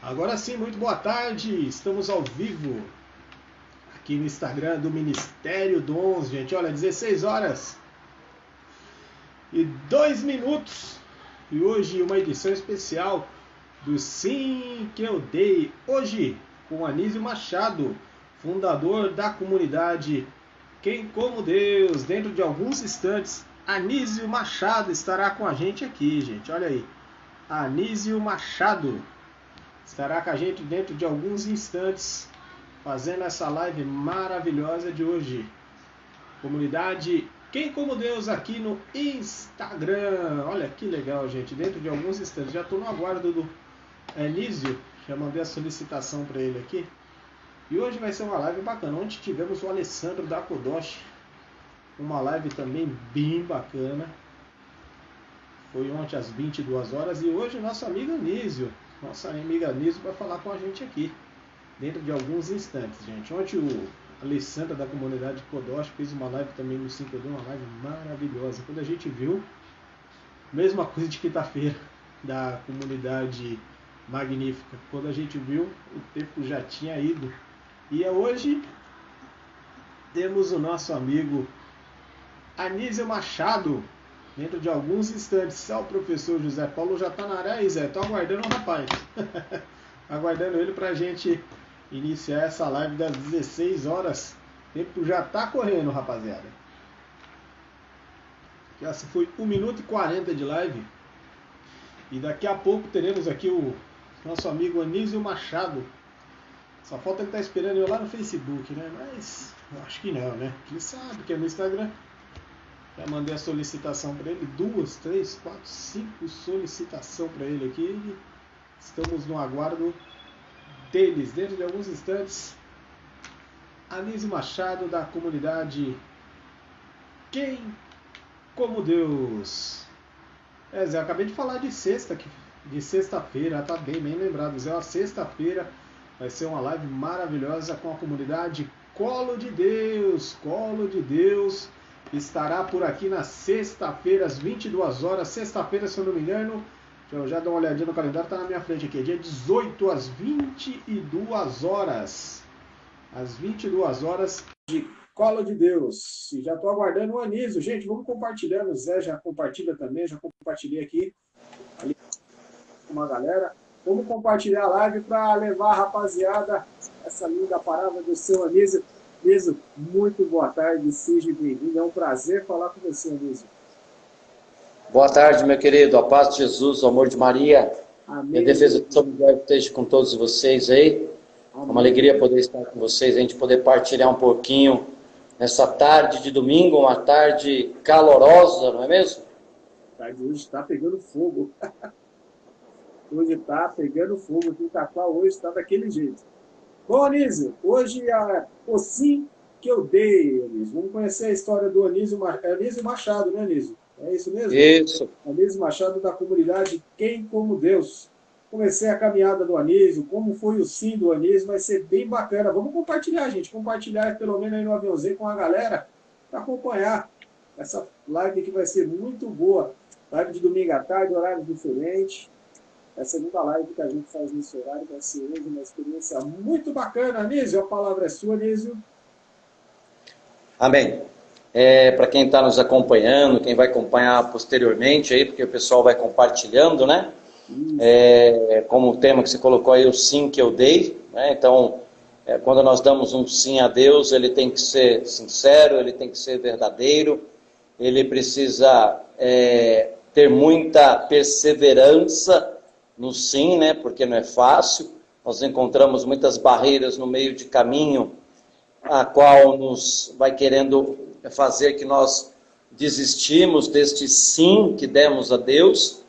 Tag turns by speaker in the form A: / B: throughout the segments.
A: Agora sim, muito boa tarde, estamos ao vivo aqui no Instagram do Ministério Dons, gente. Olha, 16 horas e 2 minutos e hoje uma edição especial do Sim que eu dei. Hoje com Anísio Machado, fundador da comunidade Quem Como Deus. Dentro de alguns instantes, Anísio Machado estará com a gente aqui, gente. Olha aí, Anísio Machado estará com a gente dentro de alguns instantes, fazendo essa live maravilhosa de hoje. Comunidade Quem Como Deus aqui no Instagram. Olha que legal, gente. Dentro de alguns instantes. Já estou no aguardo do Anísio. Já mandei a solicitação para ele aqui. E hoje vai ser uma live bacana. Ontem tivemos o Alessandro da Kodosh. Uma live também bem bacana. Foi ontem às 22 horas. E hoje o nosso amigo Anísio. Nossa amiga Anísio vai falar com a gente aqui, dentro de alguns instantes, gente. Ontem o Alessandra da comunidade Kodosh fez uma live também no 5 uma live maravilhosa. Quando a gente viu, mesma coisa de quinta-feira, da comunidade magnífica. Quando a gente viu, o tempo já tinha ido. E hoje temos o nosso amigo Anísio Machado. Dentro de alguns instantes, só o professor José Paulo já está na área aí, Zé. Estou aguardando o rapaz. Aguardando ele para a gente iniciar essa live das 16 horas. O tempo já está correndo, rapaziada. Já se foi 1 minuto e 40 de live. E daqui a pouco teremos aqui o nosso amigo Anísio Machado. Só falta ele estar esperando eu lá no Facebook, né? Mas eu acho que não, né? Quem sabe que é no Instagram. Já mandei a solicitação para ele, 2, 3, 4, 5 solicitações para ele aqui. Estamos no aguardo deles. Dentro de alguns instantes, Anísio Machado da comunidade Quem Como Deus. Zé, eu acabei de falar de sexta-feira, tá bem lembrado, Zé. Sexta-feira vai ser uma live maravilhosa com a comunidade Colo de Deus. Colo de Deus. Estará por aqui na sexta-feira, às 22 horas. Sexta-feira, se eu não me engano, deixa eu já dar uma olhadinha no calendário, está na minha frente aqui. Dia 18 às 22 horas. Às 22 horas de Colo de Deus. E já estou aguardando o Anísio. Gente, vamos compartilhando. O Zé já compartilha também. Já compartilhei aqui ali com uma galera. Vamos compartilhar a live para levar a rapaziada essa linda palavra do seu Anísio. Anísio, muito boa tarde, seja bem-vindo. É um prazer falar com você, Anísio.
B: Boa tarde, meu querido. A paz de Jesus, o amor de Maria.
A: Amém.
B: E a defesa de São Miguel esteja com todos vocês aí.
A: Amém.
B: É uma alegria poder estar com vocês, a gente poder partilhar um pouquinho nessa tarde de domingo, uma tarde calorosa, não é mesmo?
A: A tarde hoje está pegando fogo. Hoje está pegando fogo. Aqui em Itaquá hoje está daquele jeito. Bom, Anísio, hoje o sim que eu dei, Anísio. Vamos conhecer a história do Anísio Machado, né, Anísio? É isso mesmo?
B: Isso.
A: Anísio Machado da comunidade Quem Como Deus. Comecei a caminhada do Anísio, como foi o sim do Anísio, vai ser bem bacana. Vamos compartilhar, gente. Compartilhar pelo menos aí no aviãozinho com a galera para acompanhar essa live que vai ser muito boa. Live de domingo à tarde, horário diferente. É a segunda live que a gente faz nesse horário, vai ser hoje uma experiência muito bacana. Anísio, a palavra é sua, Anísio.
B: Amém. Para quem está nos acompanhando, quem vai acompanhar posteriormente aí, porque o pessoal vai compartilhando, né? Como o tema que você colocou aí, o sim que eu dei, né? Então, quando nós damos um sim a Deus, ele tem que ser sincero, ele tem que ser verdadeiro, ele precisa ter muita perseverança no sim, né? Porque não é fácil. Nós encontramos muitas barreiras no meio de caminho, a qual nos vai querendo fazer que nós desistimos deste sim que demos a Deus,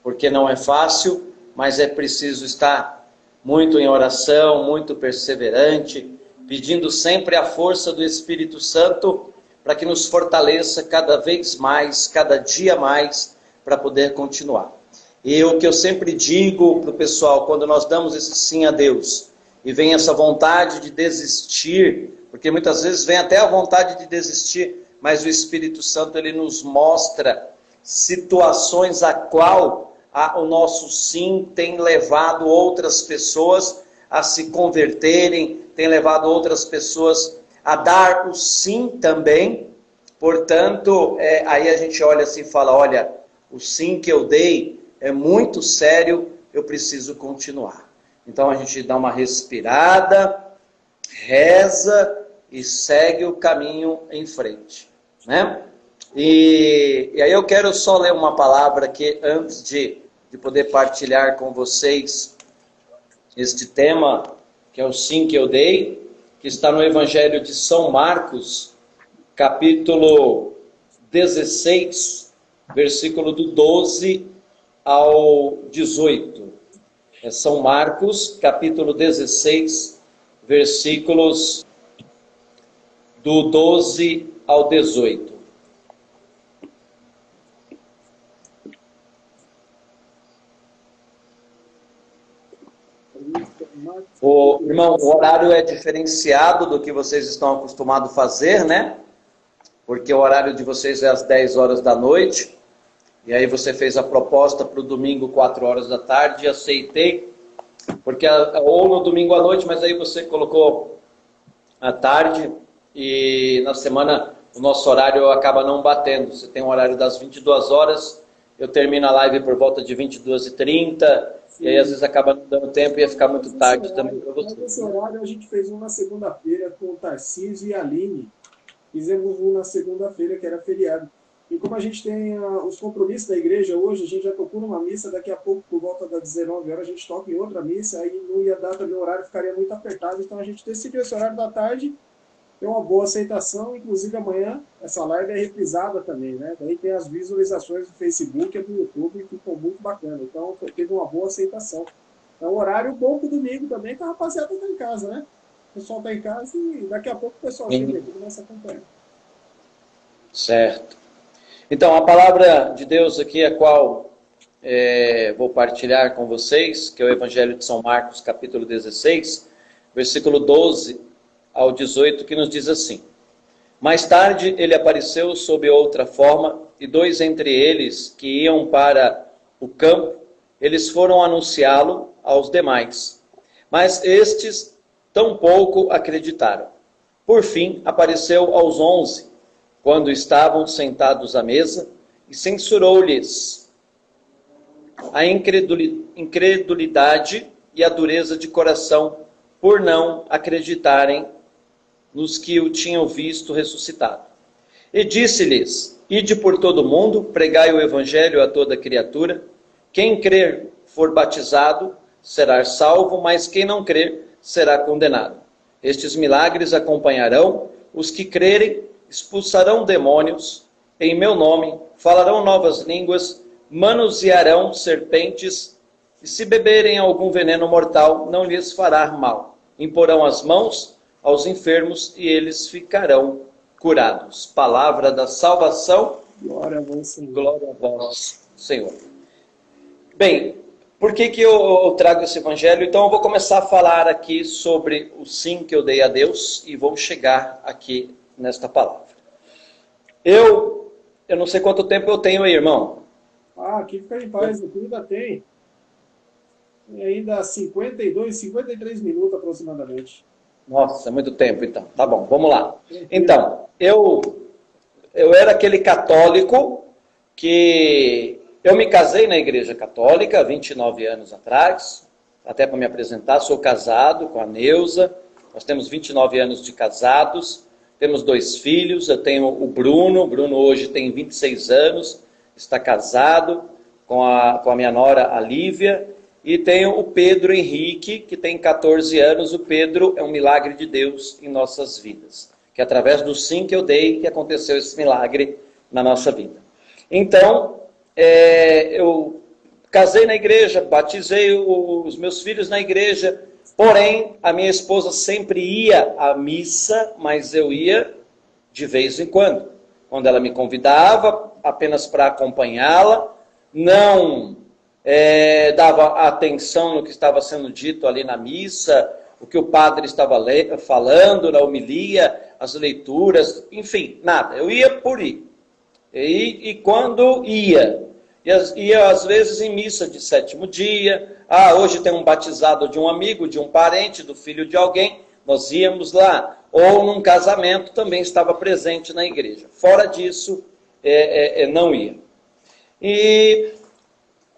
B: porque não é fácil, mas é preciso estar muito em oração, muito perseverante, pedindo sempre a força do Espírito Santo para que nos fortaleça cada vez mais, cada dia mais, para poder continuar. E o que eu sempre digo para o pessoal, quando nós damos esse sim a Deus, e vem essa vontade de desistir, porque muitas vezes vem até a vontade de desistir, mas o Espírito Santo ele nos mostra situações a qual o nosso sim tem levado outras pessoas a se converterem, tem levado outras pessoas a dar o sim também. Portanto, aí a gente olha assim e fala, olha, o sim que eu dei é muito sério, eu preciso continuar. Então a gente dá uma respirada, reza e segue o caminho em frente, né? E aí eu quero só ler uma palavra aqui antes de poder partilhar com vocês este tema, que é o sim que eu dei, que está no Evangelho de São Marcos, capítulo 16, versículo do 12 ao 18. É São Marcos, capítulo 16, versículos do 12 ao 18. Irmão, o horário é diferenciado do que vocês estão acostumados a fazer, né? Porque o horário de vocês é às 10 horas da noite. E aí você fez a proposta para o domingo, 4 horas da tarde, e aceitei. Porque, ou no domingo à noite, mas aí você colocou à tarde. E na semana o nosso horário acaba não batendo. Você tem um horário das 22 horas, eu termino a live por volta de 22h30. E aí às vezes acaba não dando tempo e ia ficar muito tarde também para você.
A: Nesse horário a gente fez um na segunda-feira com o Tarcísio e a Aline. Fizemos um na segunda-feira, que era feriado. E como a gente tem os compromissos da igreja hoje, a gente já tocou numa missa, daqui a pouco, por volta das 19 horas, a gente toca em outra missa, aí não ia dar também, o horário ficaria muito apertado, então a gente decidiu esse horário da tarde, tem uma boa aceitação, inclusive amanhã essa live é reprisada também, né? Daí tem as visualizações do Facebook e do YouTube, que ficou muito bacana, então teve uma boa aceitação. É um horário bom pro domingo também, que a rapaziada está em casa, né? O pessoal está em casa e daqui a pouco o pessoal chega aqui e começa a acompanhar.
B: Certo. Então, a palavra de Deus aqui, a qual vou partilhar com vocês, que é o Evangelho de São Marcos, capítulo 16, versículo 12 ao 18, que nos diz assim: Mais tarde ele apareceu sob outra forma, e 2 entre eles, que iam para o campo, eles foram anunciá-lo aos demais. Mas estes tampouco acreditaram. Por fim, apareceu aos 11, quando estavam sentados à mesa, e censurou-lhes a incredulidade e a dureza de coração, por não acreditarem nos que o tinham visto ressuscitado. E disse-lhes: Ide por todo o mundo, pregai o evangelho a toda criatura. Quem crer for batizado será salvo, mas quem não crer será condenado. Estes milagres acompanharão os que crerem, expulsarão demônios em meu nome, falarão novas línguas, manusearão serpentes, e se beberem algum veneno mortal, não lhes fará mal. Imporão as mãos aos enfermos e eles ficarão curados. Palavra da salvação.
A: Glória a vós, Senhor.
B: Glória a vós, Senhor. Bem, por que eu trago esse evangelho? Então eu vou começar a falar aqui sobre o sim que eu dei a Deus e vou chegar aqui nesta palavra. Eu não sei quanto tempo eu tenho aí, irmão.
A: Aqui fica em paz, aqui ainda tem. Tem ainda 52, 53 minutos aproximadamente.
B: Nossa, é muito tempo então. Tá bom, vamos lá. Então, eu era aquele católico que... Eu me casei na igreja católica 29 anos atrás, até para me apresentar, sou casado com a Neuza, nós temos 29 anos de casados, temos 2 filhos, eu tenho o Bruno hoje tem 26 anos, está casado com a minha nora, a Lívia, e tenho o Pedro Henrique, que tem 14 anos. O Pedro é um milagre de Deus em nossas vidas, que através do sim que eu dei, que aconteceu esse milagre na nossa vida. Então, eu casei na igreja, batizei os meus filhos na igreja, porém, a minha esposa sempre ia à missa, mas eu ia de vez em quando. Quando ela me convidava, apenas para acompanhá-la, não dava atenção no que estava sendo dito ali na missa, o que o padre estava falando na homilia, as leituras, enfim, nada. Eu ia por ir. E quando ia, Ia às vezes em missa de 7º dia. Hoje tem um batizado de um amigo, de um parente, do filho de alguém. Nós íamos lá. Ou num casamento também estava presente na igreja. Fora disso, não ia. E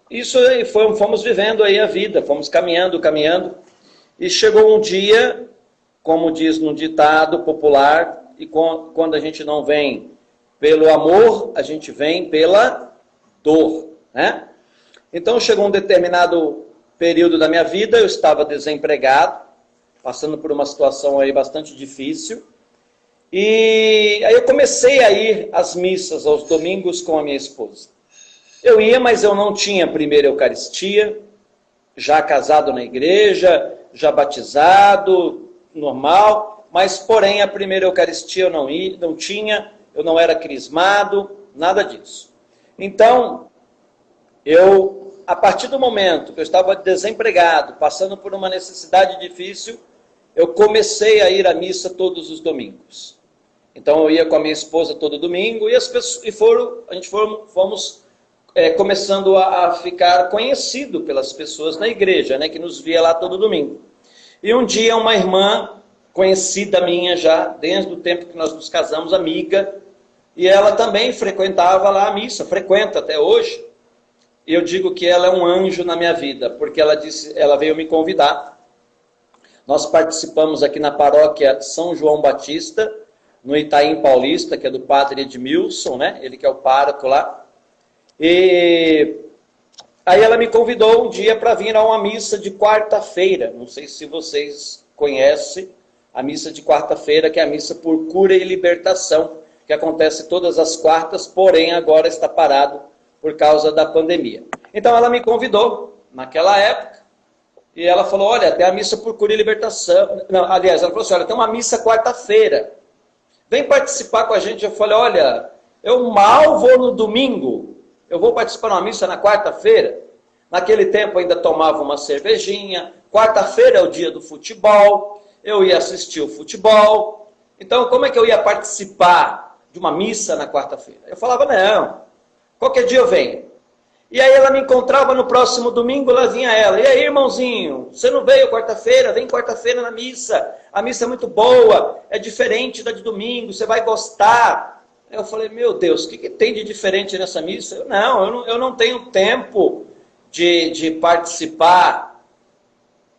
B: isso aí, fomos vivendo aí a vida, fomos caminhando. E chegou um dia, como diz no ditado popular, e quando a gente não vem pelo amor, a gente vem pela dor, né? Então chegou um determinado período da minha vida, eu estava desempregado, passando por uma situação aí bastante difícil, e aí eu comecei a ir às missas aos domingos com a minha esposa. Eu ia, mas eu não tinha a primeira Eucaristia, já casado na igreja, já batizado, normal, mas porém a primeira Eucaristia eu não tinha, eu não era crismado, nada disso. Então, a partir do momento que eu estava desempregado, passando por uma necessidade difícil, eu comecei a ir à missa todos os domingos. Então, eu ia com a minha esposa todo domingo, e fomos começando a ficar conhecido pelas pessoas na igreja, né, que nos via lá todo domingo. E um dia, uma irmã conhecida minha já, desde o tempo que nós nos casamos, amiga, e ela também frequentava lá a missa, frequenta até hoje. E eu digo que ela é um anjo na minha vida, porque ela veio me convidar. Nós participamos aqui na paróquia São João Batista, no Itaim Paulista, que é do padre Edmilson, né? Ele que é o pároco lá. E aí ela me convidou um dia para vir a uma missa de quarta-feira. Não sei se vocês conhecem a missa de quarta-feira, que é a missa por cura e libertação, que acontece todas as quartas, porém agora está parado por causa da pandemia. Então ela me convidou naquela época, e ela falou, olha, tem a missa por cura e libertação. Não, aliás, ela falou assim, olha, tem uma missa quarta-feira, vem participar com a gente. Eu falei, olha, eu mal vou no domingo, eu vou participar de uma missa na quarta-feira. Naquele tempo ainda tomava uma cervejinha, quarta-feira é o dia do futebol, eu ia assistir o futebol, então como é que eu ia participar de uma missa na quarta-feira? Eu falava, não, qualquer dia eu venho. E aí ela me encontrava no próximo domingo, lá vinha ela, e aí irmãozinho, você não veio quarta-feira? Vem quarta-feira na missa, a missa é muito boa, é diferente da de domingo, você vai gostar. Eu falei, meu Deus, o que tem de diferente nessa missa? Eu não tenho tempo de participar.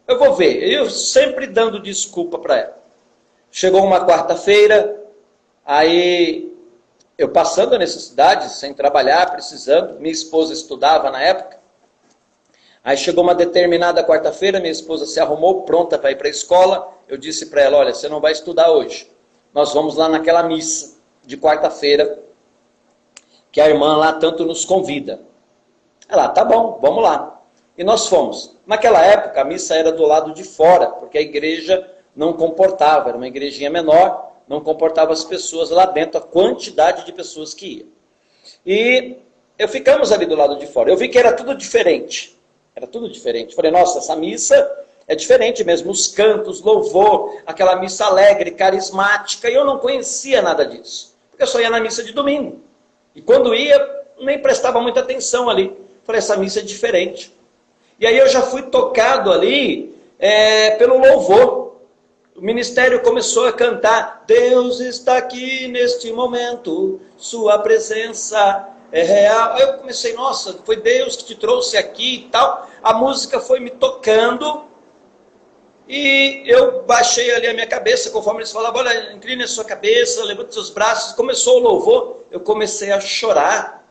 B: Eu vou ver, eu sempre dando desculpa para ela. Chegou uma quarta-feira, aí eu passando a necessidade, sem trabalhar, precisando, minha esposa estudava na época. Aí chegou uma determinada quarta-feira, minha esposa se arrumou, pronta para ir para a escola. Eu disse para ela, olha, você não vai estudar hoje. Nós vamos lá naquela missa de quarta-feira, que a irmã lá tanto nos convida. Ela, tá bom, vamos lá. E nós fomos. Naquela época, a missa era do lado de fora, porque a igreja não comportava, era uma igrejinha menor, não comportava as pessoas lá dentro, a quantidade de pessoas que ia. E ficamos ali do lado de fora. Eu vi que era tudo diferente. Era tudo diferente. Falei, nossa, essa missa é diferente mesmo. Os cantos, louvor, aquela missa alegre, carismática. E eu não conhecia nada disso. Porque eu só ia na missa de domingo. E quando ia, nem prestava muita atenção ali. Falei, essa missa é diferente. E aí eu já fui tocado ali pelo louvor. O ministério começou a cantar, Deus está aqui neste momento, sua presença é real. Aí eu comecei, nossa, foi Deus que te trouxe aqui e tal. A música foi me tocando e eu baixei ali a minha cabeça, conforme eles falavam, olha, incline a sua cabeça, levante seus braços. Começou o louvor, eu comecei a chorar.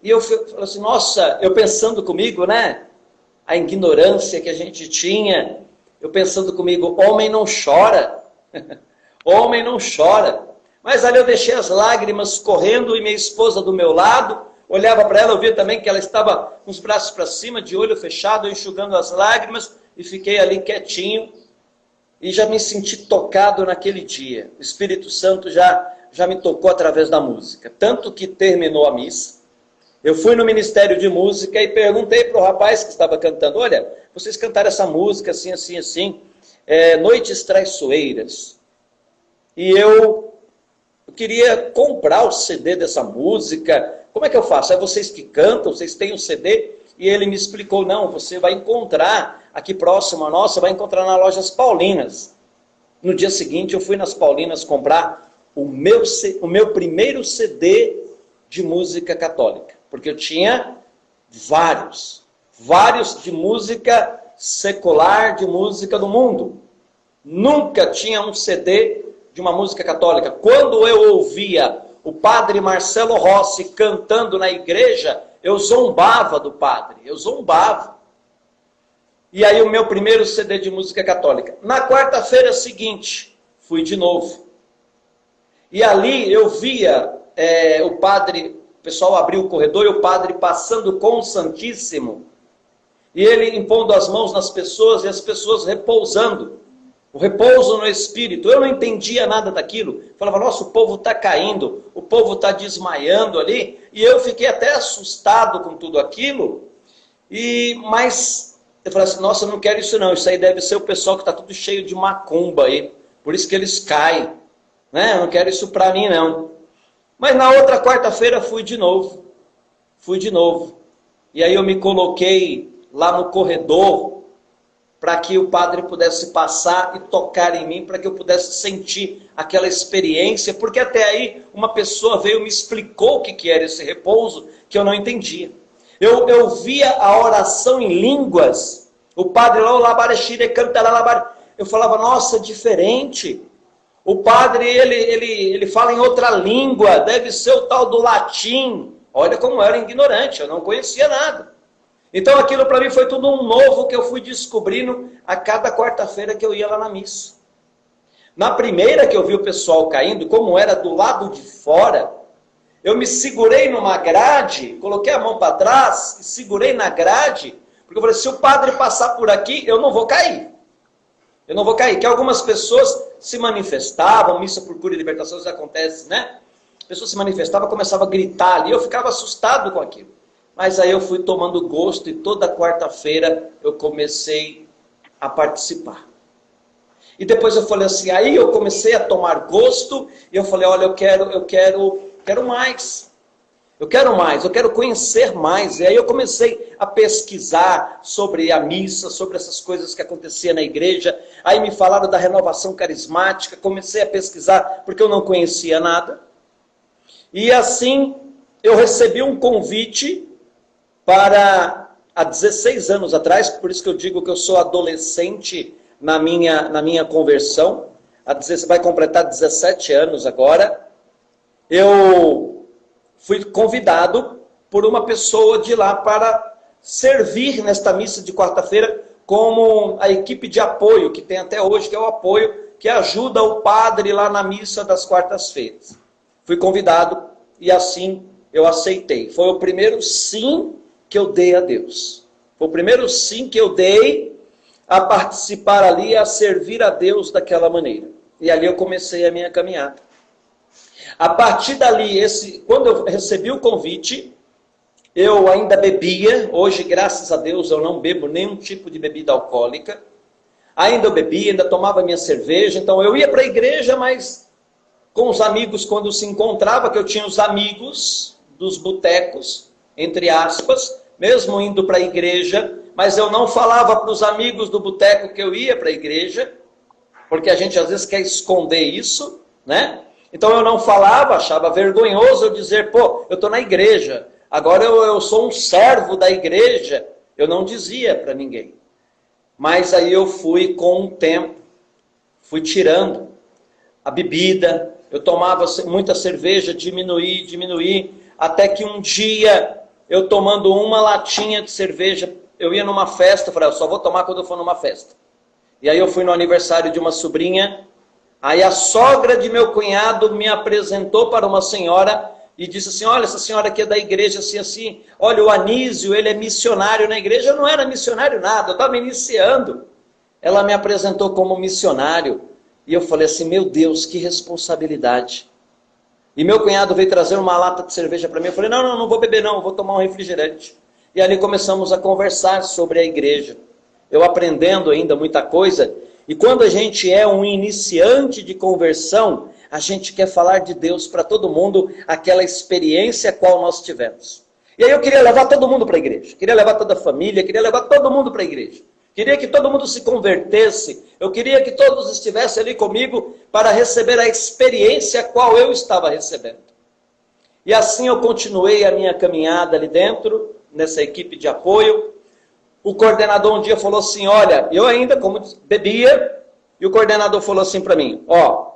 B: E eu falei assim, nossa, eu pensando comigo, né? A ignorância que a gente tinha, eu pensando comigo, homem não chora, homem não chora. Mas ali eu deixei as lágrimas correndo e minha esposa do meu lado, olhava para ela, eu via também que ela estava com os braços para cima, de olho fechado, enxugando as lágrimas, e fiquei ali quietinho, e já me senti tocado naquele dia. O Espírito Santo já me tocou através da música, tanto que terminou a missa. Eu fui no Ministério de Música e perguntei para o rapaz que estava cantando, olha, vocês cantaram essa música assim, assim, assim, Noites Traiçoeiras. E eu queria comprar o CD dessa música, como é que eu faço? É vocês que cantam, vocês têm um CD? E ele me explicou, não, você vai encontrar aqui próximo a nós, você vai encontrar nas lojas Paulinas. No dia seguinte eu fui nas Paulinas comprar o meu primeiro CD de música católica. Porque eu tinha vários de música secular, de música do mundo. Nunca tinha um CD de uma música católica. Quando eu ouvia o padre Marcelo Rossi cantando na igreja, eu zombava do padre, eu zombava. E aí o meu primeiro CD de música católica. Na quarta-feira seguinte, fui de novo. E ali eu via o padre, o pessoal abriu o corredor e o padre passando com o Santíssimo. E ele impondo as mãos nas pessoas e as pessoas repousando. O repouso no Espírito. Eu não entendia nada daquilo. Falava, nossa, o povo está caindo, o povo está desmaiando ali. E eu fiquei até assustado com tudo aquilo. Mas eu falei assim, nossa, eu não quero isso não. Isso aí deve ser o pessoal que está tudo cheio de macumba aí. Por isso que eles caem. Né? Eu não quero isso para mim não. Mas na outra quarta-feira fui de novo. E aí eu me coloquei lá no corredor para que o padre pudesse passar e tocar em mim, para que eu pudesse sentir aquela experiência, porque até aí uma pessoa veio e me explicou o que era esse repouso, que eu não entendia. Eu via a oração em línguas, o padre lá, eu falava, nossa, diferente. O padre, ele fala em outra língua, deve ser o tal do latim. Olha como eu era ignorante, eu não conhecia nada. Então aquilo para mim foi tudo um novo que eu fui descobrindo a cada quarta-feira que eu ia lá na missa. Na primeira que eu vi o pessoal caindo, como era do lado de fora, eu me segurei numa grade, coloquei a mão para trás e segurei na grade, porque eu falei, se o padre passar por aqui, eu não vou cair. Que algumas pessoas se manifestavam, missa por cura e libertação, isso acontece, né? Pessoas se manifestavam, começavam a gritar ali, eu ficava assustado com aquilo. Mas aí eu fui tomando gosto e toda quarta-feira eu comecei a participar. E depois eu falei assim, aí eu comecei a tomar gosto e eu falei, olha, eu quero mais. Eu quero conhecer mais. E aí eu comecei a pesquisar sobre a missa, sobre essas coisas que aconteciam na igreja. Aí me falaram da renovação carismática, comecei a pesquisar porque eu não conhecia nada. E assim eu recebi um convite para, há 16 anos atrás, por isso que eu digo que eu sou adolescente na minha conversão, vai completar 17 anos agora, eu fui convidado por uma pessoa de lá para servir nesta missa de quarta-feira como a equipe de apoio, que tem até hoje, que é o apoio que ajuda o padre lá na missa das quartas-feiras. Fui convidado e assim eu aceitei. Foi o primeiro sim que eu dei a Deus. Foi o primeiro sim que eu dei a participar ali, a servir a Deus daquela maneira. E ali eu comecei a minha caminhada. A partir dali, quando eu recebi o convite, eu ainda bebia. Hoje, graças a Deus, eu não bebo nenhum tipo de bebida alcoólica. Ainda eu bebia, ainda tomava minha cerveja. Então eu ia para a igreja, mas com os amigos, quando se encontrava, que eu tinha os amigos dos botecos, entre aspas, mesmo indo para a igreja, mas eu não falava para os amigos do boteco que eu ia para a igreja, porque a gente às vezes quer esconder isso, né? Então eu não falava, achava vergonhoso eu dizer, pô, eu estou na igreja, agora eu sou um servo da igreja. Eu não dizia para ninguém. Mas aí eu fui com o tempo, fui tirando a bebida, eu tomava muita cerveja, diminuí, até que um dia, eu tomando uma latinha de cerveja, eu ia numa festa, falei, eu só vou tomar quando eu for numa festa. E aí eu fui no aniversário de uma sobrinha, aí a sogra de meu cunhado me apresentou para uma senhora e disse assim, olha, essa senhora aqui é da igreja, assim, olha, o Anísio, ele é missionário na igreja. Eu não era missionário nada, eu estava iniciando. Ela me apresentou como missionário, e eu falei assim, meu Deus, que responsabilidade. E meu cunhado veio trazer uma lata de cerveja para mim. Eu falei, não vou beber não, vou tomar um refrigerante. E ali começamos a conversar sobre a igreja. Eu aprendendo ainda muita coisa. E quando a gente é um iniciante de conversão, a gente quer falar de Deus para todo mundo, aquela experiência qual nós tivemos. E aí eu queria levar todo mundo para a igreja, queria levar toda a família, queria levar todo mundo para a igreja. Queria que todo mundo se convertesse, eu queria que todos estivessem ali comigo para receber a experiência qual eu estava recebendo. E assim eu continuei a minha caminhada ali dentro, nessa equipe de apoio. O coordenador um dia falou assim, olha, eu ainda como bebia, e o coordenador falou assim para mim, ó,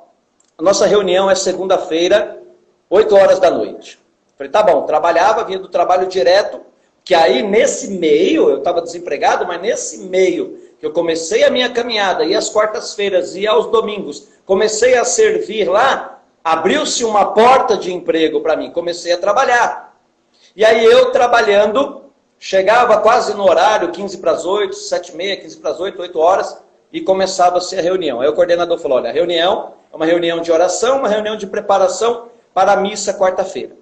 B: a nossa reunião é segunda-feira, 8 horas da noite. Falei, tá bom, trabalhava, vinha do trabalho direto, que aí nesse meio, eu estava desempregado, mas nesse meio que eu comecei a minha caminhada, e às quartas-feiras e aos domingos, comecei a servir lá, abriu-se uma porta de emprego para mim, comecei a trabalhar. E aí eu trabalhando, chegava quase no horário, 15 para as 8, 7h30, 15 para as 8, 8 horas, e começava-se a reunião. Aí o coordenador falou, olha, a reunião é uma reunião de oração, uma reunião de preparação para a missa quarta-feira.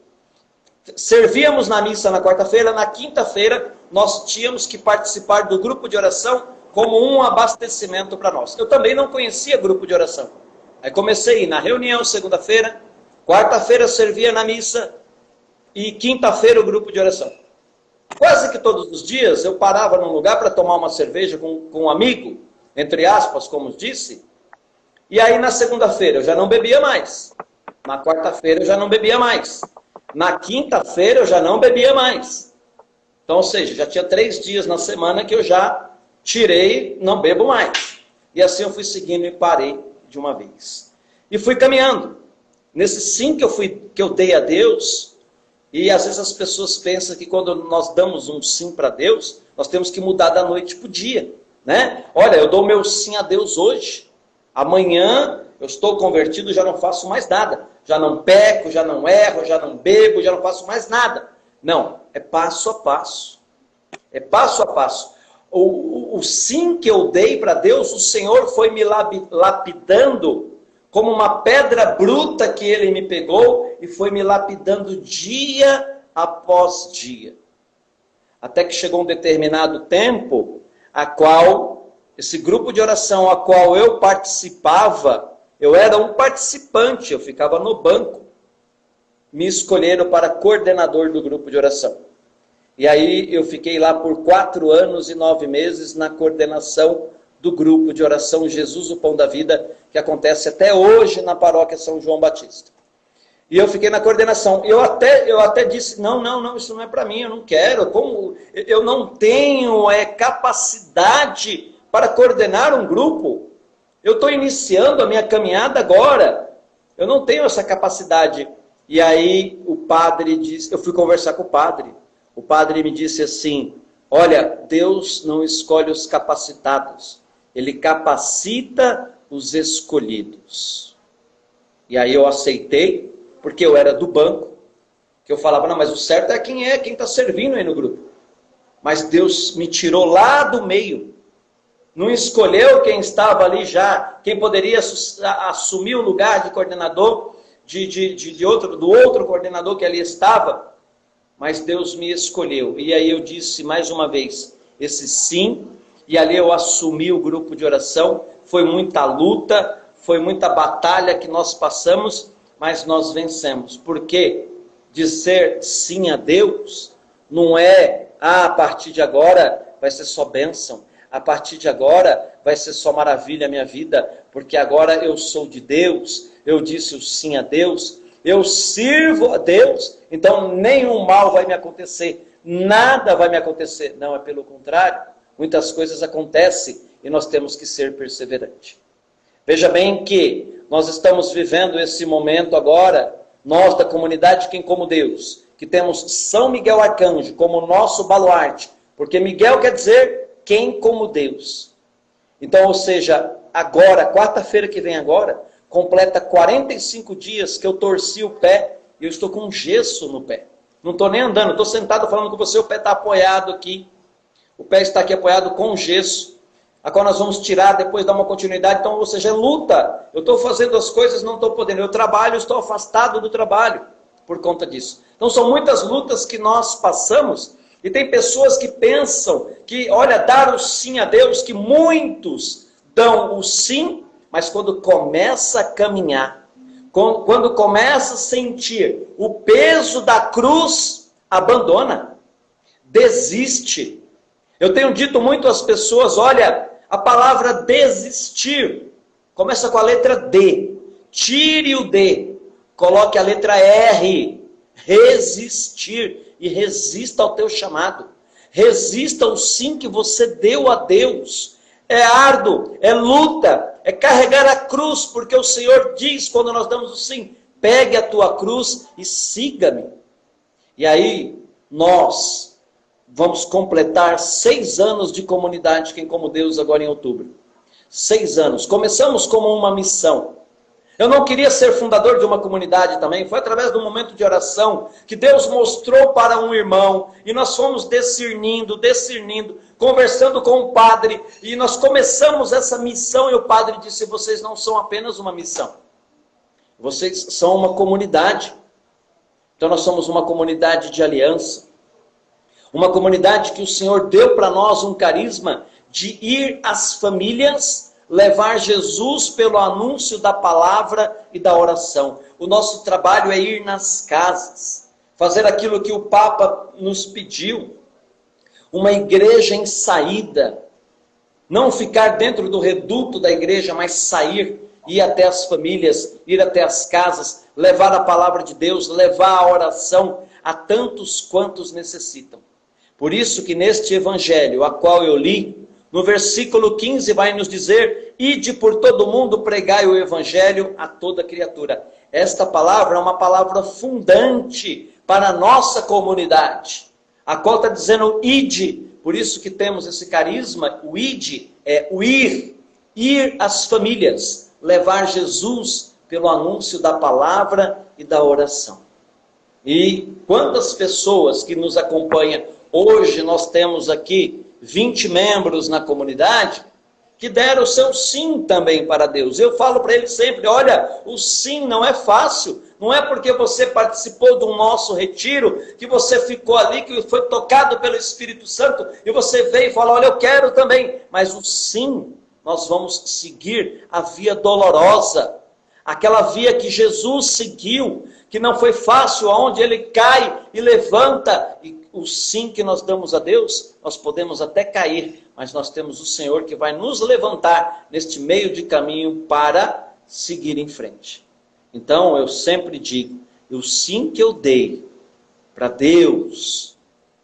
B: Servíamos na missa na quarta-feira, na quinta-feira nós tínhamos que participar do grupo de oração como um abastecimento para nós. Eu também não conhecia grupo de oração. Aí comecei a ir na reunião segunda-feira, quarta-feira servia na missa e quinta-feira o grupo de oração. Quase que todos os dias eu parava num lugar para tomar uma cerveja com um amigo, entre aspas, como disse, e aí na segunda-feira eu já não bebia mais, na quarta-feira eu já não bebia mais. Na quinta-feira eu já não bebia mais. Então, ou seja, já tinha 3 dias na semana que eu já tirei, não bebo mais. E assim eu fui seguindo e parei de uma vez. E fui caminhando. Nesse sim que eu dei a Deus, e às vezes as pessoas pensam que quando nós damos um sim para Deus, nós temos que mudar da noite para o dia. Né? Olha, eu dou meu sim a Deus hoje. Amanhã eu estou convertido, já não faço mais nada. Já não peco, já não erro, já não bebo, já não faço mais nada. Não, é passo a passo. É passo a passo. O sim que eu dei para Deus, o Senhor foi me lapidando como uma pedra bruta que Ele me pegou e foi me lapidando dia após dia. Até que chegou um determinado tempo, a qual, esse grupo de oração a qual eu participava, eu era um participante, eu ficava no banco. Me escolheram para coordenador do grupo de oração. E aí eu fiquei lá por 4 anos e 9 meses na coordenação do grupo de oração Jesus, o Pão da Vida, que acontece até hoje na paróquia São João Batista. E eu fiquei na coordenação. Eu até disse, não, isso não é para mim, eu não quero. Eu não tenho capacidade para coordenar um grupo. Eu estou iniciando a minha caminhada agora. Eu não tenho essa capacidade. E aí o padre disse, eu fui conversar com o padre. O padre me disse assim, olha, Deus não escolhe os capacitados. Ele capacita os escolhidos. E aí eu aceitei, porque eu era do banco. Que eu falava, não, mas o certo é quem está servindo aí no grupo. Mas Deus me tirou lá do meio. Não escolheu quem estava ali já, quem poderia assumir o lugar de coordenador do outro coordenador que ali estava. Mas Deus me escolheu. E aí eu disse mais uma vez, esse sim, e ali eu assumi o grupo de oração. Foi muita luta, foi muita batalha que nós passamos, mas nós vencemos. Porque dizer sim a Deus não é, a partir de agora vai ser só bênção. A partir de agora vai ser só maravilha a minha vida, porque agora eu sou de Deus, eu disse o sim a Deus, eu sirvo a Deus, então nenhum mal vai me acontecer, nada vai me acontecer. Não, é pelo contrário, muitas coisas acontecem e nós temos que ser perseverantes. Veja bem que nós estamos vivendo esse momento agora, nós da comunidade Quem Como Deus, que temos São Miguel Arcanjo como nosso baluarte, porque Miguel quer dizer quem como Deus. Então, ou seja, agora, quarta-feira que vem agora, completa 45 dias que eu torci o pé e eu estou com um gesso no pé. Não estou nem andando, estou sentado falando com você, o pé está apoiado aqui. O pé está aqui apoiado com gesso. Agora nós vamos tirar, depois dar uma continuidade. Então, ou seja, é luta. Eu estou fazendo as coisas, não estou podendo. Eu trabalho, estou afastado do trabalho por conta disso. Então, são muitas lutas que nós passamos. E tem pessoas que pensam que, olha, dar o sim a Deus, que muitos dão o sim, mas quando começa a caminhar, quando começa a sentir o peso da cruz, abandona, desiste. Eu tenho dito muito às pessoas, olha, a palavra desistir começa com a letra D. Tire o D, coloque a letra R, resistir, e resista ao teu chamado. Resista ao sim que você deu a Deus. É árduo, é luta, é carregar a cruz, porque o Senhor diz, quando nós damos o sim, pegue a tua cruz e siga-me. E aí, nós vamos completar 6 anos de comunidade, Quem Como Deus, agora em outubro. 6 anos. Começamos como uma missão. Eu não queria ser fundador de uma comunidade também. Foi através do momento de oração que Deus mostrou para um irmão. E nós fomos discernindo, conversando com o padre. E nós começamos essa missão. E o padre disse, vocês não são apenas uma missão. Vocês são uma comunidade. Então nós somos uma comunidade de aliança. Uma comunidade que o Senhor deu para nós um carisma de ir às famílias, levar Jesus pelo anúncio da palavra e da oração. O nosso trabalho é ir nas casas, fazer aquilo que o Papa nos pediu, uma igreja em saída, não ficar dentro do reduto da igreja, mas sair, ir até as famílias, ir até as casas, levar a palavra de Deus, levar a oração a tantos quantos necessitam. Por isso que neste evangelho, a qual eu li, no versículo 15 vai nos dizer, ide por todo mundo, pregai o evangelho a toda criatura. Esta palavra é uma palavra fundante para a nossa comunidade, a qual está dizendo ide, por isso que temos esse carisma, o ide é o ir às famílias, levar Jesus pelo anúncio da palavra e da oração. E quantas pessoas que nos acompanham, hoje nós temos aqui 20 membros na comunidade que deram o seu sim também para Deus. Eu falo para eles sempre, olha, o sim não é fácil. Não é porque você participou do nosso retiro, que você ficou ali, que foi tocado pelo Espírito Santo, e você veio e falou, olha, eu quero também. Mas o sim, nós vamos seguir a via dolorosa. Aquela via que Jesus seguiu, que não foi fácil, onde ele cai e levanta. E o sim que nós damos a Deus, nós podemos até cair, mas nós temos o Senhor que vai nos levantar neste meio de caminho para seguir em frente. Então eu sempre digo, o sim que eu dei para Deus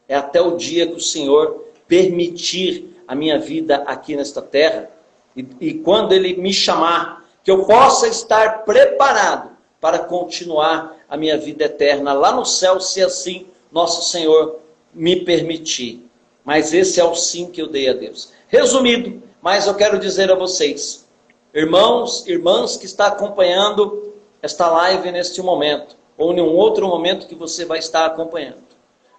B: é até o dia que o Senhor permitir a minha vida aqui nesta terra, e quando Ele me chamar, que eu possa estar preparado para continuar a minha vida eterna lá no céu, se assim nosso Senhor me permitir. Mas esse é o sim que eu dei a Deus. Resumido, mas eu quero dizer a vocês, irmãos, irmãs que está acompanhando esta live neste momento, ou em um outro momento que você vai estar acompanhando,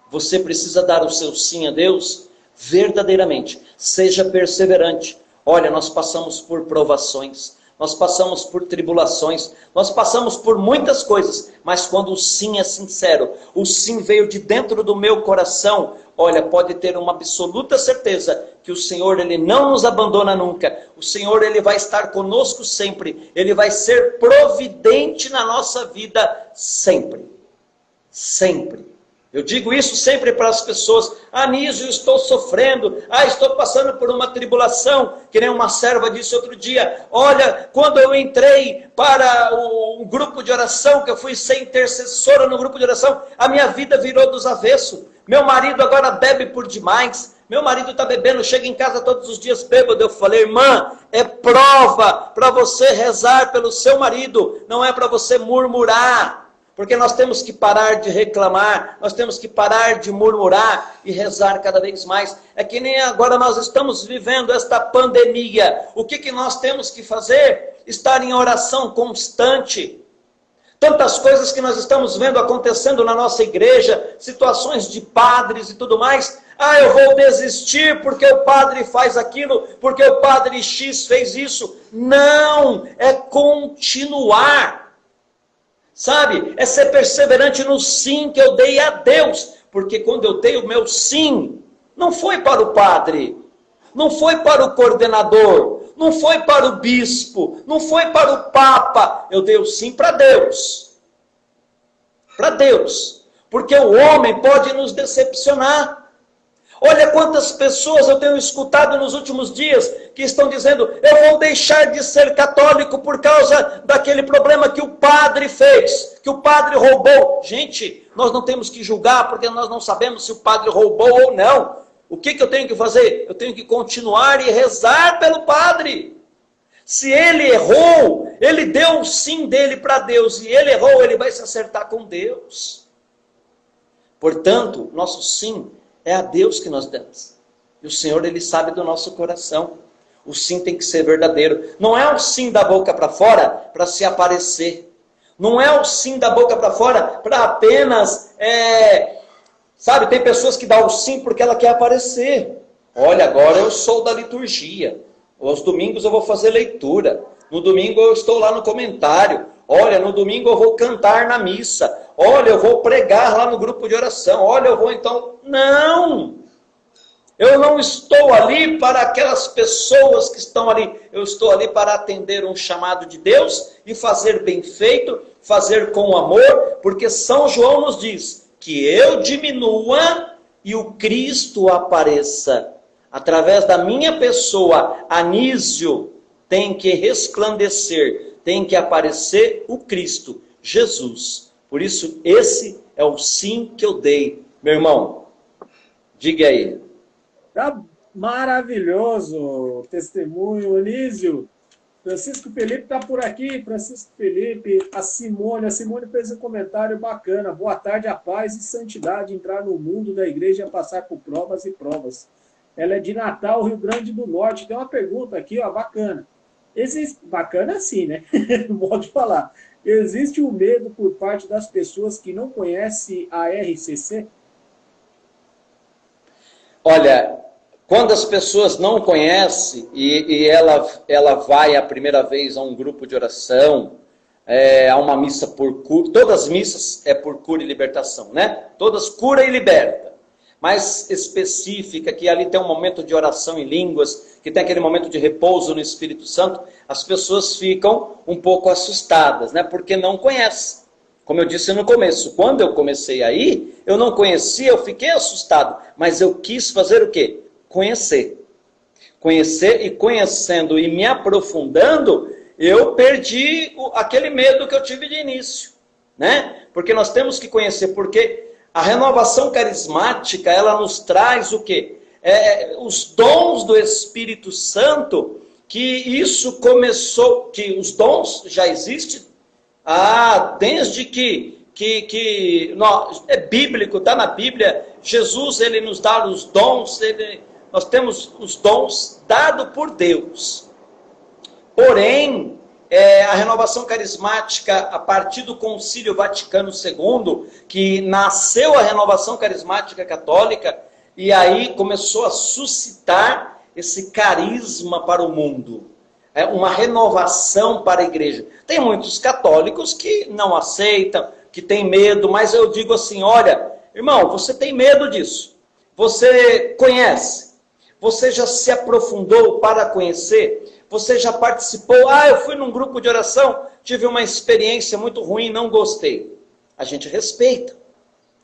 B: você precisa dar o seu sim a Deus verdadeiramente. Seja perseverante. Olha, nós passamos por provações, nós passamos por tribulações, nós passamos por muitas coisas, mas quando o sim é sincero, o sim veio de dentro do meu coração, olha, pode ter uma absoluta certeza que o Senhor, Ele não nos abandona nunca. O Senhor, Ele vai estar conosco sempre. Ele vai ser providente na nossa vida sempre. Sempre. Eu digo isso sempre para as pessoas. Anísio, eu estou sofrendo. Estou passando por uma tribulação. Que nem uma serva disse outro dia. Olha, quando eu entrei para o grupo de oração, que eu fui ser intercessora no grupo de oração, a minha vida virou dos avessos. Meu marido agora bebe por demais. Meu marido está bebendo, chega em casa todos os dias bêbado. Eu falei, irmã, é prova para você rezar pelo seu marido. Não é para você murmurar. Porque nós temos que parar de reclamar, nós temos que parar de murmurar e rezar cada vez mais. É que nem agora nós estamos vivendo esta pandemia. O que nós temos que fazer? Estar em oração constante. Tantas coisas que nós estamos vendo acontecendo na nossa igreja, situações de padres e tudo mais. Eu vou desistir porque o padre faz aquilo, porque o padre X fez isso. Não, é continuar. Sabe, é ser perseverante no sim que eu dei a Deus. Porque quando eu dei o meu sim, não foi para o padre, não foi para o coordenador, não foi para o bispo, não foi para o papa. Eu dei o sim para Deus. Para Deus. Porque o homem pode nos decepcionar. Olha quantas pessoas eu tenho escutado nos últimos dias que estão dizendo: eu vou deixar de ser católico por causa daquele problema que o padre fez, que o padre roubou. Gente, nós não temos que julgar porque nós não sabemos se o padre roubou ou não. O que eu tenho que fazer? Eu tenho que continuar e rezar pelo padre. Se ele errou, ele deu o sim dele para Deus, e ele errou, ele vai se acertar com Deus. Portanto, nosso sim é a Deus que nós damos. E o Senhor, Ele sabe do nosso coração. O sim tem que ser verdadeiro. Não é o sim da boca para fora para se aparecer. Não é o sim da boca para fora para apenas... Sabe, tem pessoas que dão o sim porque ela quer aparecer. Olha, agora eu sou da liturgia. Aos domingos eu vou fazer leitura. No domingo eu estou lá no comentário. Olha, no domingo eu vou cantar na missa. Olha, eu vou pregar lá no grupo de oração. Olha, eu vou então... Não! Eu não estou ali para aquelas pessoas que estão ali. Eu estou ali para atender um chamado de Deus e fazer bem feito, fazer com amor, porque São João nos diz que eu diminua e o Cristo apareça. Através da minha pessoa, Anísio, tem que resplandecer, tem que aparecer o Cristo, Jesus. Por isso, esse é o sim que eu dei. Meu irmão, diga aí.
A: Tá maravilhoso o testemunho, Anísio. Francisco Felipe está por aqui. Francisco Felipe, a Simone fez um comentário bacana. Boa tarde, a paz e santidade, entrar no mundo da igreja e passar por provas e provas. Ela é de Natal, Rio Grande do Norte. Tem uma pergunta aqui, ó, bacana. Bacana assim, né? Modo de falar. Existe o medo por parte das pessoas que não conhecem a RCC?
B: Olha, quando as pessoas não conhecem e ela vai a primeira vez a um grupo de oração, a uma missa por cura, todas as missas é por cura e libertação, né? Todas cura e liberta. Mais específica, que ali tem um momento de oração em línguas, que tem aquele momento de repouso no Espírito Santo, as pessoas ficam um pouco assustadas, né? Porque não conhecem. Como eu disse no começo, quando eu comecei aí, eu não conhecia, eu fiquei assustado, mas eu quis fazer o quê? Conhecer. Conhecer, e conhecendo e me aprofundando, eu perdi aquele medo que eu tive de início, né? Porque nós temos que conhecer, porque a renovação carismática, ela nos traz o quê? Os dons do Espírito Santo, que isso começou, que os dons já existem desde que é bíblico, está na Bíblia. Jesus, ele nos dá os dons, nós temos os dons dados por Deus. Porém, a renovação carismática, a partir do Concílio Vaticano II, que nasceu a renovação carismática católica, e aí começou a suscitar esse carisma para o mundo. Uma renovação para a igreja. Tem muitos católicos que não aceitam, que têm medo, mas eu digo assim, olha, irmão, você tem medo disso. Você conhece. Você já se aprofundou para conhecer. Você já participou. Eu fui num grupo de oração, tive uma experiência muito ruim, não gostei. A gente respeita.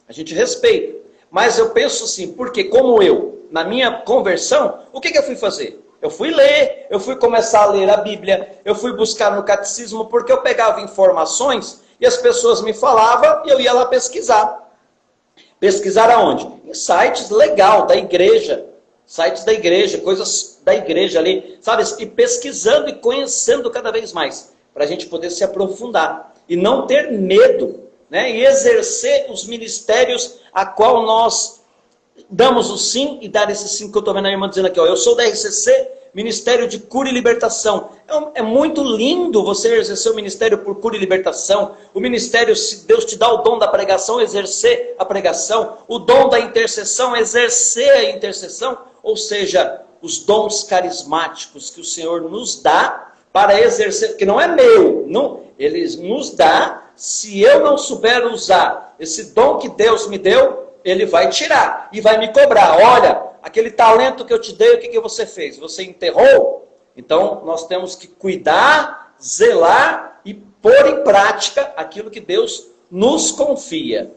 B: A gente respeita. Mas eu penso assim, porque como eu, na minha conversão, o que eu fui fazer? Eu fui ler, eu fui começar a ler a Bíblia, eu fui buscar no catecismo, porque eu pegava informações e as pessoas me falavam e eu ia lá pesquisar. Pesquisar aonde? Em sites legal, da igreja. Sites da igreja, coisas da igreja ali, sabe? E pesquisando e conhecendo cada vez mais, para a gente poder se aprofundar e não ter medo, né? E exercer os ministérios a qual nós damos o sim, e dar esse sim que eu estou vendo a irmã dizendo aqui, ó, eu sou da RCC, Ministério de Cura e Libertação. É muito lindo você exercer o ministério por cura e libertação. O ministério, se Deus te dá o dom da pregação, exercer a pregação. O dom da intercessão, exercer a intercessão. Ou seja, os dons carismáticos que o Senhor nos dá para exercer, que não é meu, não, Ele nos dá. Se eu não souber usar esse dom que Deus me deu, Ele vai tirar e vai me cobrar. Olha, aquele talento que eu te dei, o que você fez? Você enterrou? Então, nós temos que cuidar, zelar e pôr em prática aquilo que Deus nos confia.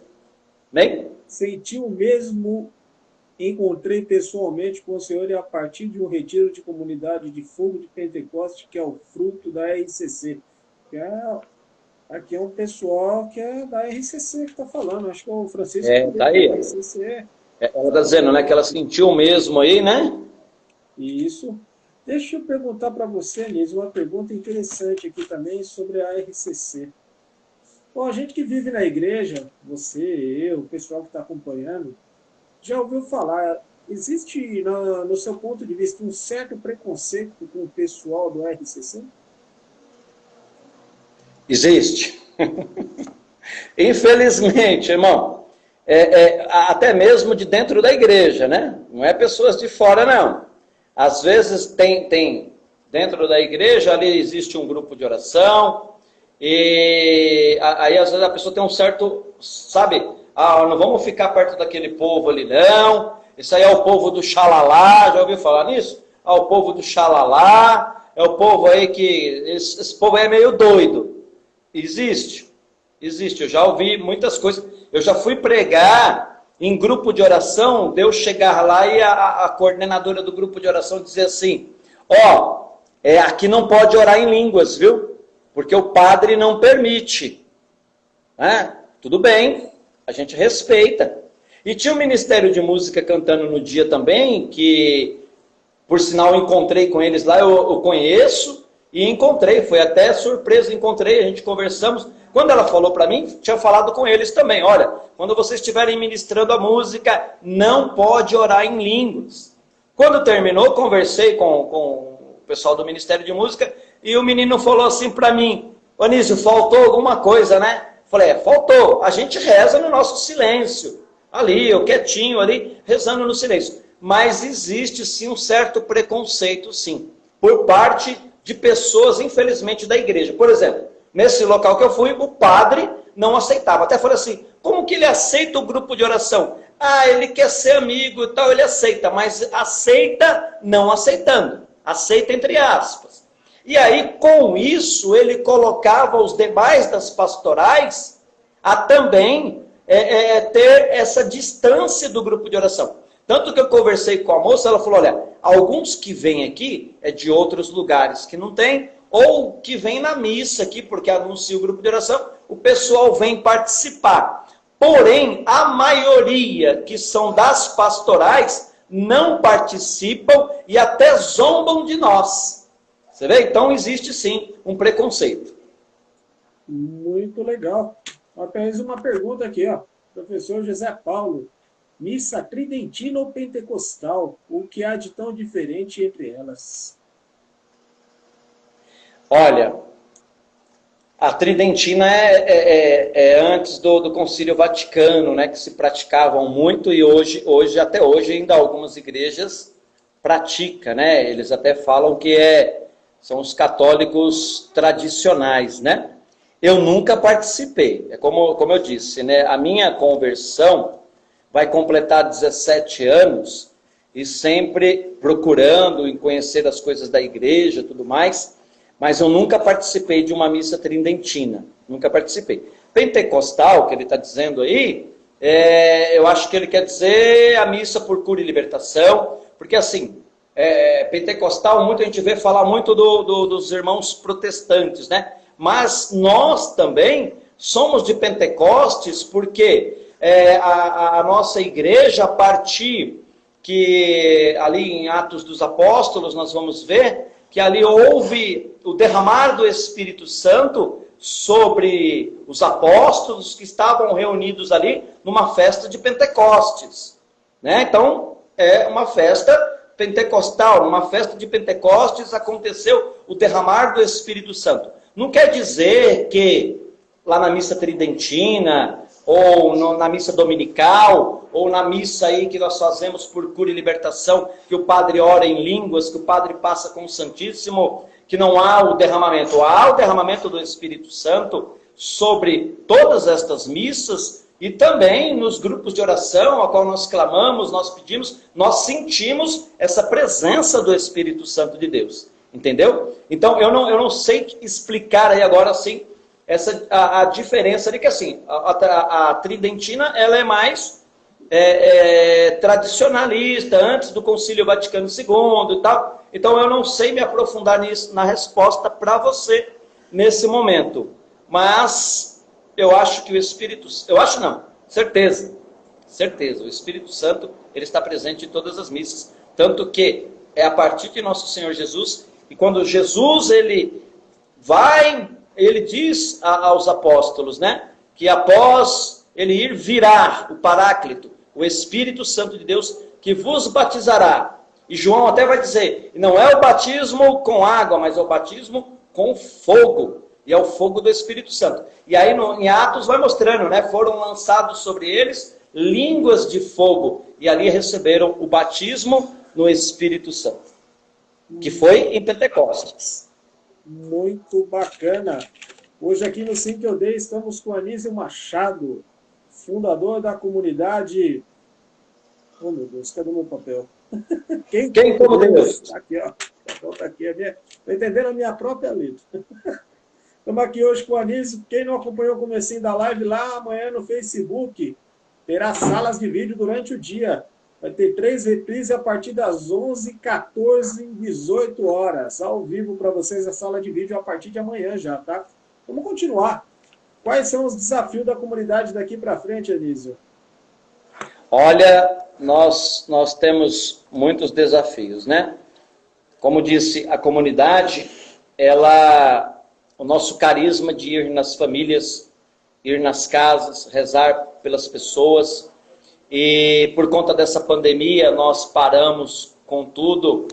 B: Bem?
A: Senti o mesmo, encontrei pessoalmente com o Senhor e a partir de um retiro de comunidade de fogo de Pentecoste, que é o fruto da RCC. Aqui é um pessoal que é da RCC que está falando, acho que é o Francisco.
B: Tá aí.
A: Da RCC.
B: Ela está dizendo, né, que ela sentiu mesmo aí, né?
A: Isso. Deixa eu perguntar para você, Nils, uma pergunta interessante aqui também sobre a RCC. Bom, a gente que vive na igreja, você, eu, o pessoal que está acompanhando, já ouviu falar, existe, no seu ponto de vista, um certo preconceito com o pessoal do RCC?
B: Existe. Infelizmente, irmão. Até mesmo de dentro da igreja, né? Não é pessoas de fora, não. Às vezes tem dentro da igreja, ali existe um grupo de oração, e aí às vezes a pessoa tem um certo, sabe, não vamos ficar perto daquele povo ali não, isso aí é o povo do xalalá, já ouviu falar nisso? O povo do xalalá, é o povo aí que, esse povo aí é meio doido. Existe, eu já ouvi muitas coisas, eu já fui pregar em grupo de oração, Deus chegar lá e a coordenadora do grupo de oração dizer assim, aqui não pode orar em línguas, viu? Porque o padre não permite. Tudo bem, a gente respeita. E tinha o Ministério de Música cantando no dia também, que por sinal encontrei com eles lá, eu conheço, e encontrei, foi até surpresa, encontrei, a gente conversamos. Quando ela falou para mim, tinha falado com eles também, olha, quando vocês estiverem ministrando a música, não pode orar em línguas. Quando terminou, conversei com o pessoal do Ministério de Música, e o menino falou assim para mim, Anísio, faltou alguma coisa, né? Falei, faltou, a gente reza no nosso silêncio, ali, eu quietinho ali, rezando no silêncio. Mas existe sim um certo preconceito, sim, por parte de pessoas, infelizmente, da igreja. Por exemplo, nesse local que eu fui, o padre não aceitava. Até falei assim, como que ele aceita o grupo de oração? Ele quer ser amigo e tal, ele aceita, mas aceita não aceitando. Aceita entre aspas. E aí, com isso, ele colocava os demais das pastorais a também ter essa distância do grupo de oração. Tanto que eu conversei com a moça, ela falou, olha, alguns que vêm aqui é de outros lugares que não tem, ou que vem na missa aqui, porque anuncia o grupo de oração, o pessoal vem participar. Porém, a maioria que são das pastorais não participam e até zombam de nós. Você vê? Então existe sim um preconceito.
A: Muito legal. Apenas uma pergunta aqui, professor José Paulo. Missa tridentina ou pentecostal? O que há de tão diferente entre elas?
B: Olha, a tridentina é antes do Concílio Vaticano, né, que se praticavam muito e até hoje ainda algumas igrejas praticam, né? Eles até falam que são os católicos tradicionais, né? Eu nunca participei, como eu disse, né? A minha conversão vai completar 17 anos e sempre procurando em conhecer as coisas da igreja e tudo mais, mas eu nunca participei de uma missa tridentina, nunca participei. Pentecostal, que ele está dizendo aí, eu acho que ele quer dizer a missa por cura e libertação, porque assim, pentecostal, muita gente vê falar muito dos irmãos protestantes, né? Mas nós também somos de Pentecostes, porque a nossa igreja, a partir que ali em Atos dos Apóstolos nós vamos ver que ali houve o derramar do Espírito Santo sobre os apóstolos que estavam reunidos ali numa festa de Pentecostes, né? Então é uma festa pentecostal, numa festa de Pentecostes aconteceu o derramar do Espírito Santo. Não quer dizer que lá na missa tridentina ou na missa dominical, ou na missa aí que nós fazemos por cura e libertação, que o padre ora em línguas, que o padre passa com o Santíssimo, que não há o derramamento. Há o derramamento do Espírito Santo sobre todas estas missas, e também nos grupos de oração, a qual nós clamamos, nós pedimos, nós sentimos essa presença do Espírito Santo de Deus. Entendeu? Então, eu não sei explicar aí agora, assim, a diferença de que, assim, a tridentina, ela é mais tradicionalista, antes do Concílio Vaticano II e tal. Então, eu não sei me aprofundar nisso, na resposta para você, nesse momento. Mas, eu acho que o Espírito... Eu acho não, certeza, o Espírito Santo, ele está presente em todas as missas. Tanto que é a partir de nosso Senhor Jesus, e quando Jesus, ele diz aos apóstolos, né, que após ele ir, virá o Paráclito, o Espírito Santo de Deus, que vos batizará. E João até vai dizer, não é o batismo com água, mas é o batismo com fogo. E é o fogo do Espírito Santo. E aí em Atos vai mostrando, né, foram lançados sobre eles línguas de fogo. E ali receberam o batismo no Espírito Santo, que foi em Pentecostes.
A: Muito bacana. Hoje aqui no Sim que eu dei estamos com Anísio Machado, fundador da comunidade... Oh meu Deus, cadê o meu papel? Quem como Deus? Aqui, ó. Tá aqui. Estou entendendo a minha própria letra. Estamos aqui hoje com o Anísio. Quem não acompanhou o comecinho da live lá, amanhã no Facebook, terá salas de vídeo durante o dia. Vai ter 3 reprises a partir das 11, 14 e 18 horas. Ao vivo para vocês a sala de vídeo a partir de amanhã já, tá? Vamos continuar. Quais são os desafios da comunidade daqui para frente, Anísio?
B: Olha, nós temos muitos desafios, né? Como disse, a comunidade, o nosso carisma de ir nas famílias, ir nas casas, rezar pelas pessoas. E por conta dessa pandemia, nós paramos com tudo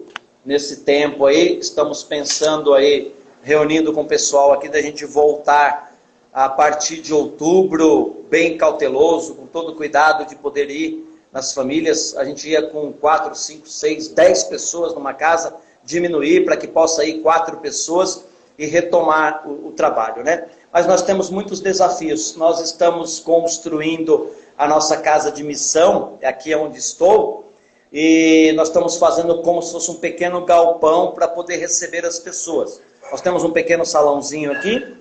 B: nesse tempo aí. Estamos pensando aí, reunindo com o pessoal aqui, da gente voltar a partir de outubro, bem cauteloso, com todo cuidado de poder ir nas famílias. A gente ia com 4, 5, 6, 10 pessoas numa casa, diminuir para que possa ir 4 pessoas e retomar o trabalho, né? Mas nós temos muitos desafios. Nós estamos construindo a nossa casa de missão, aqui é onde estou, e nós estamos fazendo como se fosse um pequeno galpão para poder receber as pessoas. Nós temos um pequeno salãozinho aqui,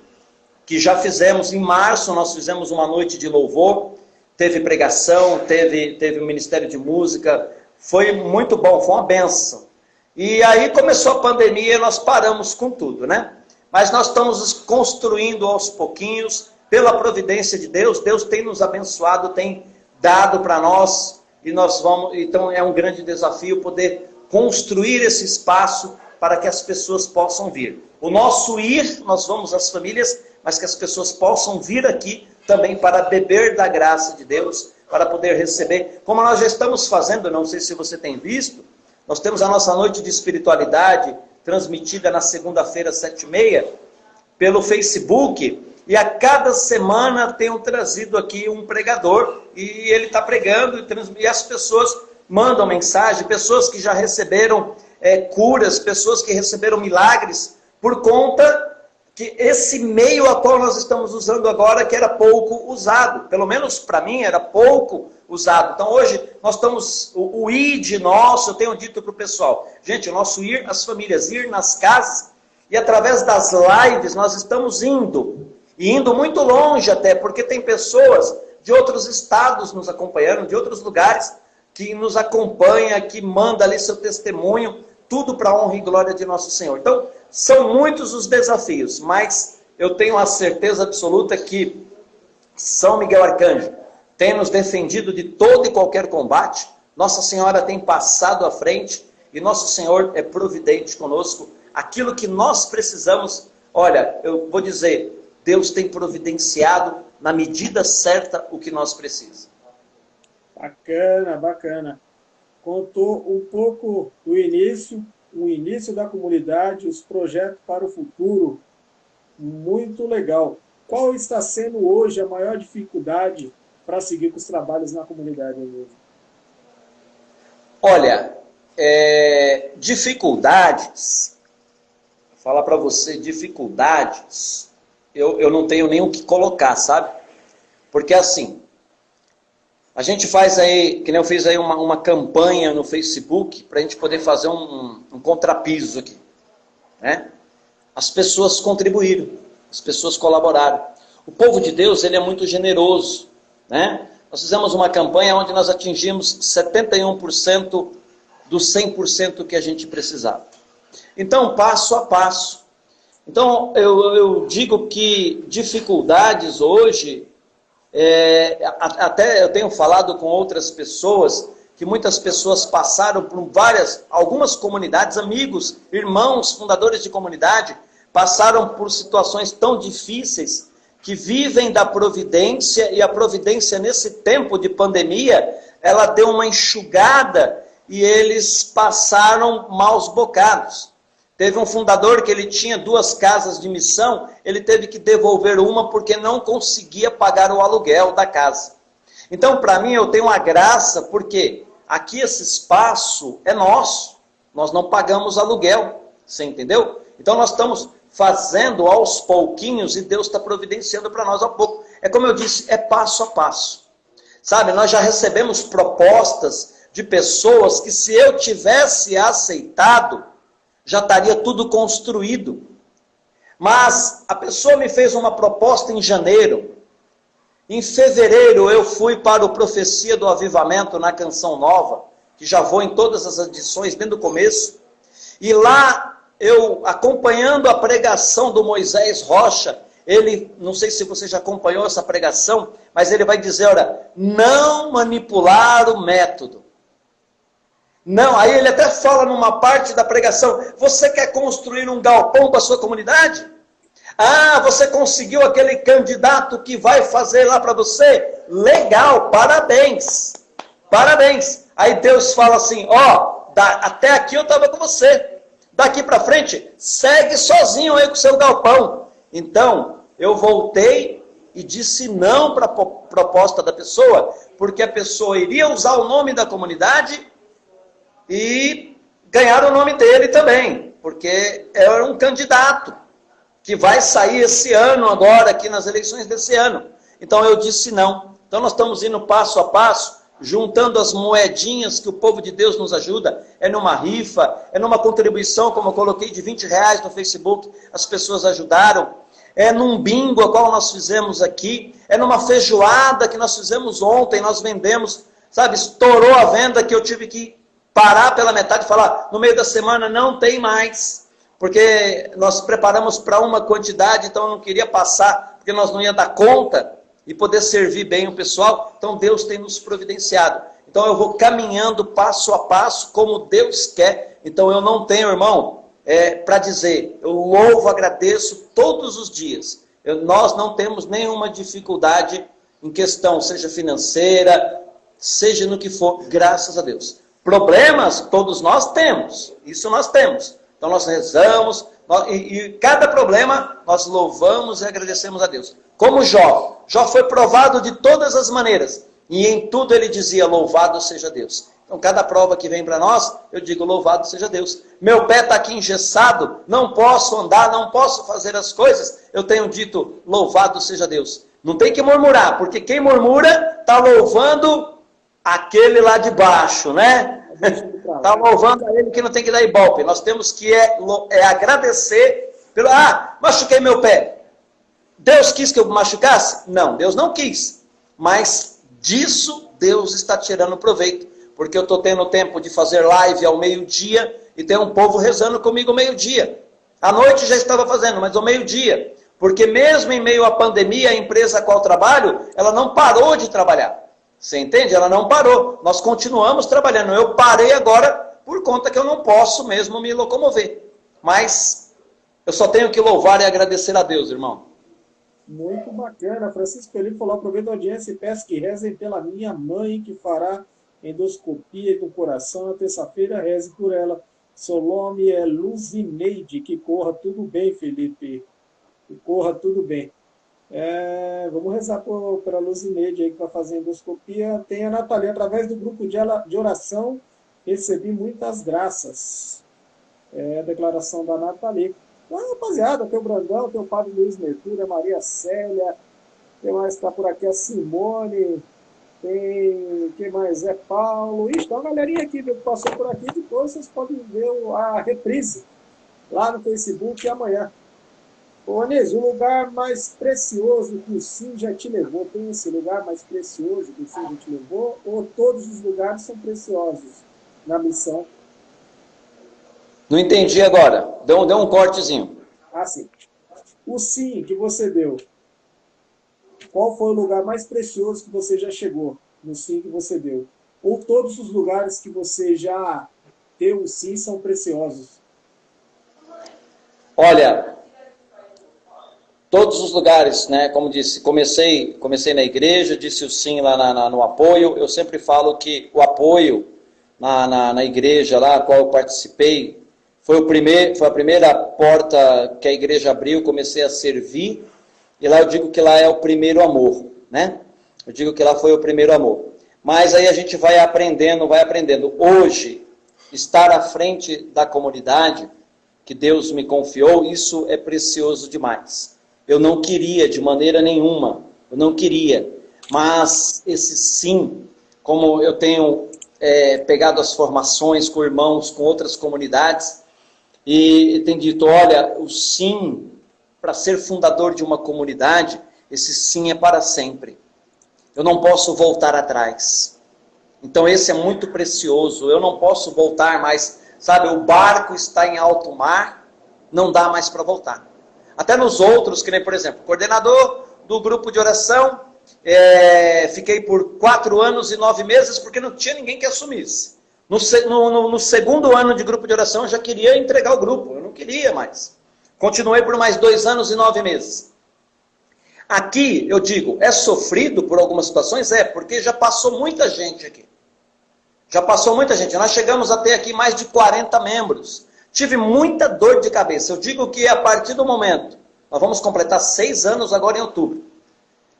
B: que já fizemos em março, nós fizemos uma noite de louvor, teve pregação, teve um ministério de música, foi muito bom, foi uma benção. E aí começou a pandemia e nós paramos com tudo, né? Mas nós estamos construindo aos pouquinhos, pela providência de Deus. Deus tem nos abençoado, tem dado para nós, e nós vamos, então é um grande desafio poder construir esse espaço para que as pessoas possam vir. O nosso ir, nós vamos às famílias, mas que as pessoas possam vir aqui também para beber da graça de Deus, para poder receber, como nós já estamos fazendo, não sei se você tem visto, nós temos a nossa noite de espiritualidade, transmitida na segunda-feira, 7h30, pelo Facebook, e a cada semana tenho trazido aqui um pregador, e ele está pregando, e as pessoas mandam mensagem, pessoas que já receberam curas, pessoas que receberam milagres, por conta que esse meio a qual nós estamos usando agora, que era pouco usado, pelo menos para mim era pouco usado. Então hoje nós estamos, o ID nosso, eu tenho dito para o pessoal, gente, o nosso ir às famílias, ir nas casas, e através das lives nós estamos indo, e indo muito longe até, porque tem pessoas de outros estados nos acompanhando, de outros lugares, que nos acompanha, que manda ali seu testemunho, tudo para a honra e glória de nosso Senhor. Então, são muitos os desafios, mas eu tenho a certeza absoluta que São Miguel Arcanjo tem nos defendido de todo e qualquer combate, Nossa Senhora tem passado à frente, e Nosso Senhor é providente conosco. Aquilo que nós precisamos, olha, eu vou dizer, Deus tem providenciado na medida certa o que nós precisamos.
A: Bacana, bacana. Contou um pouco do início, o início da comunidade, os projetos para o futuro. Muito legal. Qual está sendo hoje a maior dificuldade para seguir com os trabalhos na comunidade?
B: Olha, dificuldades, vou falar para você, dificuldades, eu não tenho nem o que colocar, sabe? Porque assim, a gente faz aí, que nem eu fiz aí uma campanha no Facebook, para a gente poder fazer um contrapiso aqui. né? As pessoas contribuíram, as pessoas colaboraram. O povo de Deus, ele é muito generoso, né? Nós fizemos uma campanha onde nós atingimos 71% dos 100% que a gente precisava. Então, passo a passo. Então, eu digo que dificuldades hoje, até eu tenho falado com outras pessoas, que muitas pessoas passaram por algumas comunidades, amigos, irmãos, fundadores de comunidade, passaram por situações tão difíceis, que vivem da providência, e a providência nesse tempo de pandemia, ela deu uma enxugada, e eles passaram maus bocados. Teve um fundador que ele tinha 2 casas de missão, ele teve que devolver uma porque não conseguia pagar o aluguel da casa. Então, para mim, eu tenho uma graça, porque aqui esse espaço é nosso, nós não pagamos aluguel, você entendeu? Então, nós estamos fazendo aos pouquinhos e Deus está providenciando para nós ao pouco. É como eu disse, é passo a passo. Sabe, nós já recebemos propostas de pessoas que, se eu tivesse aceitado, já estaria tudo construído. Mas a pessoa me fez uma proposta em janeiro. Em fevereiro eu fui para o Profecia do Avivamento na Canção Nova, que já vou em todas as edições, desde o começo. E lá, eu acompanhando a pregação do Moisés Rocha, ele, não sei se você já acompanhou essa pregação, mas ele vai dizer, olha, não manipular o método. Não, aí ele até fala numa parte da pregação, você quer construir um galpão para a sua comunidade? Ah, você conseguiu aquele candidato que vai fazer lá para você? Legal, parabéns. Parabéns. Aí Deus fala assim, até aqui eu estava com você. Daqui para frente, segue sozinho aí com o seu galpão. Então, eu voltei e disse não para a proposta da pessoa, porque a pessoa iria usar o nome da comunidade e ganhar o nome dele também, porque é um candidato que vai sair esse ano agora, aqui nas eleições desse ano. Então eu disse não. Então nós estamos indo passo a passo, juntando as moedinhas que o povo de Deus nos ajuda, é numa rifa, é numa contribuição, como eu coloquei, de R$20 no Facebook, as pessoas ajudaram, é num bingo, a qual nós fizemos aqui, é numa feijoada que nós fizemos ontem, nós vendemos, sabe, estourou a venda que eu tive que parar pela metade e falar, no meio da semana não tem mais, porque nós preparamos para uma quantidade, então eu não queria passar, porque nós não ia dar conta e poder servir bem o pessoal, então Deus tem nos providenciado. Então eu vou caminhando passo a passo, como Deus quer, então eu não tenho, irmão, para dizer, eu louvo, agradeço todos os dias, nós não temos nenhuma dificuldade em questão, seja financeira, seja no que for, graças a Deus. Problemas, todos nós temos. Isso nós temos. Então nós rezamos, e cada problema nós louvamos e agradecemos a Deus. Como Jó. Jó foi provado de todas as maneiras. E em tudo ele dizia, louvado seja Deus. Então cada prova que vem para nós, eu digo, louvado seja Deus. Meu pé está aqui engessado, não posso andar, não posso fazer as coisas. Eu tenho dito, louvado seja Deus. Não tem que murmurar, porque quem murmura está louvando aquele lá de baixo, né? Está louvando a ele que não tem que dar ibope. Nós temos que agradecer pelo... machuquei meu pé. Deus quis que eu machucasse? Não, Deus não quis. Mas disso Deus está tirando proveito. Porque eu estou tendo tempo de fazer live ao meio-dia e tem um povo rezando comigo ao meio-dia. À noite já estava fazendo, mas ao meio-dia. Porque mesmo em meio à pandemia, a empresa a qual eu trabalho, ela não parou de trabalhar. Você entende? Ela não parou. Nós continuamos trabalhando. Eu parei agora por conta que eu não posso mesmo me locomover. Mas eu só tenho que louvar e agradecer a Deus, irmão.
A: Muito bacana. Francisco Felipe falou, aproveito a audiência e peço que rezem pela minha mãe, que fará endoscopia do coração na terça-feira. Reze por ela. Seu nome é Luzineide. Que corra tudo bem, Felipe. Que corra tudo bem. Vamos rezar para a Luzineide aí que vai fazer endoscopia. Tem a Nathalie, através do grupo de oração, recebi muitas graças. A declaração da Nathalie. Então, rapaziada, tem o Brandão, tem o Padre Luiz Mercúrio, a Maria Célia, quem mais está por aqui? A Simone, quem mais? É Paulo. Então, a galerinha aqui que passou por aqui, depois vocês podem ver a reprise lá no Facebook amanhã. Ô, Anísio, o lugar mais precioso que o Sim já te levou, tem esse lugar mais precioso que o Sim já te levou? Ou todos os lugares são preciosos na missão?
B: Não entendi agora. Deu um cortezinho.
A: Ah, sim. O Sim que você deu, qual foi o lugar mais precioso que você já chegou no Sim que você deu? Ou todos os lugares que você já deu o Sim são preciosos?
B: Olha, todos os lugares, né? Como disse, comecei na igreja, disse o sim lá no apoio. Eu sempre falo que o apoio na igreja lá, a qual eu participei, foi a primeira porta que a igreja abriu, comecei a servir, e lá eu digo que lá é o primeiro amor, né? Eu digo que lá foi o primeiro amor. Mas aí a gente vai aprendendo. Hoje, estar à frente da comunidade que Deus me confiou, isso é precioso demais. Eu não queria de maneira nenhuma, eu não queria, mas esse sim, como eu tenho pegado as formações com irmãos, com outras comunidades, e tem dito, olha, o sim, para ser fundador de uma comunidade, esse sim é para sempre. Eu não posso voltar atrás. Então esse é muito precioso, eu não posso voltar mais, sabe, o barco está em alto mar, não dá mais para voltar. Até nos outros, que nem, por exemplo, coordenador do grupo de oração, fiquei por 4 anos e 9 meses, porque não tinha ninguém que assumisse. No segundo ano de grupo de oração, eu já queria entregar o grupo, eu não queria mais. Continuei por mais 2 anos e 9 meses. Aqui, eu digo, é sofrido por algumas situações? Porque já passou muita gente aqui. Já passou muita gente. Nós chegamos a ter aqui mais de 40 membros. Tive muita dor de cabeça. Eu digo que a partir do momento, nós vamos completar 6 anos agora em outubro.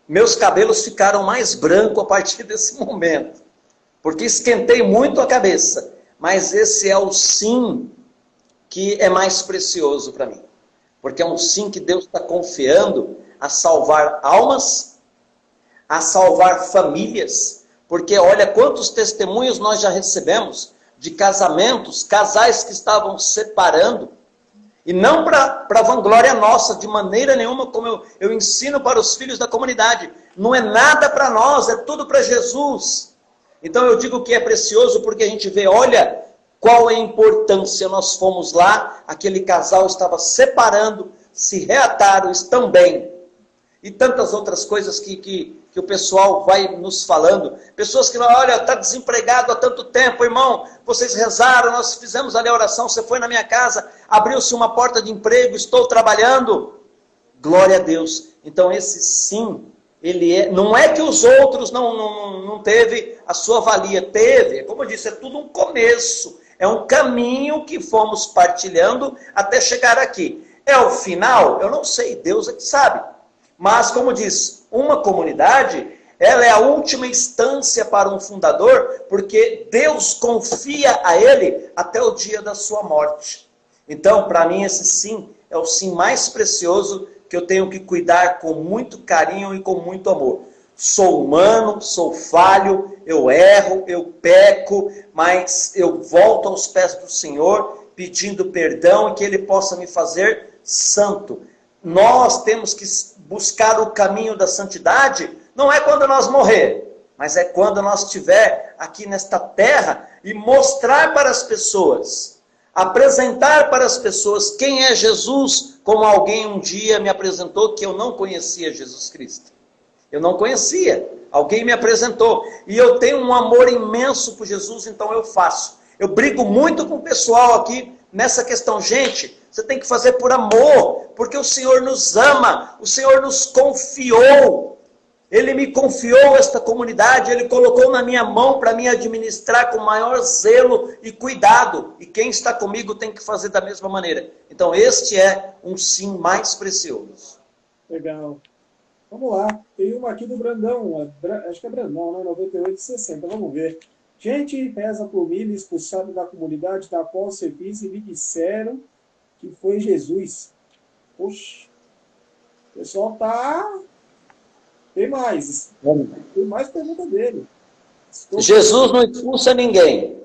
B: Meus cabelos ficaram mais brancos a partir desse momento. Porque esquentei muito a cabeça. Mas esse é o sim que é mais precioso para mim. Porque é um sim que Deus está confiando a salvar almas, a salvar famílias. Porque olha quantos testemunhos nós já recebemos de casamentos, casais que estavam separando, e não para vanglória nossa, de maneira nenhuma, como eu ensino para os filhos da comunidade. Não é nada para nós, é tudo para Jesus. Então eu digo que é precioso porque a gente vê, olha, qual é a importância. Nós fomos lá, aquele casal estava separando, se reataram, estão bem. E tantas outras coisas que o pessoal vai nos falando. Pessoas que, olha, está desempregado há tanto tempo, irmão, vocês rezaram, nós fizemos ali a oração, você foi na minha casa, abriu-se uma porta de emprego, estou trabalhando. Glória a Deus. Então esse sim, não é que os outros não teve a sua valia, teve, como eu disse, é tudo um começo, é um caminho que fomos partilhando até chegar aqui. É o final? Eu não sei, Deus é que sabe. Mas, como diz, uma comunidade, ela é a última instância para um fundador, porque Deus confia a ele até o dia da sua morte. Então, para mim, esse sim é o sim mais precioso que eu tenho que cuidar com muito carinho e com muito amor. Sou humano, sou falho, eu erro, eu peco, mas eu volto aos pés do Senhor, pedindo perdão e que Ele possa me fazer santo. Nós temos que buscar o caminho da santidade, não é quando nós morrer, mas é quando nós estiver aqui nesta terra e mostrar para as pessoas, apresentar para as pessoas quem é Jesus, como alguém um dia me apresentou que eu não conhecia Jesus Cristo. Eu não conhecia, alguém me apresentou, e eu tenho um amor imenso por Jesus, então eu faço. Eu brigo muito com o pessoal aqui nessa questão, gente, você tem que fazer por amor, porque o Senhor nos ama, o Senhor nos confiou, Ele me confiou esta comunidade, Ele colocou na minha mão para me administrar com maior zelo e cuidado, e quem está comigo tem que fazer da mesma maneira. Então este é um sim mais precioso.
A: Legal. Vamos lá, tem uma aqui do Brandão, acho que é Brandão, né? 9860, vamos ver. Gente, reza por mim, expulsado da comunidade da qual servis e me disseram que foi Jesus. Poxa, o pessoal tá... Tem mais pergunta dele.
B: Jesus não expulsa ninguém.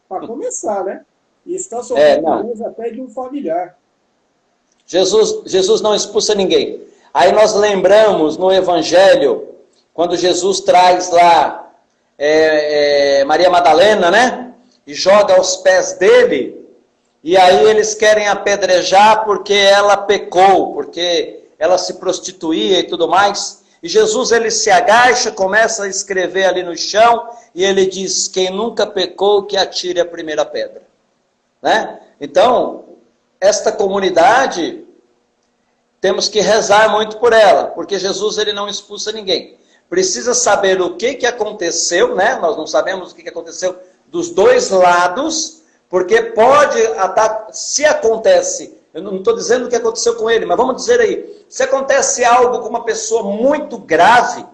A: Para começar, né? E está sofrendo até de um familiar.
B: Jesus não expulsa ninguém. Aí nós lembramos no Evangelho, quando Jesus traz lá Maria Madalena, né? E joga aos pés dele, e aí eles querem apedrejar porque ela pecou, porque ela se prostituía e tudo mais. E Jesus, ele se agacha, começa a escrever ali no chão, e ele diz, quem nunca pecou, que atire a primeira pedra. Né? Então, esta comunidade, temos que rezar muito por ela, porque Jesus, ele não expulsa ninguém. Precisa saber o que aconteceu, né? Nós não sabemos o que aconteceu dos dois lados, porque pode, se acontece, eu não estou dizendo o que aconteceu com ele, mas vamos dizer aí, se acontece algo com uma pessoa muito grave,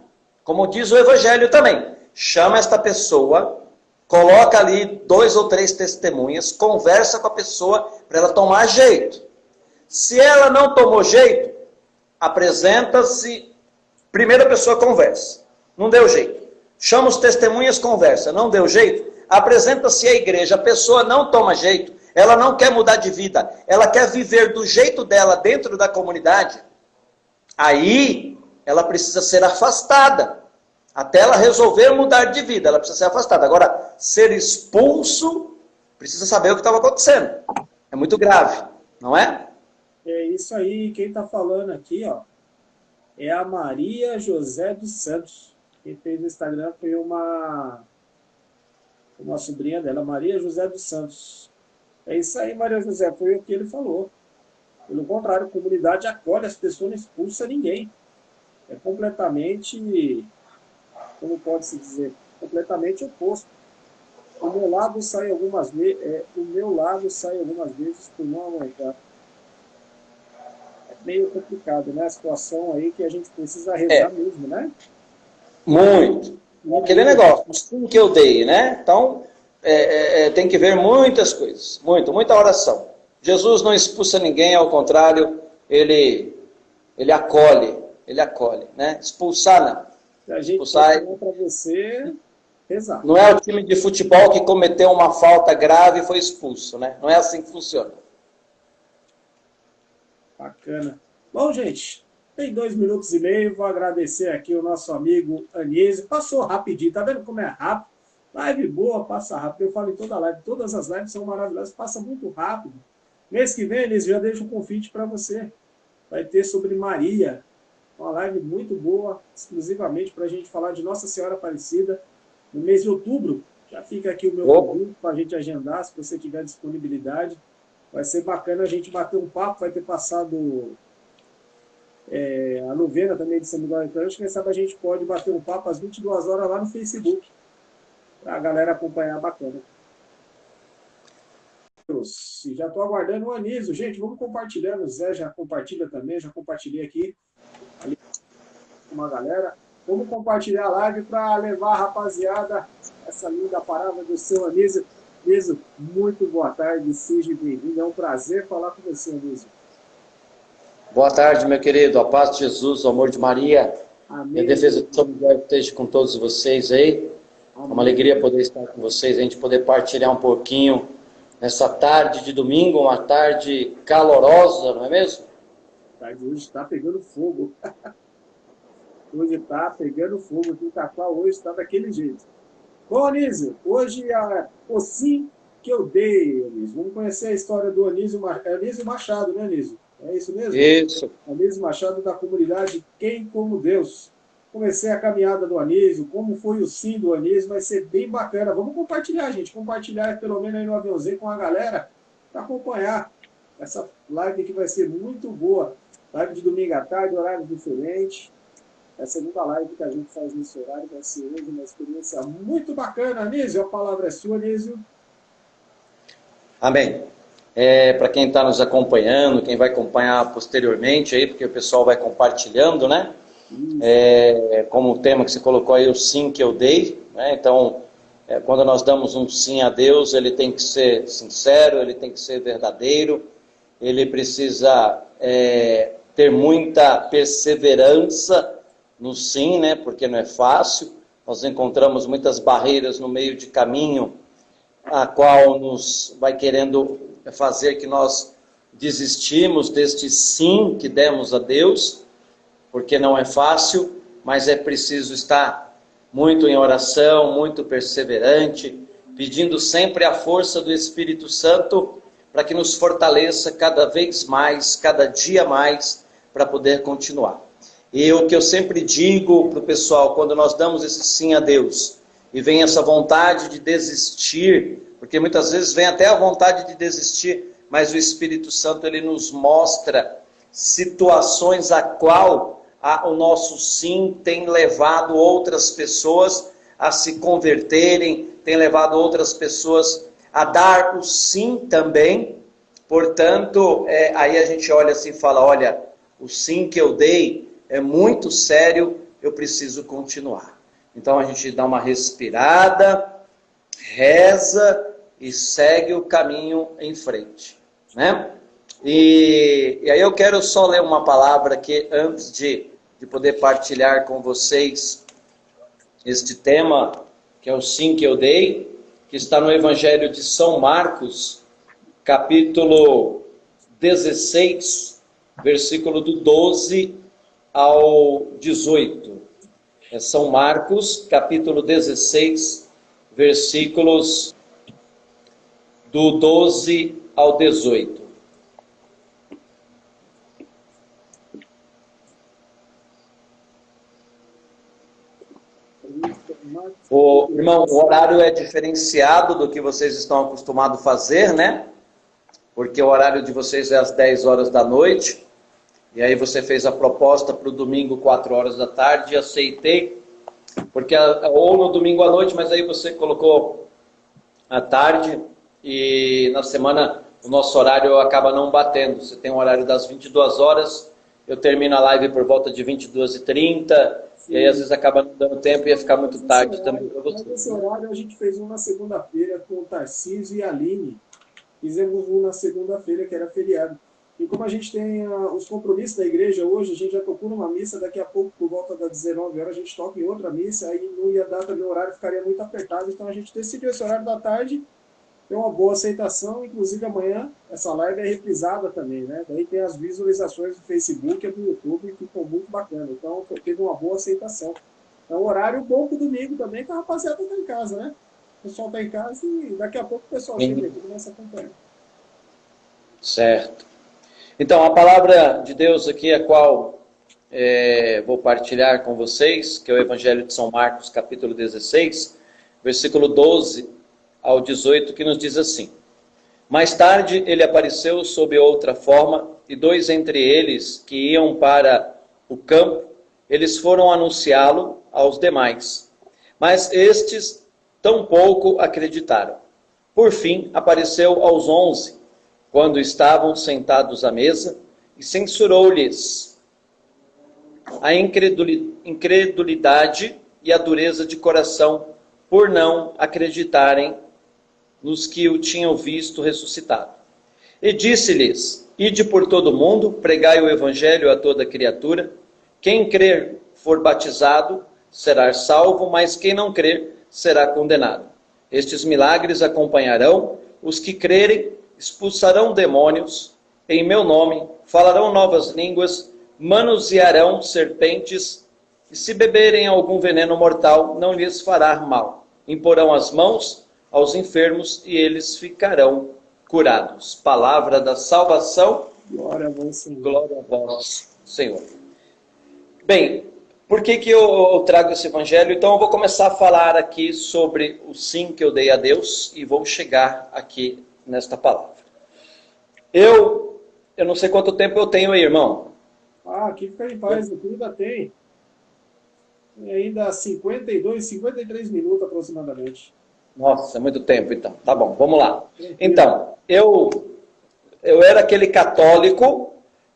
B: como diz o Evangelho também, chama esta pessoa, coloca ali 2 ou 3 testemunhas, conversa com a pessoa para ela tomar jeito. Se ela não tomou jeito, apresenta-se, primeiro a pessoa conversa, não deu jeito. Chama os testemunhas, conversa, não deu jeito, apresenta-se à igreja, a pessoa não toma jeito, ela não quer mudar de vida, ela quer viver do jeito dela dentro da comunidade, aí ela precisa ser afastada, até ela resolver mudar de vida, ela precisa ser afastada. Agora, ser expulso, precisa saber o que estava acontecendo, é muito grave, não é?
A: É isso aí, quem está falando aqui, ó, é a Maria José dos Santos. Quem fez o Instagram foi uma sobrinha dela, Maria José dos Santos. É isso aí, Maria José, foi o que ele falou. Pelo contrário, a comunidade acolhe as pessoas, não expulsa ninguém. É completamente, como pode-se dizer, completamente oposto. O meu lado sai algumas vezes por não aguentar. É meio complicado, né? A situação aí que a gente precisa rezar mesmo, né?
B: Muito. Aquele negócio, o sim que eu dei, né? Então, tem que ver muitas coisas, muita oração. Jesus não expulsa ninguém, ao contrário, ele acolhe, né? Expulsar não.
A: Se a gente expulsar para você, rezar.
B: Não é o time de futebol que cometeu uma falta grave e foi expulso, né? Não é assim que funciona.
A: Bacana. Bom, gente, tem 2 minutos e meio, vou agradecer aqui o nosso amigo Anísio. Passou rapidinho, tá vendo como é rápido? Live boa, passa rápido. Eu falo em toda live, todas as lives são maravilhosas, passa muito rápido. Mês que vem, Anísio, já deixo um convite para você. Vai ter sobre Maria, uma live muito boa, exclusivamente para a gente falar de Nossa Senhora Aparecida. No mês de outubro, já fica aqui o meu convite para a gente agendar, se você tiver disponibilidade. Vai ser bacana a gente bater um papo, vai ter passado a novena também de São Miguel Arcanjo. Quem sabe a gente pode bater um papo às 22 horas lá no Facebook, para a galera acompanhar, bacana. Já estou aguardando o Anísio. Gente, vamos compartilhando. O Zé já compartilha também, já compartilhei aqui ali com uma galera. Vamos compartilhar a live para levar a rapaziada essa linda palavra do seu Anísio. Anísio, muito boa tarde, seja bem-vindo. É um prazer falar com você, Anísio.
B: Boa tarde, meu querido. A paz de Jesus, o amor de Maria.
A: Amém.
B: E a defesa de São Miguel esteja com todos vocês aí. Amém. É uma alegria poder estar com vocês, a gente poder partilhar um pouquinho nessa tarde de domingo, uma tarde calorosa, não é mesmo?
A: A tarde hoje está pegando fogo. Hoje está pegando fogo. Aqui em Itaquá hoje está daquele jeito. Bom, Anísio, hoje o sim que eu dei, Anísio. Vamos conhecer a história do Anísio Machado, né, Anísio? É isso mesmo?
B: Isso.
A: Anísio Machado, da comunidade Quem Como Deus. Comecei a caminhada do Anísio, como foi o sim do Anísio, vai ser bem bacana. Vamos compartilhar, gente. Compartilhar pelo menos aí no aviãozinho com a galera para acompanhar essa live que vai ser muito boa. Live de domingo à tarde, horário diferente. É a segunda live que a gente faz nesse horário, vai ser hoje uma experiência muito bacana. Anísio, a palavra é sua, Anísio.
B: Amém. Para quem está nos acompanhando, quem vai acompanhar posteriormente aí, porque o pessoal vai compartilhando, né? Como o tema que você colocou aí, o sim que eu dei, né? Então, quando nós damos um sim a Deus, ele tem que ser sincero, ele tem que ser verdadeiro, ele precisa ter muita perseverança no sim, né? Porque não é fácil, nós encontramos muitas barreiras no meio de caminho, a qual nos vai querendo fazer que nós desistimos deste sim que demos a Deus, porque não é fácil, mas é preciso estar muito em oração, muito perseverante, pedindo sempre a força do Espírito Santo para que nos fortaleça cada vez mais, cada dia mais, para poder continuar. E o que eu sempre digo para o pessoal, quando nós damos esse sim a Deus, e vem essa vontade de desistir, porque muitas vezes vem até a vontade de desistir, mas o Espírito Santo ele nos mostra situações a qual o nosso sim tem levado outras pessoas a se converterem, tem levado outras pessoas a dar o sim também. Portanto, aí a gente olha assim e fala, olha, o sim que eu dei é muito sério, eu preciso continuar. Então a gente dá uma respirada, reza e segue o caminho em frente, né? E aí eu quero só ler uma palavra aqui antes de poder partilhar com vocês este tema, que é o sim que eu dei, que está no Evangelho de São Marcos, capítulo 16, versículo do 12 ao 18. É São Marcos, capítulo 16, versículos do 12 ao 18. Irmão, o horário é diferenciado do que vocês estão acostumados a fazer, né? Porque o horário de vocês é às 10 horas da noite. E aí você fez a proposta para o domingo, 4 horas da tarde, e aceitei. Porque, ou no domingo à noite, mas aí você colocou à tarde. E na semana o nosso horário acaba não batendo. Você tem um horário das 22 horas, eu termino a live por volta de 22h30. E aí às vezes acaba não dando tempo e ia ficar muito tarde também para você.
A: Nesse horário a gente fez um na segunda-feira com o Tarcísio e a Aline. Fizemos um na segunda-feira que era feriado. E como a gente tem os compromissos da igreja hoje, a gente já tocou numa missa, daqui a pouco, por volta das 19 horas, a gente toca em outra missa, aí não ia dar também, o horário ficaria muito apertado, então a gente decidiu esse horário da tarde, tem uma boa aceitação, inclusive amanhã essa live é reprisada também, né? Daí tem as visualizações do Facebook e do YouTube, que ficou muito bacana, então teve uma boa aceitação. É um horário bom pro domingo também, que a rapaziada tá em casa, né? O pessoal tá em casa e daqui a pouco o pessoal chega aqui e começa a acompanhar.
B: Certo. Então, a palavra de Deus aqui, a qual vou partilhar com vocês, que é o Evangelho de São Marcos, capítulo 16, versículo 12 ao 18, que nos diz assim: Mais tarde ele apareceu sob outra forma, e 2 entre eles, que iam para o campo, eles foram anunciá-lo aos demais. Mas estes tampouco acreditaram. Por fim, apareceu aos 11, quando estavam sentados à mesa, e censurou-lhes a incredulidade e a dureza de coração, por não acreditarem nos que o tinham visto ressuscitado. E disse-lhes: Ide por todo o mundo, pregai o evangelho a toda criatura. Quem crer for batizado será salvo, mas quem não crer será condenado. Estes milagres acompanharão os que crerem, expulsarão demônios em meu nome, falarão novas línguas, manusearão serpentes, e se beberem algum veneno mortal, não lhes fará mal. Imporão as mãos aos enfermos e eles ficarão curados. Palavra da salvação.
A: Glória a vós, Senhor.
B: Glória a vós, Senhor. Bem, por que eu trago esse evangelho? Então eu vou começar a falar aqui sobre o sim que eu dei a Deus e vou chegar aqui nesta palavra. Eu não sei quanto tempo eu tenho aí, irmão.
A: Aqui fica em paz, aqui ainda tem. Ainda 53 minutos aproximadamente.
B: Nossa, é muito tempo então. Tá bom, vamos lá. Então, eu era aquele católico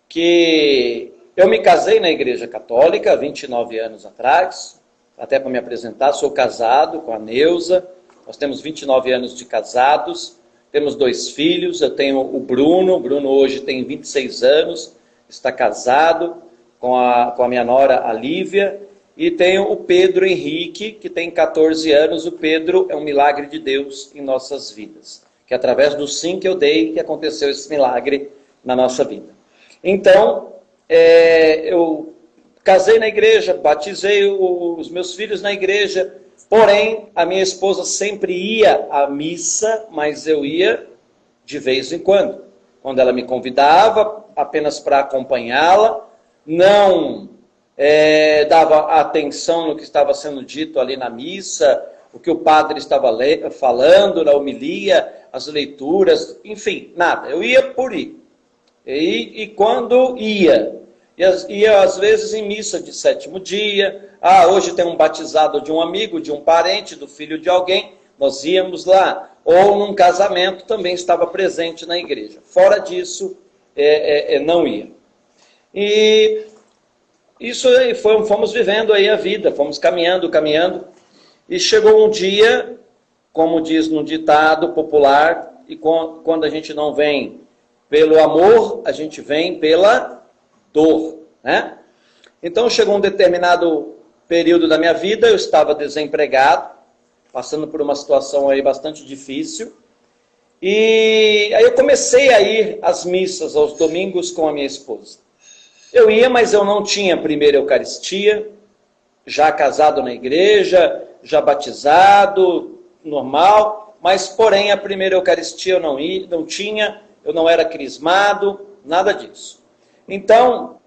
B: que... Eu me casei na igreja católica 29 anos atrás, até para me apresentar, sou casado com a Neuza, nós temos 29 anos de casados, temos 2 filhos, eu tenho o Bruno hoje tem 26 anos, está casado com a minha nora, a Lívia, e tenho o Pedro Henrique, que tem 14 anos. O Pedro é um milagre de Deus em nossas vidas. Que através do sim que eu dei, que aconteceu esse milagre na nossa vida. Então, eu casei na igreja, batizei os meus filhos na igreja, porém, a minha esposa sempre ia à missa, mas eu ia de vez em quando. Quando ela me convidava, apenas para acompanhá-la, não dava atenção no que estava sendo dito ali na missa, o que o padre estava falando na homilia, as leituras, enfim, nada. Eu ia por ir. E quando ia às vezes em missa de sétimo dia, hoje tem um batizado de um amigo, de um parente, do filho de alguém, nós íamos lá. Ou num casamento também estava presente na igreja. Fora disso, não ia. E isso aí, fomos vivendo aí a vida, fomos caminhando, e chegou um dia, como diz no ditado popular, e quando a gente não vem pelo amor, a gente vem pela dor, né? Então chegou um determinado período da minha vida, eu estava desempregado, passando por uma situação aí bastante difícil, e aí eu comecei a ir às missas, aos domingos com a minha esposa. Eu ia, mas eu não tinha primeira Eucaristia, já casado na igreja, já batizado, normal, mas porém a primeira Eucaristia eu não tinha, eu não era crismado, nada disso. Então,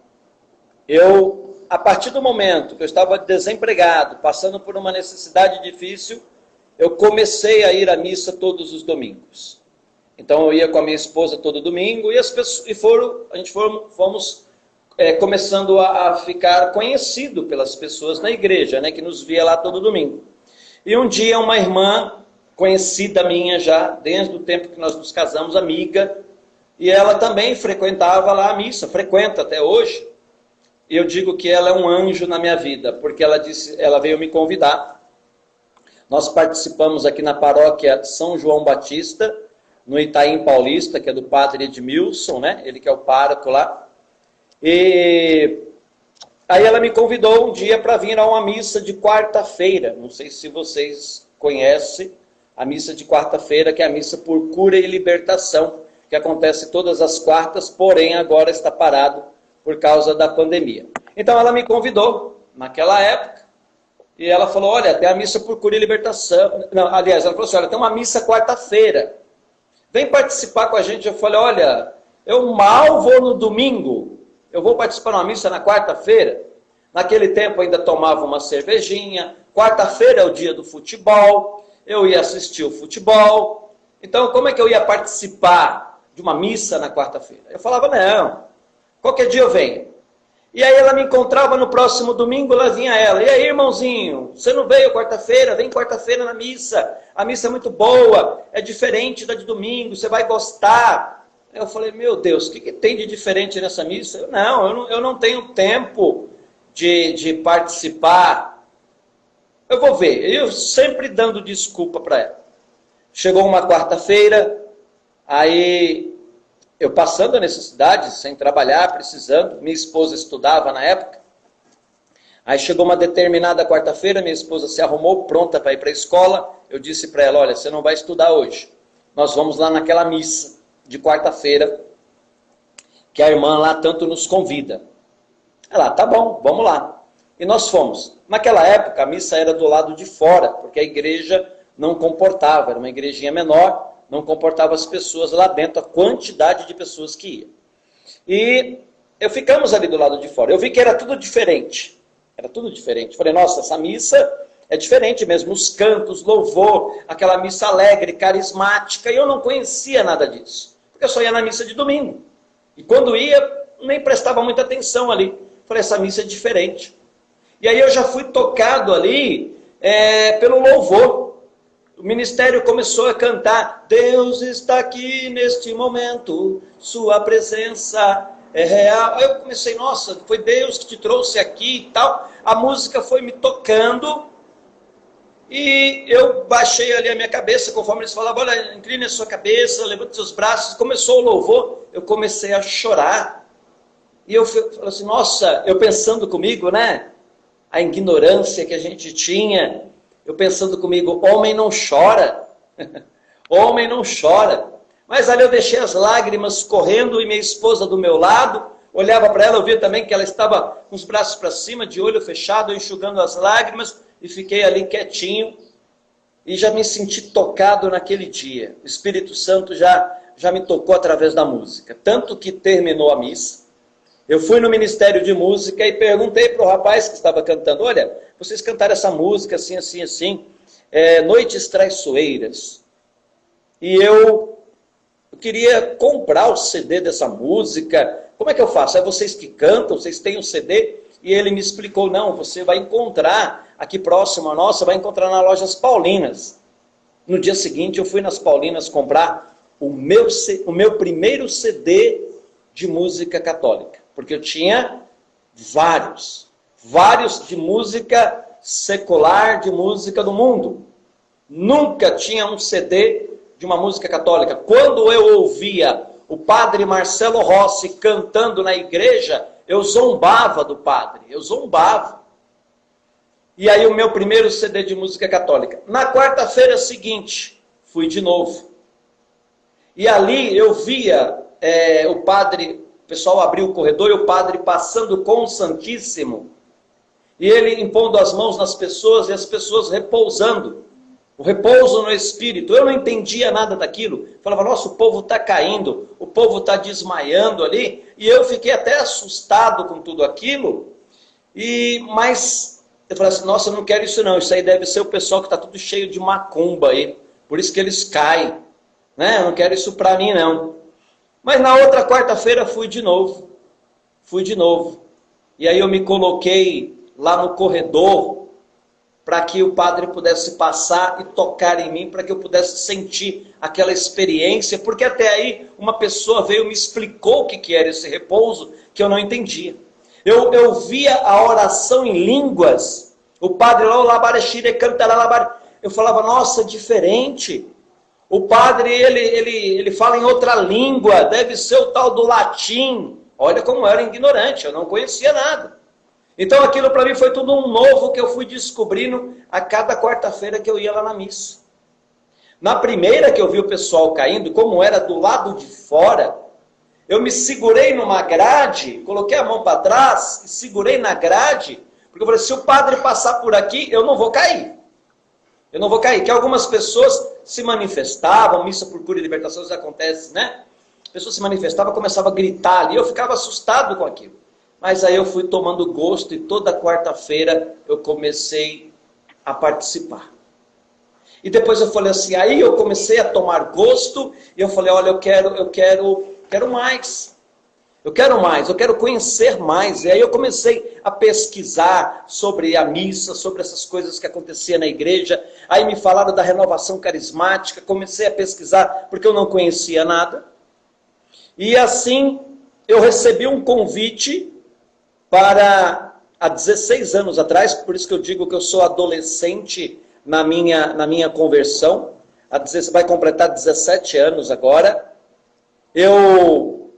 B: a partir do momento que eu estava desempregado, passando por uma necessidade difícil, eu comecei a ir à missa todos os domingos. Então eu ia com a minha esposa todo domingo e fomos começando a ficar conhecido pelas pessoas na igreja, né, que nos via lá todo domingo. E um dia uma irmã conhecida minha já, desde o tempo que nós nos casamos, amiga, e ela também frequentava lá a missa, frequenta até hoje. E eu digo que ela é um anjo na minha vida, porque ela veio me convidar. Nós participamos aqui na paróquia São João Batista, no Itaim Paulista, que é do padre Edmilson, né? Ele que é o pároco lá. E aí ela me convidou um dia para vir a uma missa de quarta-feira. Não sei se vocês conhecem a missa de quarta-feira, que é a missa por cura e libertação, que acontece todas as quartas, porém agora está parado por causa da pandemia. Então ela me convidou naquela época, e ela falou, olha, tem a missa por cura e libertação. Não, aliás, ela falou assim, olha, tem uma missa quarta-feira. Vem participar com a gente. Eu falei, olha, eu mal vou no domingo. Eu vou participar de uma missa na quarta-feira. Naquele tempo ainda tomava uma cervejinha. Quarta-feira é o dia do futebol. Eu ia assistir o futebol. Então, como é que eu ia participar de uma missa na quarta-feira? Eu falava, não, qualquer dia eu venho. E aí ela me encontrava no próximo domingo, lá vinha ela. E aí, irmãozinho, você não veio quarta-feira? Vem quarta-feira na missa. A missa é muito boa, é diferente da de domingo, você vai gostar. Eu falei, meu Deus, o que tem de diferente nessa missa? Eu não tenho tempo de participar. Eu vou ver. Eu sempre dando desculpa para ela. Chegou uma quarta-feira, aí eu passando a necessidade, sem trabalhar, precisando. Minha esposa estudava na época. Aí chegou uma determinada quarta-feira, minha esposa se arrumou, pronta para ir para a escola. Eu disse para ela, olha, você não vai estudar hoje. Nós vamos lá naquela missa de quarta-feira, que a irmã lá tanto nos convida. Ela, tá bom, vamos lá. E nós fomos. Naquela época, a missa era do lado de fora, porque a igreja não comportava, era uma igrejinha menor, não comportava as pessoas lá dentro, a quantidade de pessoas que ia. E ficamos ali do lado de fora. Eu vi que era tudo diferente. Era tudo diferente. Falei, nossa, essa missa é diferente mesmo. Os cantos, louvor, aquela missa alegre, carismática. E eu não conhecia nada disso. Porque eu só ia na missa de domingo. E quando ia, nem prestava muita atenção ali. Falei, essa missa é diferente. E aí eu já fui tocado ali pelo louvor. O ministério começou a cantar, Deus está aqui neste momento, sua presença é real. Aí eu comecei, nossa, foi Deus que te trouxe aqui e tal. A música foi me tocando e eu baixei ali a minha cabeça, conforme eles falavam, olha, incline a sua cabeça, levante seus braços. Começou o louvor, eu comecei a chorar. E eu falei assim, nossa, eu pensando comigo, né? A ignorância que a gente tinha. Eu pensando comigo, homem não chora. Homem não chora. Mas ali eu deixei as lágrimas correndo e minha esposa do meu lado, olhava para ela, eu via também que ela estava com os braços para cima, de olho fechado, enxugando as lágrimas, e fiquei ali quietinho, e já me senti tocado naquele dia. O Espírito Santo já me tocou através da música. Tanto que terminou a missa, eu fui no Ministério de Música e perguntei para o rapaz que estava cantando, olha, vocês cantaram essa música assim, assim, assim, Noites Traiçoeiras, e eu queria comprar o CD dessa música, como é que eu faço? É vocês que cantam, vocês têm o CD? E ele me explicou, não, você vai encontrar aqui próximo a nossa, vai encontrar nas lojas Paulinas. No dia seguinte eu fui nas Paulinas comprar o meu primeiro CD de música católica, porque eu tinha vários de música secular, de música do mundo. Nunca tinha um CD de uma música católica. Quando eu ouvia o padre Marcelo Rossi cantando na igreja, eu zombava do padre, eu zombava. E aí o meu primeiro CD de música católica. Na quarta-feira seguinte, fui de novo. E ali eu via o padre, o pessoal abriu o corredor e o padre passando com o Santíssimo. E ele impondo as mãos nas pessoas e as pessoas repousando. O repouso no Espírito. Eu não entendia nada daquilo. Falava, nossa, o povo está caindo, o povo está desmaiando ali. E eu fiquei até assustado com tudo aquilo. Mas eu falei assim, nossa, eu não quero isso não. Isso aí deve ser o pessoal que está tudo cheio de macumba aí. Por isso que eles caem. Né? Eu não quero isso para mim não. Mas na outra quarta-feira fui de novo. E aí eu me coloquei lá no corredor, para que o padre pudesse passar e tocar em mim, para que eu pudesse sentir aquela experiência, porque até aí uma pessoa veio e me explicou o que era esse repouso, que eu não entendia. Eu via a oração em línguas, o padre lá, o labarechire, cantará labar. Eu falava, nossa, diferente. O padre, ele fala em outra língua, deve ser o tal do latim. Olha como eu era ignorante, eu não conhecia nada. Então aquilo para mim foi tudo um novo que eu fui descobrindo a cada quarta-feira que eu ia lá na missa. Na primeira que eu vi o pessoal caindo, como era do lado de fora, eu me segurei numa grade, coloquei a mão para trás e segurei na grade, porque eu falei, se o padre passar por aqui, eu não vou cair. Eu não vou cair. Que algumas pessoas se manifestavam, missa por cura e libertação, isso acontece, né? Pessoas se manifestavam, começavam a gritar ali, eu ficava assustado com aquilo. Mas aí eu fui tomando gosto e toda quarta-feira eu comecei a participar. E depois eu falei assim, aí eu comecei a tomar gosto e eu falei, olha, eu quero mais. Eu quero conhecer mais. E aí eu comecei a pesquisar sobre a missa, sobre essas coisas que aconteciam na igreja. Aí me falaram da renovação carismática, comecei a pesquisar porque eu não conhecia nada. E assim eu recebi um convite para, há 16 anos atrás, por isso que eu digo que eu sou adolescente na minha conversão, vai completar 17 anos agora, eu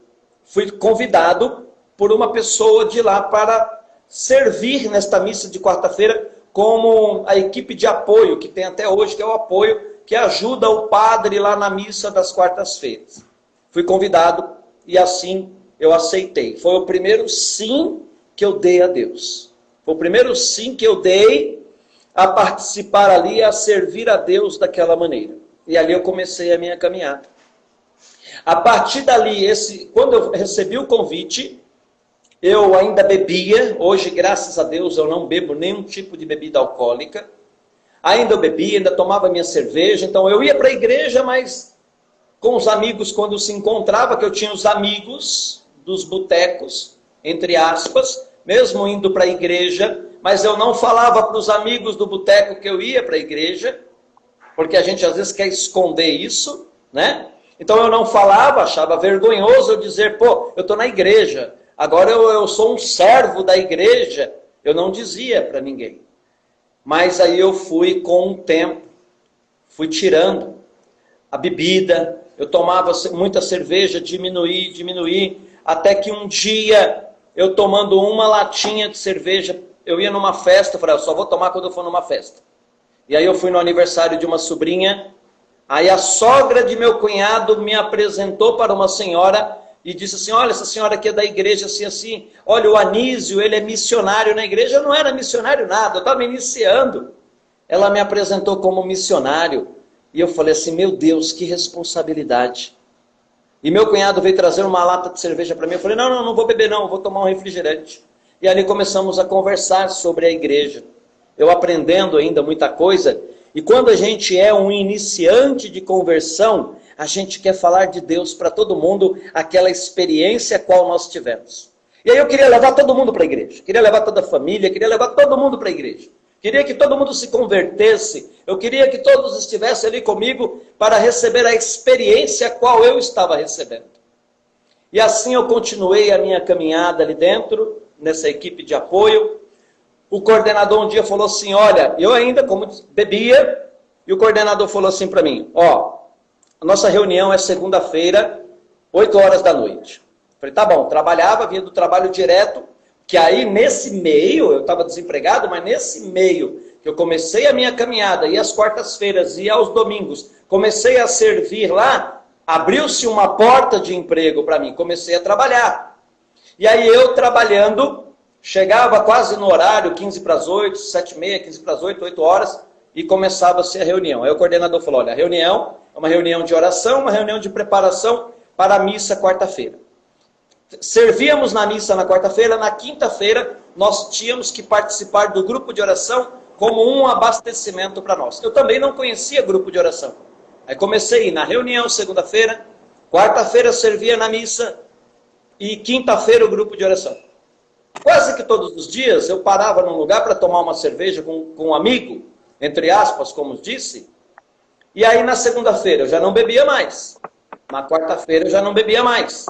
B: fui convidado por uma pessoa de lá para servir nesta missa de quarta-feira como a equipe de apoio, que tem até hoje, que é o apoio que ajuda o padre lá na missa das quartas-feiras. Fui convidado e assim eu aceitei. Foi o primeiro sim que eu dei a Deus. Foi o primeiro sim que eu dei a participar ali, a servir a Deus daquela maneira. E ali eu comecei a minha caminhada. A partir dali, quando eu recebi o convite, eu ainda bebia. Hoje, graças a Deus, eu não bebo nenhum tipo de bebida alcoólica. Ainda eu bebia, ainda tomava minha cerveja. Então eu ia para a igreja, mas com os amigos, quando se encontrava, que eu tinha os amigos dos botecos, entre aspas, mesmo indo para a igreja, mas eu não falava para os amigos do boteco que eu ia para a igreja, porque a gente às vezes quer esconder isso, né? Então eu não falava, achava vergonhoso eu dizer, pô, eu estou na igreja, agora eu sou um servo da igreja. Eu não dizia para ninguém. Mas aí eu fui com o tempo, fui tirando a bebida, eu tomava muita cerveja, diminuí, até que um dia, eu tomando uma latinha de cerveja, eu ia numa festa, eu falei, eu só vou tomar quando eu for numa festa. E aí eu fui no aniversário de uma sobrinha, Aí a sogra de meu cunhado me apresentou para uma senhora e disse assim, olha, essa senhora aqui é da igreja assim, assim, olha, o Anísio, ele é missionário na igreja. Eu não era missionário nada, eu estava iniciando. Ela me apresentou como missionário. E eu falei assim, meu Deus, que responsabilidade. E meu cunhado veio trazer uma lata de cerveja para mim. Eu falei, não vou beber não, vou tomar um refrigerante. E ali começamos a conversar sobre a igreja. Eu aprendendo ainda muita coisa. E quando a gente é um iniciante de conversão, a gente quer falar de Deus para todo mundo, aquela experiência qual nós tivemos. E aí eu queria levar todo mundo para a igreja. Queria levar toda a família, queria levar todo mundo para a igreja. Queria que todo mundo se convertesse. Eu queria que todos estivessem ali comigo para receber a experiência qual eu estava recebendo. E assim eu continuei a minha caminhada ali dentro, nessa equipe de apoio. O coordenador um dia falou assim, olha, eu ainda como bebia, e o coordenador falou assim para mim, ó, a nossa reunião é segunda-feira, 8 horas da noite. Eu falei, tá bom, trabalhava, vinha do trabalho direto, que aí nesse meio, eu estava desempregado, mas nesse meio que eu comecei a minha caminhada, e às quartas-feiras e aos domingos, comecei a servir lá, abriu-se uma porta de emprego para mim, comecei a trabalhar. E aí eu trabalhando, chegava quase no horário, 15 para as 8, 7h30, 15 para as 8, 8 horas, e começava-se a reunião. Aí o coordenador falou, olha, a reunião é uma reunião de oração, uma reunião de preparação para a missa quarta-feira. Servíamos na missa na quarta-feira, na quinta-feira nós tínhamos que participar do grupo de oração como um abastecimento para nós. Eu também não conhecia grupo de oração. Aí comecei a ir na reunião segunda-feira, quarta-feira servia na missa e quinta-feira o grupo de oração. Quase que todos os dias eu parava num lugar para tomar uma cerveja com um amigo, entre aspas, como disse, e aí na segunda-feira eu já não bebia mais, na quarta-feira eu já não bebia mais,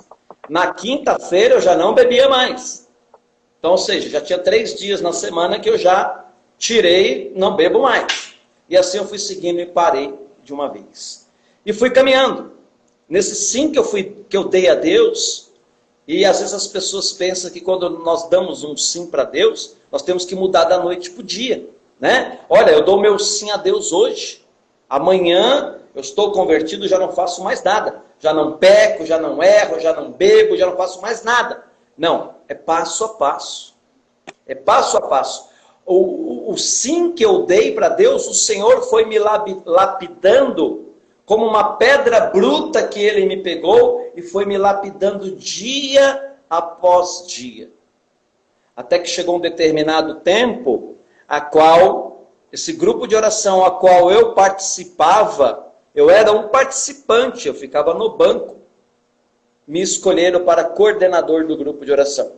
B: na quinta-feira eu já não bebia mais. Então, ou seja, já tinha 3 dias na semana que eu já tirei, não bebo mais. E assim eu fui seguindo e parei de uma vez. E fui caminhando. Nesse sim que eu dei a Deus, e às vezes as pessoas pensam que quando nós damos um sim para Deus, nós temos que mudar da noite para o dia. Né? Olha, eu dou meu sim a Deus hoje. Amanhã eu estou convertido, já não faço mais nada. Já não peco, já não erro, já não bebo, já não faço mais nada. Não, é passo a passo. É passo a passo. O sim que eu dei para Deus, o Senhor foi me lapidando como uma pedra bruta que Ele me pegou e foi me lapidando dia após dia. Até que chegou um determinado tempo, a qual, esse grupo de oração a qual eu participava, eu era um participante, eu ficava no banco. Me escolheram para coordenador do grupo de oração.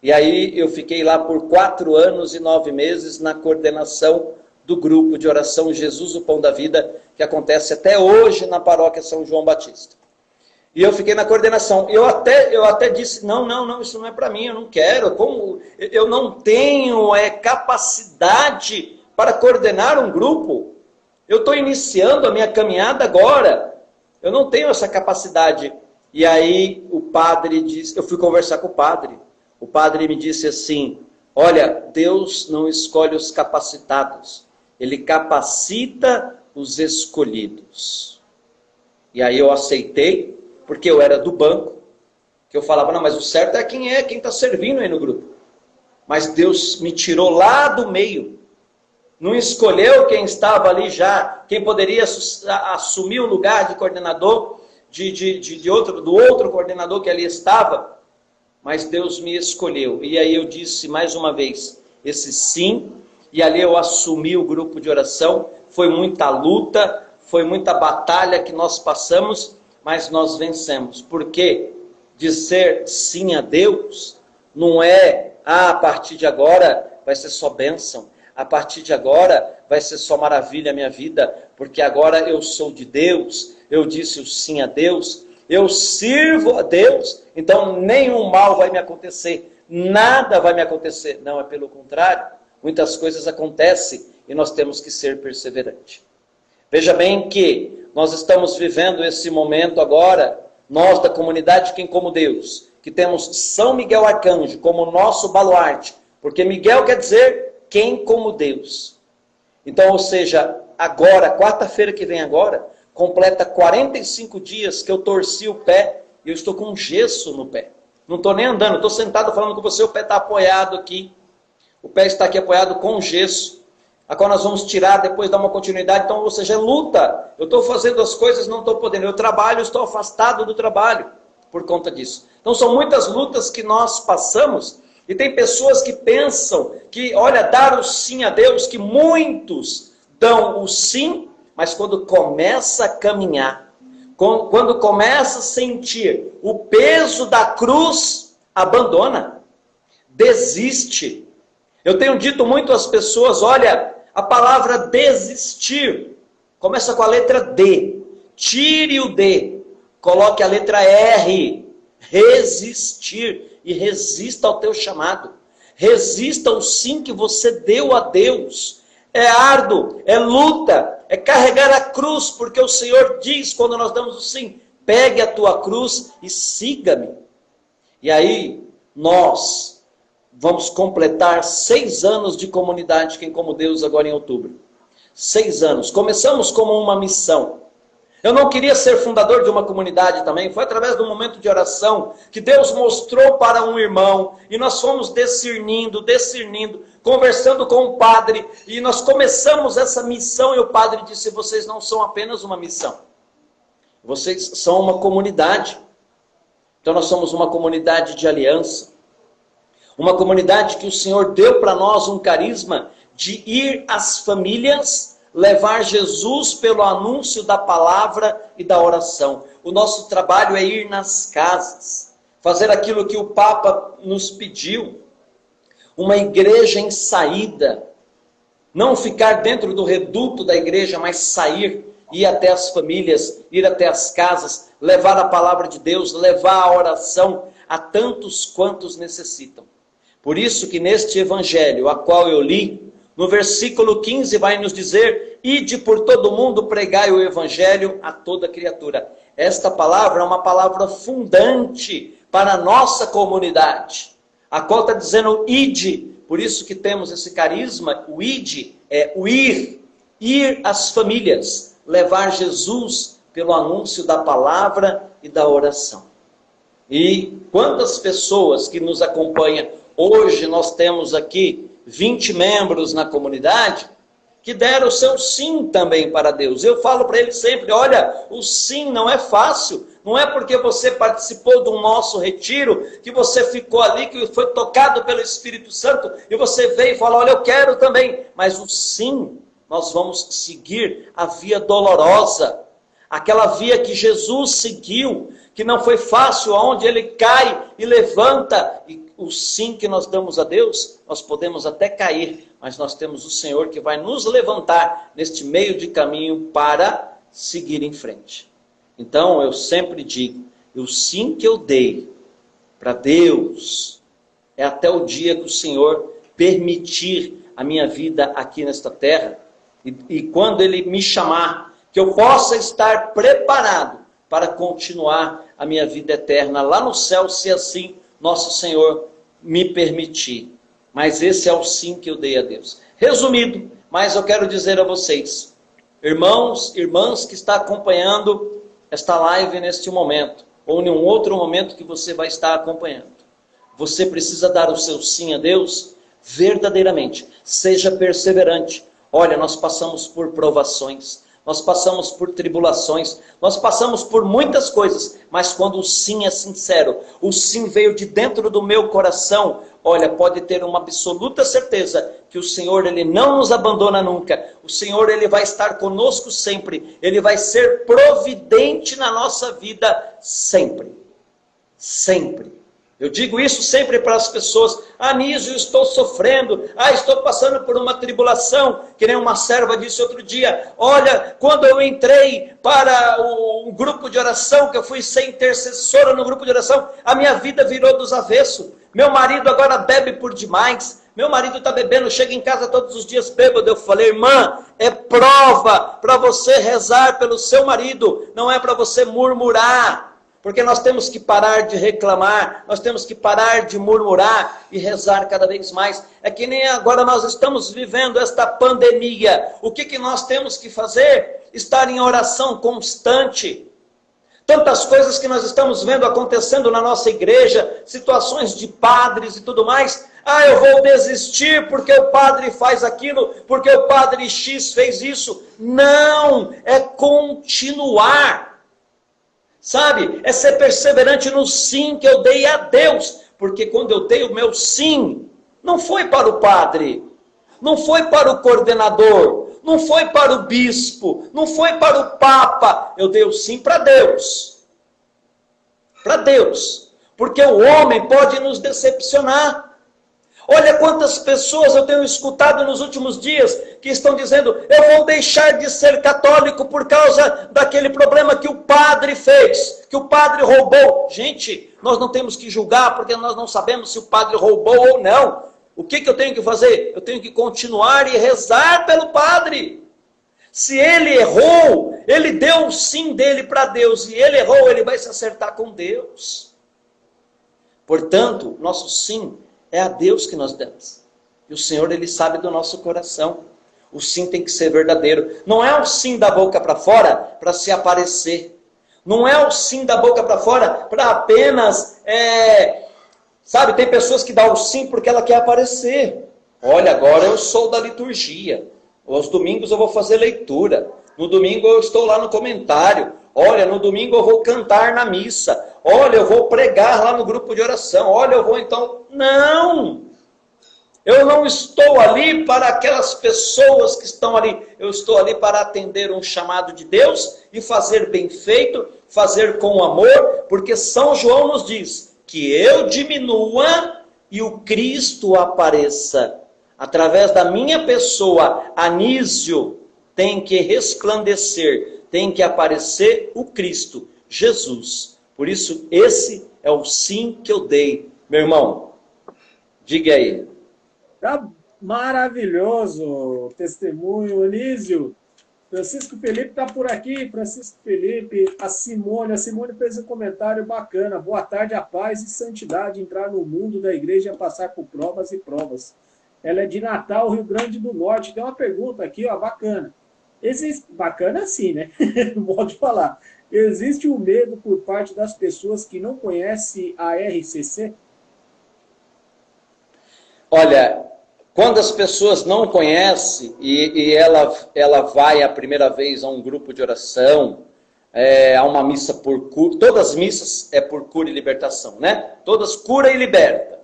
B: E aí eu fiquei lá por 4 anos e 9 meses na coordenação do grupo de oração Jesus, o Pão da Vida, que acontece até hoje na paróquia São João Batista. E eu fiquei na coordenação. Eu até disse, não, isso não é para mim, eu não quero. Eu não tenho capacidade para coordenar um grupo. Eu estou iniciando a minha caminhada agora. Eu não tenho essa capacidade. E aí o padre disse, eu fui conversar com o padre. O padre me disse assim, olha, Deus não escolhe os capacitados. Ele capacita os escolhidos. E aí eu aceitei, porque eu era do banco. Que eu falava, não, mas o certo é quem está servindo aí no grupo. Mas Deus me tirou lá do meio. Não escolheu quem estava ali já, quem poderia assumir o lugar de coordenador do outro coordenador que ali estava. Mas Deus me escolheu. E aí eu disse mais uma vez, esse sim, e ali eu assumi o grupo de oração. Foi muita luta, foi muita batalha que nós passamos, mas nós vencemos. Porque dizer sim a Deus não é, a partir de agora vai ser só bênção. A partir de agora vai ser só maravilha a minha vida, porque agora eu sou de Deus, eu disse o sim a Deus, eu sirvo a Deus, então nenhum mal vai me acontecer, nada vai me acontecer. Não, é pelo contrário, muitas coisas acontecem e nós temos que ser perseverantes. Veja bem que nós estamos vivendo esse momento agora, nós da comunidade Quem Como Deus, que temos São Miguel Arcanjo como nosso baluarte, porque Miguel quer dizer quem como Deus. Então, ou seja, agora, quarta-feira que vem agora, completa 45 dias que eu torci o pé e eu estou com um gesso no pé. Não estou nem andando, estou sentado falando com você, o pé está apoiado aqui. O pé está aqui apoiado com gesso. Agora nós vamos tirar, depois dar uma continuidade. Então, ou seja, é luta. Eu estou fazendo as coisas, não estou podendo. Eu trabalho, estou afastado do trabalho por conta disso. Então, são muitas lutas que nós passamos. E tem pessoas que pensam que, olha, dar o sim a Deus, que muitos dão o sim, mas quando começa a caminhar, quando começa a sentir o peso da cruz, abandona, desiste. Eu tenho dito muito às pessoas, olha, a palavra desistir começa com a letra D. Tire o D, coloque a letra R. Resistir. E resista ao teu chamado. Resista ao sim que você deu a Deus. É árduo, é luta, é carregar a cruz, porque o Senhor diz, quando nós damos o sim, pegue a tua cruz e siga-me. E aí, nós vamos completar 6 anos de comunidade, Quem Como Deus, agora em outubro. 6 anos. Começamos como uma missão. Eu não queria ser fundador de uma comunidade também. Foi através do momento de oração que Deus mostrou para um irmão. E nós fomos discernindo, conversando com o padre. E nós começamos essa missão e o padre disse, vocês não são apenas uma missão. Vocês são uma comunidade. Então nós somos uma comunidade de aliança. Uma comunidade que o Senhor deu para nós um carisma de ir às famílias, levar Jesus pelo anúncio da palavra e da oração. O nosso trabalho é ir nas casas, fazer aquilo que o Papa nos pediu. Uma igreja em saída. Não ficar dentro do reduto da igreja, mas sair, ir até as famílias, ir até as casas, levar a palavra de Deus, levar a oração a tantos quantos necessitam. Por isso que neste evangelho, a qual eu li, no versículo 15 vai nos dizer, ide por todo mundo, pregai o evangelho a toda criatura. Esta palavra é uma palavra fundante para a nossa comunidade, a qual está dizendo ide, por isso que temos esse carisma, o ide é o ir às famílias, levar Jesus pelo anúncio da palavra e da oração. E quantas pessoas que nos acompanham, hoje nós temos aqui 20 membros na comunidade que deram o seu sim também para Deus. Eu falo para eles sempre, olha, o sim não é fácil. Não é porque você participou do nosso retiro, que você ficou ali, que foi tocado pelo Espírito Santo, e você veio e falou, olha, eu quero também. Mas o sim, nós vamos seguir a via dolorosa. Aquela via que Jesus seguiu, que não foi fácil, onde ele cai e levanta. E o sim que nós damos a Deus, nós podemos até cair, mas nós temos o Senhor que vai nos levantar neste meio de caminho para seguir em frente. Então eu sempre digo, o sim que eu dei para Deus é até o dia que o Senhor permitir a minha vida aqui nesta terra, e quando Ele me chamar, que eu possa estar preparado para continuar a minha vida eterna lá no céu, se assim nosso Senhor me permitir. Mas esse é o sim que eu dei a Deus. Resumido, mas eu quero dizer a vocês, irmãos, irmãs que está acompanhando esta live neste momento, ou em um outro momento que você vai estar acompanhando, você precisa dar o seu sim a Deus verdadeiramente. Seja perseverante. Olha, nós passamos por provações, nós passamos por tribulações, nós passamos por muitas coisas, mas quando o sim é sincero, o sim veio de dentro do meu coração, olha, pode ter uma absoluta certeza que o Senhor, Ele não nos abandona nunca. O Senhor, Ele vai estar conosco sempre. Ele vai ser providente na nossa vida sempre. Sempre. Eu digo isso sempre para as pessoas. Anísio, estou sofrendo. Estou passando por uma tribulação. Que nem uma serva disse outro dia. Olha, quando eu entrei para o grupo de oração, que eu fui ser intercessora no grupo de oração, a minha vida virou dos avessos. Meu marido agora bebe por demais. Meu marido está bebendo, chega em casa todos os dias bêbado. Eu falei, irmã, é prova para você rezar pelo seu marido. Não é para você murmurar. Porque nós temos que parar de reclamar, nós temos que parar de murmurar e rezar cada vez mais. É que nem agora nós estamos vivendo esta pandemia. O que nós temos que fazer? estar em oração constante. Tantas coisas que nós estamos vendo acontecendo na nossa igreja, situações de padres e tudo mais. Ah, eu vou desistir porque o padre faz aquilo, porque o padre X fez isso. Não, é continuar. Sabe? É ser perseverante no sim que eu dei a Deus. Porque quando eu dei o meu sim, não foi para o padre, não foi para o coordenador, não foi para o bispo, não foi para o papa. Eu dei o sim para Deus. Para Deus. Porque o homem pode nos decepcionar. Olha quantas pessoas eu tenho escutado nos últimos dias que estão dizendo: eu vou deixar de ser católico por causa daquele problema que o padre fez, que o padre roubou. Gente, nós não temos que julgar porque nós não sabemos se o padre roubou ou não. O que eu tenho que fazer? Eu tenho que continuar e rezar pelo padre. Se ele errou, ele deu o sim dele para Deus, e ele errou, ele vai se acertar com Deus. Portanto, nosso sim é a Deus que nós damos. E o Senhor, Ele sabe do nosso coração. O sim tem que ser verdadeiro. Não é o sim da boca para fora para se aparecer. Não é o sim da boca para fora para apenas... Sabe, tem pessoas que dão o sim porque ela quer aparecer. Olha, agora eu sou da liturgia. Aos domingos eu vou fazer leitura. No domingo eu estou lá no comentário. Olha, no domingo eu vou cantar na missa. Olha, eu vou pregar lá no grupo de oração. Olha, eu vou então... Não! Eu não estou ali para aquelas pessoas que estão ali. Eu estou ali para atender um chamado de Deus e fazer bem feito, fazer com amor, porque São João nos diz que eu diminua e o Cristo apareça. Através da minha pessoa, Anísio, tem que resplandecer, tem que aparecer o Cristo, Jesus. Por isso, esse é o sim que eu dei. Meu irmão, diga aí.
A: Tá maravilhoso o testemunho, Anísio. Francisco Felipe está por aqui. Francisco Felipe, a Simone fez um comentário bacana. Boa tarde, a paz e santidade, entrar no mundo da igreja e passar por provas e provas. Ela é de Natal, Rio Grande do Norte. Tem uma pergunta aqui, ó, bacana. Bacana assim, né? Modo de falar. Existe um medo por parte das pessoas que não conhecem a RCC?
B: Olha, quando as pessoas não conhecem e ela vai a primeira vez a um grupo de oração, a uma missa por cura, todas as missas é por cura e libertação, né? Todas cura e liberta.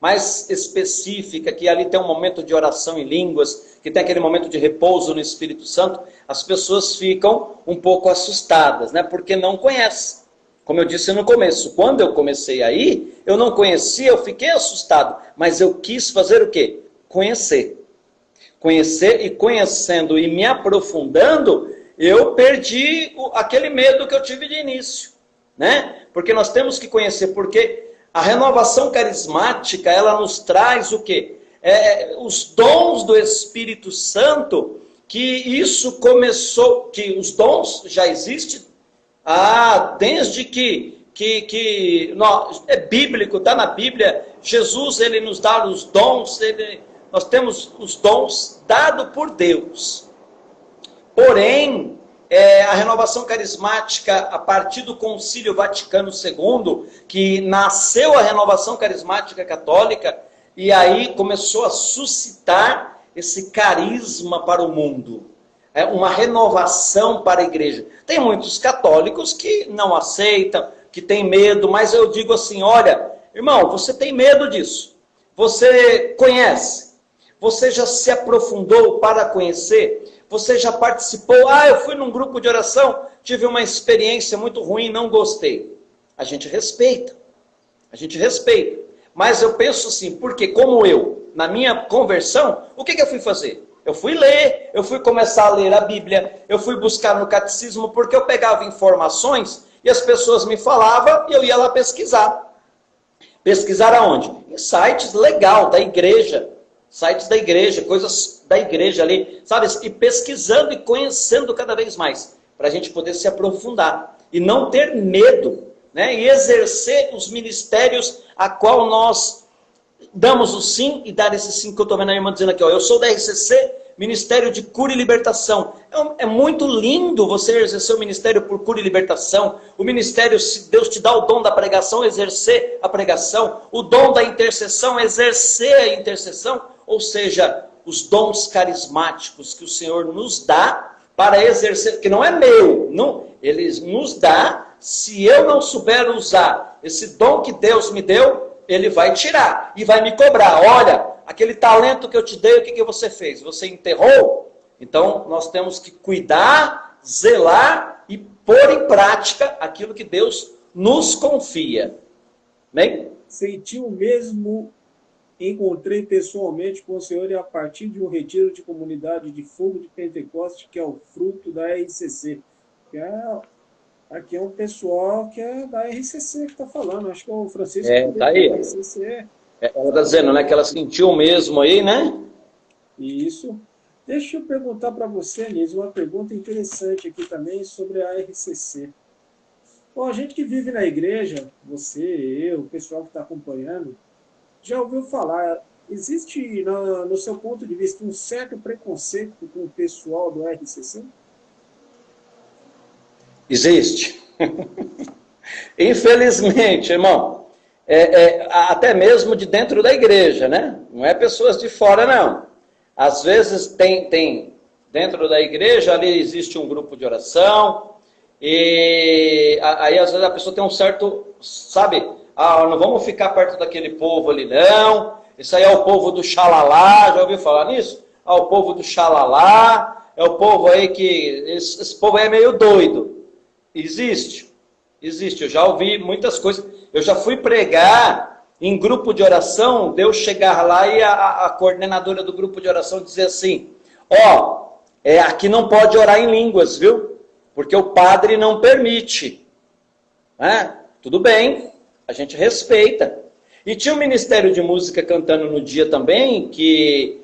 B: Mais específica, que ali tem um momento de oração em línguas, que tem aquele momento de repouso no Espírito Santo, as pessoas ficam um pouco assustadas, né? Porque não conhecem. Como eu disse no começo, quando eu comecei aí, eu não conhecia, eu fiquei assustado, mas eu quis fazer o quê? Conhecer. Conhecer, e conhecendo e me aprofundando, eu perdi aquele medo que eu tive de início, né? Porque nós temos que conhecer, porque a renovação carismática, ela nos traz o quê? Os dons do Espírito Santo, que isso começou, que os dons já existem desde que é bíblico, está na Bíblia. Jesus, ele nos dá os dons, nós temos os dons dados por Deus. Porém, a renovação carismática, a partir do Concílio Vaticano II, que nasceu a renovação carismática católica, e aí começou a suscitar esse carisma para o mundo. Uma renovação para a igreja. Tem muitos católicos que não aceitam, que têm medo, mas eu digo assim, olha, irmão, você tem medo disso? Você conhece? Você já se aprofundou para conhecer? Você já participou? Eu fui num grupo de oração, tive uma experiência muito ruim, não gostei. A gente respeita. Mas eu penso assim, porque como na minha conversão, o que eu fui fazer? Eu fui ler, eu fui começar a ler a Bíblia, eu fui buscar no catecismo, porque eu pegava informações e as pessoas me falavam e eu ia lá pesquisar. Pesquisar aonde? Em sites legal, da igreja. Sites da igreja, coisas da igreja ali, sabe? E pesquisando e conhecendo cada vez mais, para a gente poder se aprofundar e não ter medo, né? E exercer os ministérios a qual nós damos o sim, e dar esse sim que eu estou vendo a irmã dizendo aqui, ó, eu sou da RCC, ministério de cura e libertação. É muito lindo você exercer o ministério por cura e libertação. O ministério, se Deus te dá o dom da pregação, exercer a pregação. O dom da intercessão, exercer a intercessão. Ou seja, os dons carismáticos que o Senhor nos dá para exercer, que não é meu, não, Ele nos dá. Se eu não souber usar esse dom que Deus me deu, Ele vai tirar e vai me cobrar. Olha, aquele talento que eu te dei, o que você fez? Você enterrou? Então, nós temos que cuidar, zelar e pôr em prática aquilo que Deus nos confia. Bem?
C: Senti o mesmo, encontrei pessoalmente com o Senhor e a partir de um retiro de comunidade de fogo de Pentecostes, que é o fruto da RCC. Aqui é um pessoal que é da RCC que está falando. Acho que é o Francisco.
B: Tá aí.
C: Da RCC.
B: Ela está dizendo, né, que ela sentiu mesmo aí, né?
C: Isso. Deixa eu perguntar para você, Anísio, uma pergunta interessante aqui também sobre a RCC. Bom, a gente que vive na igreja, você, eu, o pessoal que está acompanhando, já ouviu falar, existe, no seu ponto de vista, um certo preconceito com o pessoal do RCC?
B: Existe. Infelizmente, irmão. Até mesmo de dentro da igreja, né? Não é pessoas de fora, não. Às vezes tem dentro da igreja, ali existe um grupo de oração, e aí às vezes a pessoa tem um certo, sabe, não vamos ficar perto daquele povo ali, não. Isso aí é o povo do xalalá, já ouviu falar nisso? O povo do xalalá, é o povo aí que, esse povo aí é meio doido. Existe, eu já ouvi muitas coisas. Eu já fui pregar em grupo de oração, Deus chegar lá e a coordenadora do grupo de oração dizer assim, aqui não pode orar em línguas, viu? Porque o padre não permite. Tudo bem, a gente respeita. E tinha um ministério de música cantando no dia também, que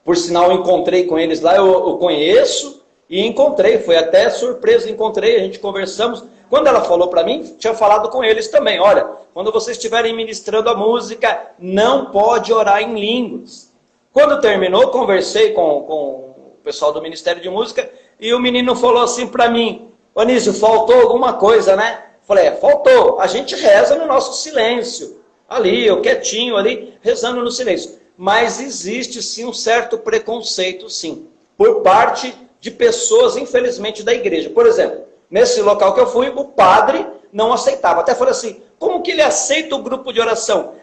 B: por sinal eu encontrei com eles lá, eu conheço, e encontrei, foi até surpresa, encontrei, a gente conversamos. Quando ela falou para mim, tinha falado com eles também, olha, quando vocês estiverem ministrando a música, não pode orar em línguas. Quando terminou, conversei com o pessoal do Ministério de Música, e o menino falou assim para mim, Anísio, faltou alguma coisa, né? Falei, faltou, a gente reza no nosso silêncio, ali, eu quietinho ali, rezando no silêncio. Mas existe sim um certo preconceito, sim, por parte de pessoas, infelizmente, da igreja. Por exemplo, nesse local que eu fui, o padre não aceitava. Até falei assim, como que ele aceita o grupo de oração?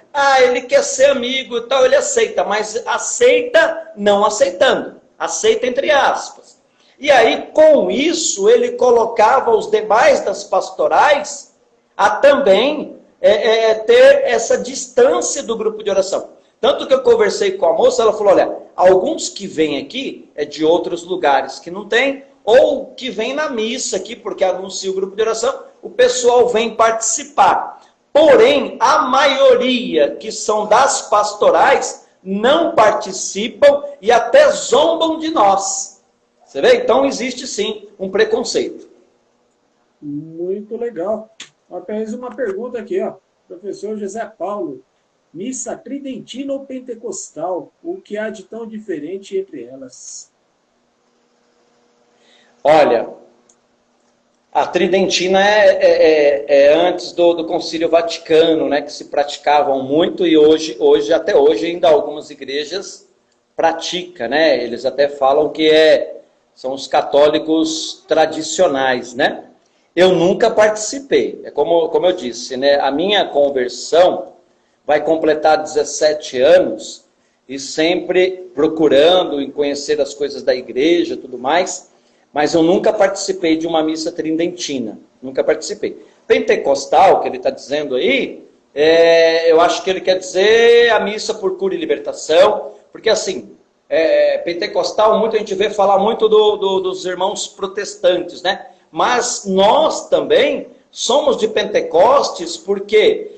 B: Ele quer ser amigo e tal, ele aceita, mas aceita não aceitando. Aceita entre aspas. E aí, com isso, ele colocava os demais das pastorais a também ter essa distância do grupo de oração. Tanto que eu conversei com a moça, ela falou, olha, alguns que vêm aqui é de outros lugares que não tem, ou que vem na missa aqui, porque anuncia o grupo de oração, o pessoal vem participar. Porém, a maioria que são das pastorais não participam e até zombam de nós. Você vê? Então existe sim um preconceito.
C: Muito legal. Apenas uma pergunta aqui, professor José Paulo. Missa tridentina ou pentecostal? O que há de tão diferente entre elas?
B: Olha, a tridentina é antes do Concílio Vaticano, né, que se praticavam muito e até hoje ainda algumas igrejas praticam, né? Eles até falam que são os católicos tradicionais, né? Eu nunca participei, como eu disse, né? A minha conversão vai completar 17 anos e sempre procurando em conhecer as coisas da igreja e tudo mais, mas eu nunca participei de uma missa tridentina, nunca participei. Pentecostal, que ele está dizendo aí, eu acho que ele quer dizer a missa por cura e libertação, porque assim, pentecostal, a gente vê falar muito dos irmãos protestantes, né? Mas nós também somos de Pentecostes, porque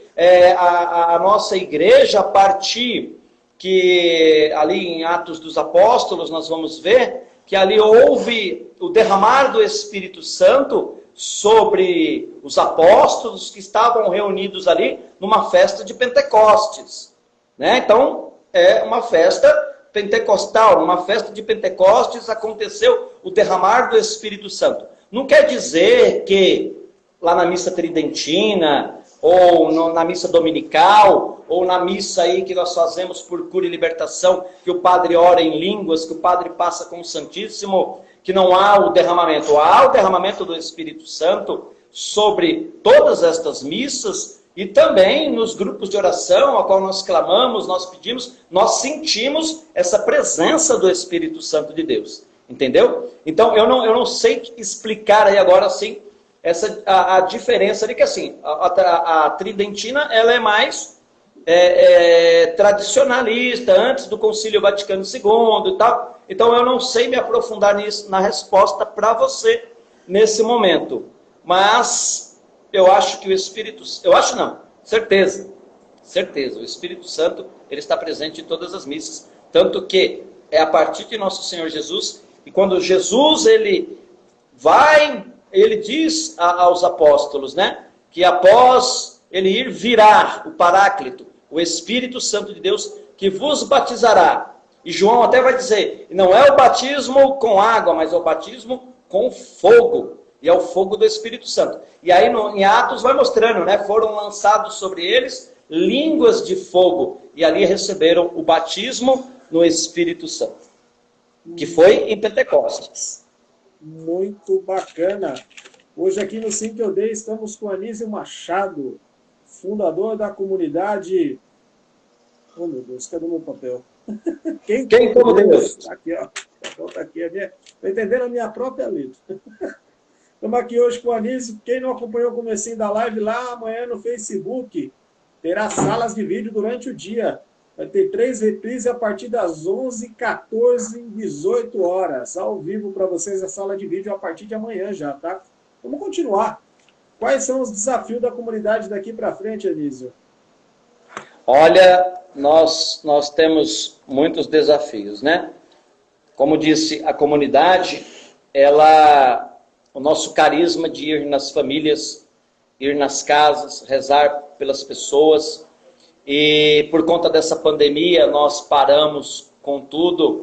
B: a nossa igreja, a partir que ali em Atos dos Apóstolos nós vamos ver que ali houve o derramar do Espírito Santo sobre os apóstolos que estavam reunidos ali numa festa de Pentecostes, né? Então é uma festa pentecostal, numa festa de Pentecostes, aconteceu o derramar do Espírito Santo. Não quer dizer que lá na missa tridentina, ou na missa dominical, ou na missa aí que nós fazemos por cura e libertação, que o padre ora em línguas, que o padre passa com o Santíssimo, que não há o derramamento. Há o derramamento do Espírito Santo sobre todas estas missas, e também nos grupos de oração, a qual nós clamamos, nós pedimos, nós sentimos essa presença do Espírito Santo de Deus. Entendeu? Então, eu não sei explicar aí agora, assim, a diferença de que, assim, a tridentina, ela é mais tradicionalista, antes do Concílio Vaticano II e tal. Então, eu não sei me aprofundar nisso, na resposta para você, nesse momento. Mas, eu acho que o Espírito... Eu acho não, certeza. Certeza, o Espírito Santo, ele está presente em todas as missas. Tanto que é a partir de nosso Senhor Jesus, e quando Jesus, ele diz aos apóstolos, né, que após ele ir, virá o Paráclito, o Espírito Santo de Deus, que vos batizará. E João até vai dizer, não é o batismo com água, mas é o batismo com fogo. E é o fogo do Espírito Santo. E aí em Atos vai mostrando, né, foram lançados sobre eles línguas de fogo. E ali receberam o batismo no Espírito Santo, que foi em Pentecostes.
C: Muito bacana. Hoje aqui no Sim que eu Dei estamos com Anísio Machado, fundador da comunidade... Oh meu Deus, cadê o meu papel? Quem como Deus? Aqui, ó. Volta aqui. Estou entendendo a minha própria letra. Estamos aqui hoje com o Anísio. Quem não acompanhou o comecinho da live lá, amanhã no Facebook, terá salas de vídeo durante o dia. Vai ter 3 reprises a partir das 11, 14 e 18 horas. Ao vivo para vocês a sala de vídeo a partir de amanhã já, tá? Vamos continuar. Quais são os desafios da comunidade daqui para frente, Anísio?
B: Olha, nós temos muitos desafios, né? Como disse, a comunidade, o nosso carisma de ir nas famílias, ir nas casas, rezar pelas pessoas. E por conta dessa pandemia, nós paramos com tudo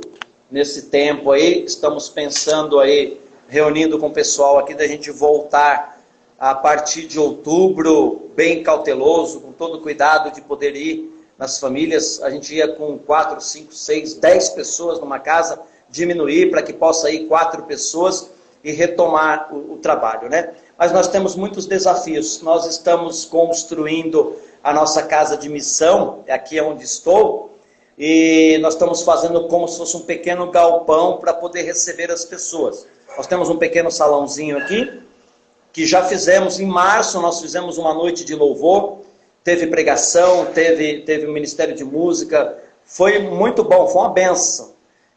B: nesse tempo aí. Estamos pensando aí, reunindo com o pessoal aqui, da gente voltar a partir de outubro, bem cauteloso, com todo cuidado de poder ir nas famílias. A gente ia com 4, 5, 6, 10 pessoas numa casa, diminuir para que possa ir 4 pessoas e retomar o trabalho, né? Mas nós temos muitos desafios. Nós estamos construindo a nossa casa de missão, aqui é onde estou, e nós estamos fazendo como se fosse um pequeno galpão para poder receber as pessoas. Nós temos um pequeno salãozinho aqui, que já fizemos em março, nós fizemos uma noite de louvor, teve pregação, teve um ministério de música, foi muito bom, foi uma benção.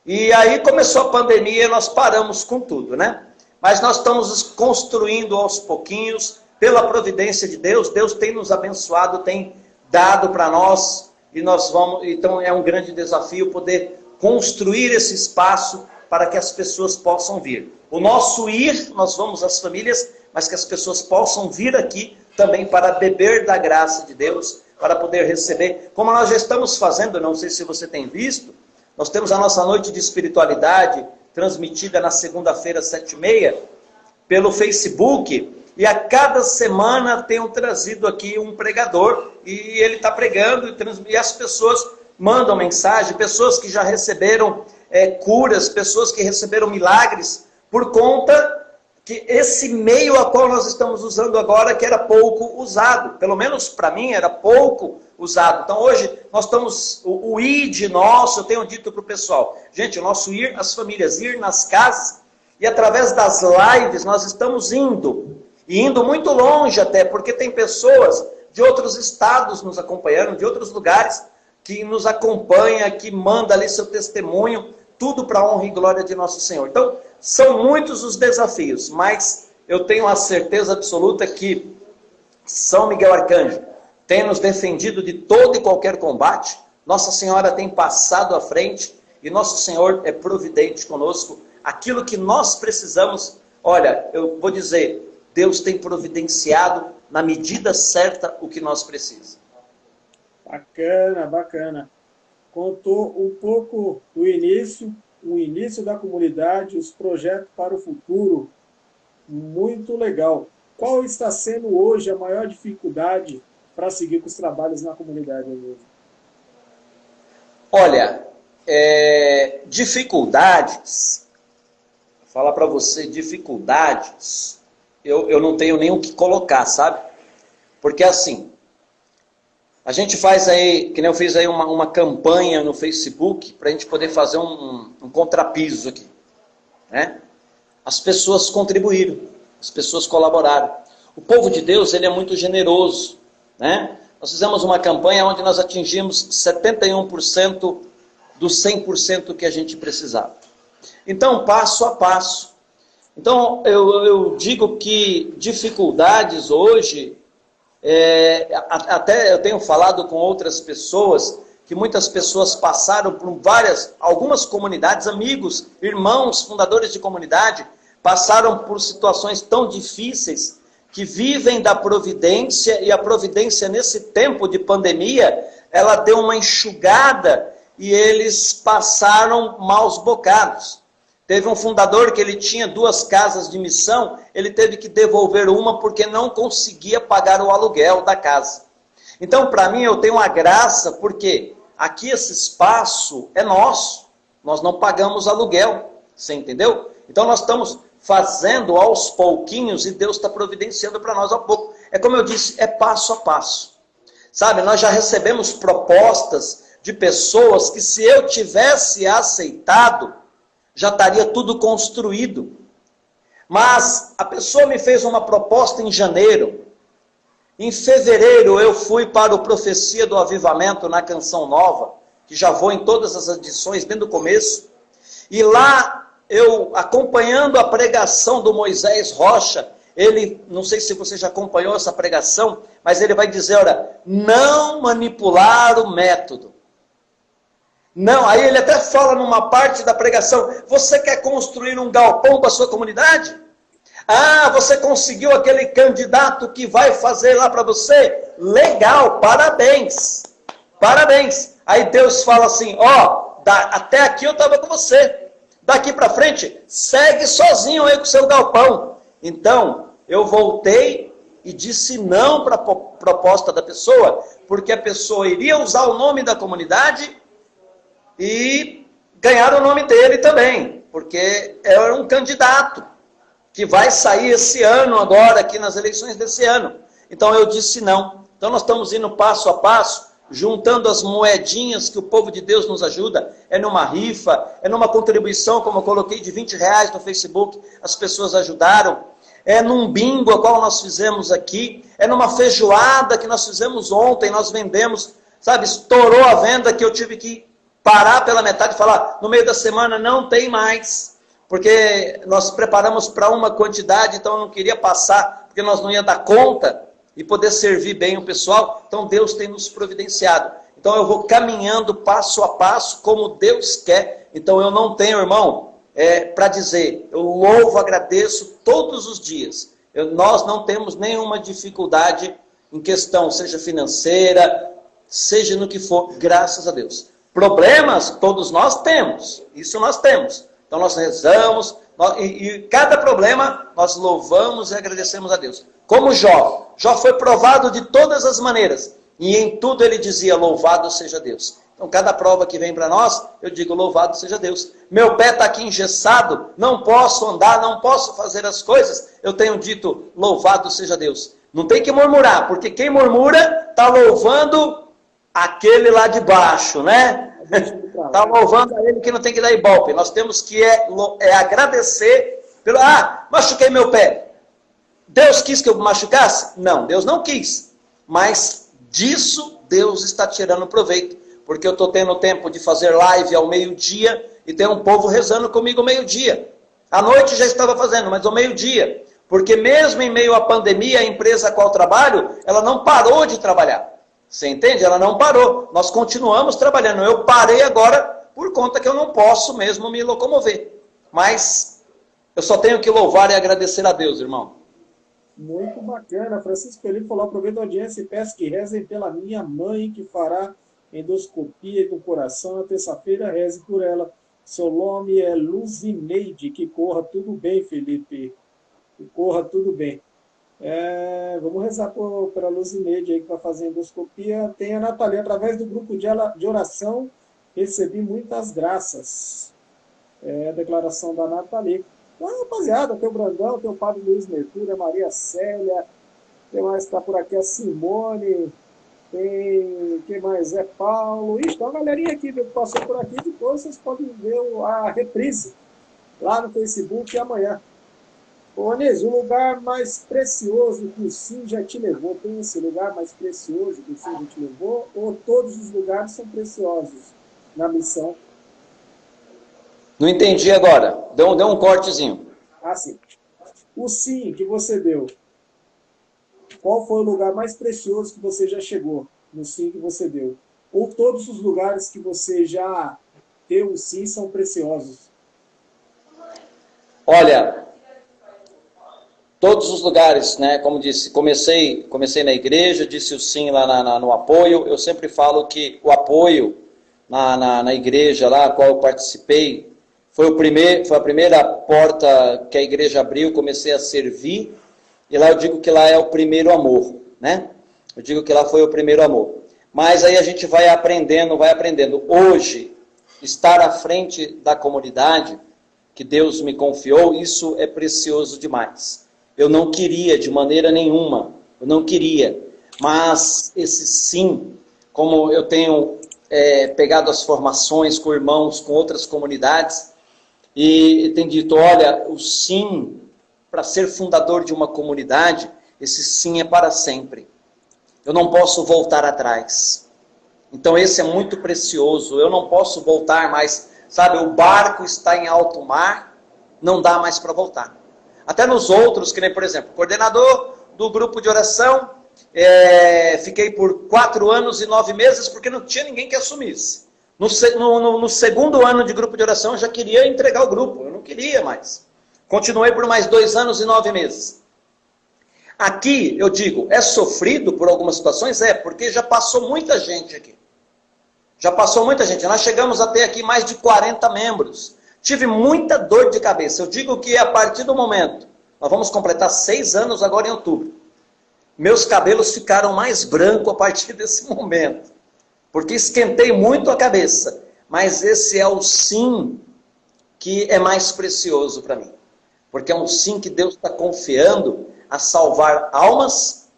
B: E aí começou a pandemia e nós paramos com tudo, né? Mas nós estamos construindo aos pouquinhos, pela providência de Deus. Deus tem nos abençoado, tem dado para nós, e nós vamos, então é um grande desafio poder construir esse espaço para que as pessoas possam vir. O nosso ir, nós vamos às famílias, mas que as pessoas possam vir aqui também para beber da graça de Deus, para poder receber, como nós já estamos fazendo, não sei se você tem visto, nós temos a nossa noite de espiritualidade, transmitida na segunda-feira, 7h30, pelo Facebook, e a cada semana tenho trazido aqui um pregador, e ele está pregando, e as pessoas mandam mensagem, pessoas que já receberam curas, pessoas que receberam milagres, por conta que esse meio a qual nós estamos usando agora, que era pouco usado, pelo menos para mim era pouco usado. Então hoje nós estamos, o ID nosso, eu tenho dito para o pessoal, gente, o nosso ir às famílias, ir nas casas, e através das lives nós estamos indo, e indo muito longe até, porque tem pessoas de outros estados nos acompanhando, de outros lugares, que nos acompanha, que manda ali seu testemunho, tudo para a honra e glória de nosso Senhor. Então, são muitos os desafios, mas eu tenho a certeza absoluta que São Miguel Arcanjo tem nos defendido de todo e qualquer combate, Nossa Senhora tem passado à frente, e Nosso Senhor é providente conosco. Aquilo que nós precisamos, olha, eu vou dizer, Deus tem providenciado na medida certa o que nós precisamos.
C: Bacana, bacana. contou um pouco do início, o início da comunidade, os projetos para o futuro. Muito legal. Qual está sendo hoje a maior dificuldade para seguir com os trabalhos na comunidade, Anísio?
B: Olha, dificuldades, vou falar para você, dificuldades, eu não tenho nem o que colocar, sabe? Porque assim, a gente faz aí, que nem eu fiz aí uma campanha no Facebook, para a gente poder fazer um contrapiso aqui, né? As pessoas contribuíram, as pessoas colaboraram. O povo de Deus, ele é muito generoso, né? Nós fizemos uma campanha onde nós atingimos 71% dos 100% que a gente precisava. Então, passo a passo. Então, eu digo que dificuldades hoje, até eu tenho falado com outras pessoas, que muitas pessoas passaram por algumas comunidades, amigos, irmãos, fundadores de comunidade, passaram por situações tão difíceis, que vivem da providência, e a providência nesse tempo de pandemia, ela deu uma enxugada, e eles passaram maus bocados. Teve um fundador que ele tinha 2 casas de missão, ele teve que devolver uma porque não conseguia pagar o aluguel da casa. Então, para mim, eu tenho uma graça, porque aqui esse espaço é nosso, nós não pagamos aluguel, você entendeu? Então, nós estamos fazendo aos pouquinhos e Deus está providenciando para nós ao pouco. É como eu disse, é passo a passo. Sabe, nós já recebemos propostas de pessoas que, se eu tivesse aceitado, já estaria tudo construído. Mas a pessoa me fez uma proposta em janeiro. Em fevereiro eu fui para o Profecia do Avivamento na Canção Nova, que já vou em todas as edições, bem do começo. E lá, eu acompanhando a pregação do Moisés Rocha, ele, não sei se você já acompanhou essa pregação, mas ele vai dizer, olha, não manipular o método. Não, aí ele até fala numa parte da pregação, você quer construir um galpão para a sua comunidade? Ah, você conseguiu aquele candidato que vai fazer lá para você? Legal, parabéns. Parabéns. Aí Deus fala assim, ó, até aqui eu estava com você. Daqui para frente, segue sozinho aí com o seu galpão. Então, eu voltei e disse não para a proposta da pessoa, porque a pessoa iria usar o nome da comunidade e ganhar o nome dele também, porque é um candidato que vai sair esse ano agora, aqui nas eleições desse ano. Então eu disse não. Então nós estamos indo passo a passo, juntando as moedinhas que o povo de Deus nos ajuda, é numa rifa, é numa contribuição, como eu coloquei, de R$20 no Facebook, as pessoas ajudaram, é num bingo, a qual nós fizemos aqui, é numa feijoada que nós fizemos ontem, nós vendemos, sabe, estourou a venda que eu tive que parar pela metade e falar, no meio da semana não tem mais, porque nós preparamos para uma quantidade, então eu não queria passar, porque nós não ia dar conta, e poder servir bem o pessoal. Então Deus tem nos providenciado. Então eu vou caminhando passo a passo como Deus quer. Então eu não tenho, irmão, para dizer, eu louvo, agradeço todos os dias. Nós não temos nenhuma dificuldade em questão, seja financeira, seja no que for, graças a Deus. Problemas, todos nós temos. Isso nós temos. Então nós rezamos, e cada problema nós louvamos e agradecemos a Deus. Como Jó foi provado de todas as maneiras, e em tudo ele dizia, louvado seja Deus. Então cada prova que vem para nós, eu digo, louvado seja Deus. Meu pé está aqui engessado, não posso andar, não posso fazer as coisas, eu tenho dito, louvado seja Deus. Não tem que murmurar, porque quem murmura está louvando aquele lá de baixo, né? Está louvando a ele que não tem que dar ibope. Nós temos que agradecer pelo... Ah, machuquei meu pé. Deus quis que eu machucasse? Não, Deus não quis. Mas disso Deus está tirando proveito. Porque eu estou tendo tempo de fazer live ao meio-dia e tem um povo rezando comigo ao meio-dia. À noite já estava fazendo, mas ao meio-dia. Porque mesmo em meio à pandemia, a empresa a qual trabalho, ela não parou de trabalhar. Você entende? Ela não parou. Nós continuamos trabalhando. Eu parei agora por conta que eu não posso mesmo me locomover. Mas eu só tenho que louvar e agradecer a Deus, irmão.
C: Muito bacana. Francisco Felipe falou, aproveito a audiência e peço que rezem pela minha mãe, que fará endoscopia do coração. Na terça-feira, reze por ela. Seu nome é Luzineide. Que corra tudo bem, Felipe. Que corra tudo bem. Vamos rezar pela Luzineide aí que vai fazer endoscopia. Tem a Nathalie, através do grupo de oração, recebi muitas graças. A declaração da Nathalie. Então, rapaziada, tem o Brandão, tem o Padre Luiz Mercúrio, a Maria Célia, quem mais está por aqui? A Simone, tem quem mais? Paulo. Então, a galerinha aqui que passou por aqui, depois vocês podem ver a reprise lá no Facebook amanhã. Ô, Anísio, o lugar mais precioso que o Sim já te levou, tem esse lugar mais precioso que o Sim já te levou? Ou todos os lugares são preciosos na missão?
B: Não entendi agora. Deu um cortezinho.
C: Sim. O Sim que você deu, qual foi o lugar mais precioso que você já chegou no Sim que você deu? Ou todos os lugares que você já deu o Sim são preciosos?
B: Olha, todos os lugares, né? Como disse, comecei na igreja, disse o Sim lá no apoio. Eu sempre falo que o apoio na igreja lá, a qual eu participei, foi a primeira porta que a igreja abriu, comecei a servir, e lá eu digo que lá é o primeiro amor, né? Eu digo que lá foi o primeiro amor. Mas aí a gente vai aprendendo. Hoje, estar à frente da comunidade que Deus me confiou, isso é precioso demais. Eu não queria de maneira nenhuma, mas esse Sim, como eu tenho pegado as formações com irmãos, com outras comunidades, e tem dito, olha, o Sim, para ser fundador de uma comunidade, esse Sim é para sempre. Eu não posso voltar atrás. Então esse é muito precioso, eu não posso voltar mais. Sabe, o barco está em alto mar, não dá mais para voltar. Até nos outros, que nem, por exemplo, coordenador do grupo de oração, fiquei por 4 anos e 9 meses, porque não tinha ninguém que assumisse. No segundo ano de grupo de oração, eu já queria entregar o grupo, eu não queria mais. Continuei por mais 2 anos e 9 meses. Aqui, eu digo, é sofrido por algumas situações? Porque já passou muita gente aqui. Nós chegamos a ter aqui mais de 40 membros. Tive muita dor de cabeça. Eu digo que a partir do momento, nós vamos completar 6 anos agora em outubro. Meus cabelos ficaram mais brancos a partir desse momento. Porque esquentei muito a cabeça. Mas esse é o Sim que é mais precioso para mim. Porque é um Sim que Deus está confiando a salvar almas,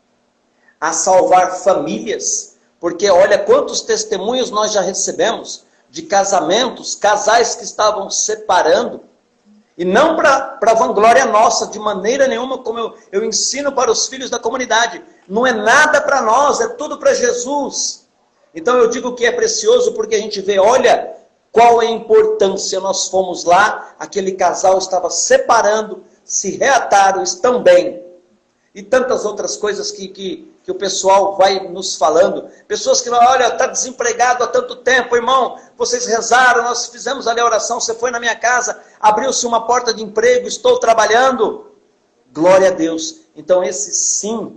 B: a salvar famílias. Porque olha quantos testemunhos nós já recebemos de casamentos, casais que estavam separando. E não para vanglória nossa, de maneira nenhuma, como eu ensino para os filhos da comunidade. Não é nada para nós, é tudo para Jesus. Então eu digo que é precioso porque a gente vê, olha, qual é a importância. Nós fomos lá, aquele casal estava separando, se reataram, estão bem. E tantas outras coisas que o pessoal vai nos falando. Pessoas que, olha, está desempregado há tanto tempo, irmão, vocês rezaram, nós fizemos ali a oração, você foi na minha casa, abriu-se uma porta de emprego, estou trabalhando. Glória a Deus. Então esse Sim,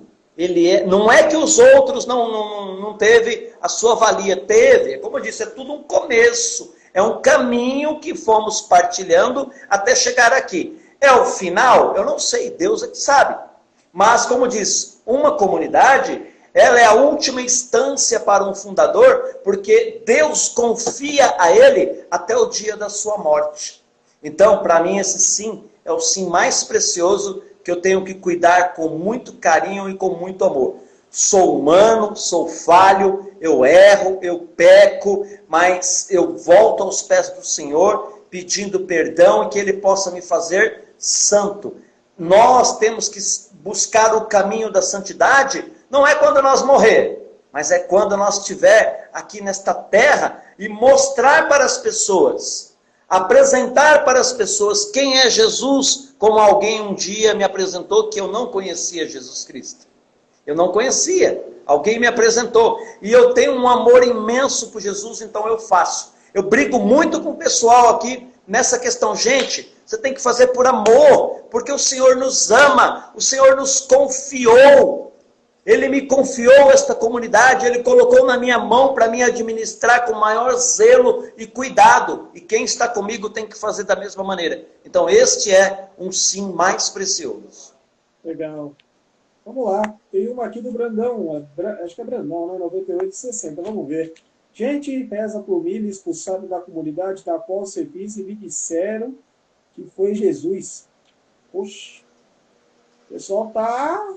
B: não é que os outros não teve a sua valia, teve, como eu disse, é tudo um começo, é um caminho que fomos partilhando até chegar aqui. É o final? Eu não sei, Deus é que sabe. Mas, como diz, uma comunidade, ela é a última instância para um fundador, porque Deus confia a ele até o dia da sua morte. Então, para mim, esse Sim é o Sim mais precioso que eu tenho que cuidar com muito carinho e com muito amor. Sou humano, sou falho, eu erro, eu peco, mas eu volto aos pés do Senhor, pedindo perdão e que Ele possa me fazer santo. Nós temos que buscar o caminho da santidade, não é quando nós morrer, mas é quando nós estiver aqui nesta terra e mostrar para as pessoas, apresentar para as pessoas quem é Jesus, como alguém um dia me apresentou que eu não conhecia Jesus Cristo. Eu não conhecia, alguém me apresentou, e eu tenho um amor imenso por Jesus, então eu faço. Eu brigo muito com o pessoal aqui nessa questão, gente, você tem que fazer por amor, porque o Senhor nos ama, o Senhor nos confiou. Ele me confiou esta comunidade, Ele colocou na minha mão para me administrar com maior zelo e cuidado. E quem está comigo tem que fazer da mesma maneira. Então este é um sim mais precioso.
C: Legal. Vamos lá. Tem uma aqui do Brandão. Acho que é Brandão, né? 98,60. Vamos ver. Gente, reza por mim, me expulsado da comunidade da qual servi e me disseram que foi Jesus. Poxa. O pessoal tá...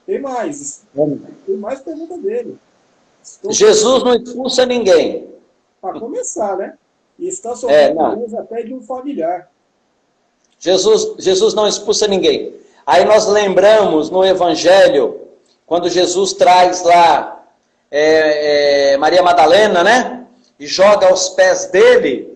C: Tem mais. Tem mais pergunta dele.
B: Jesus não expulsa ninguém.
C: Para começar, né? E está sofrendo até de um familiar.
B: Jesus não expulsa ninguém. Aí nós lembramos no Evangelho, quando Jesus traz lá Maria Madalena, né? E joga aos pés dele.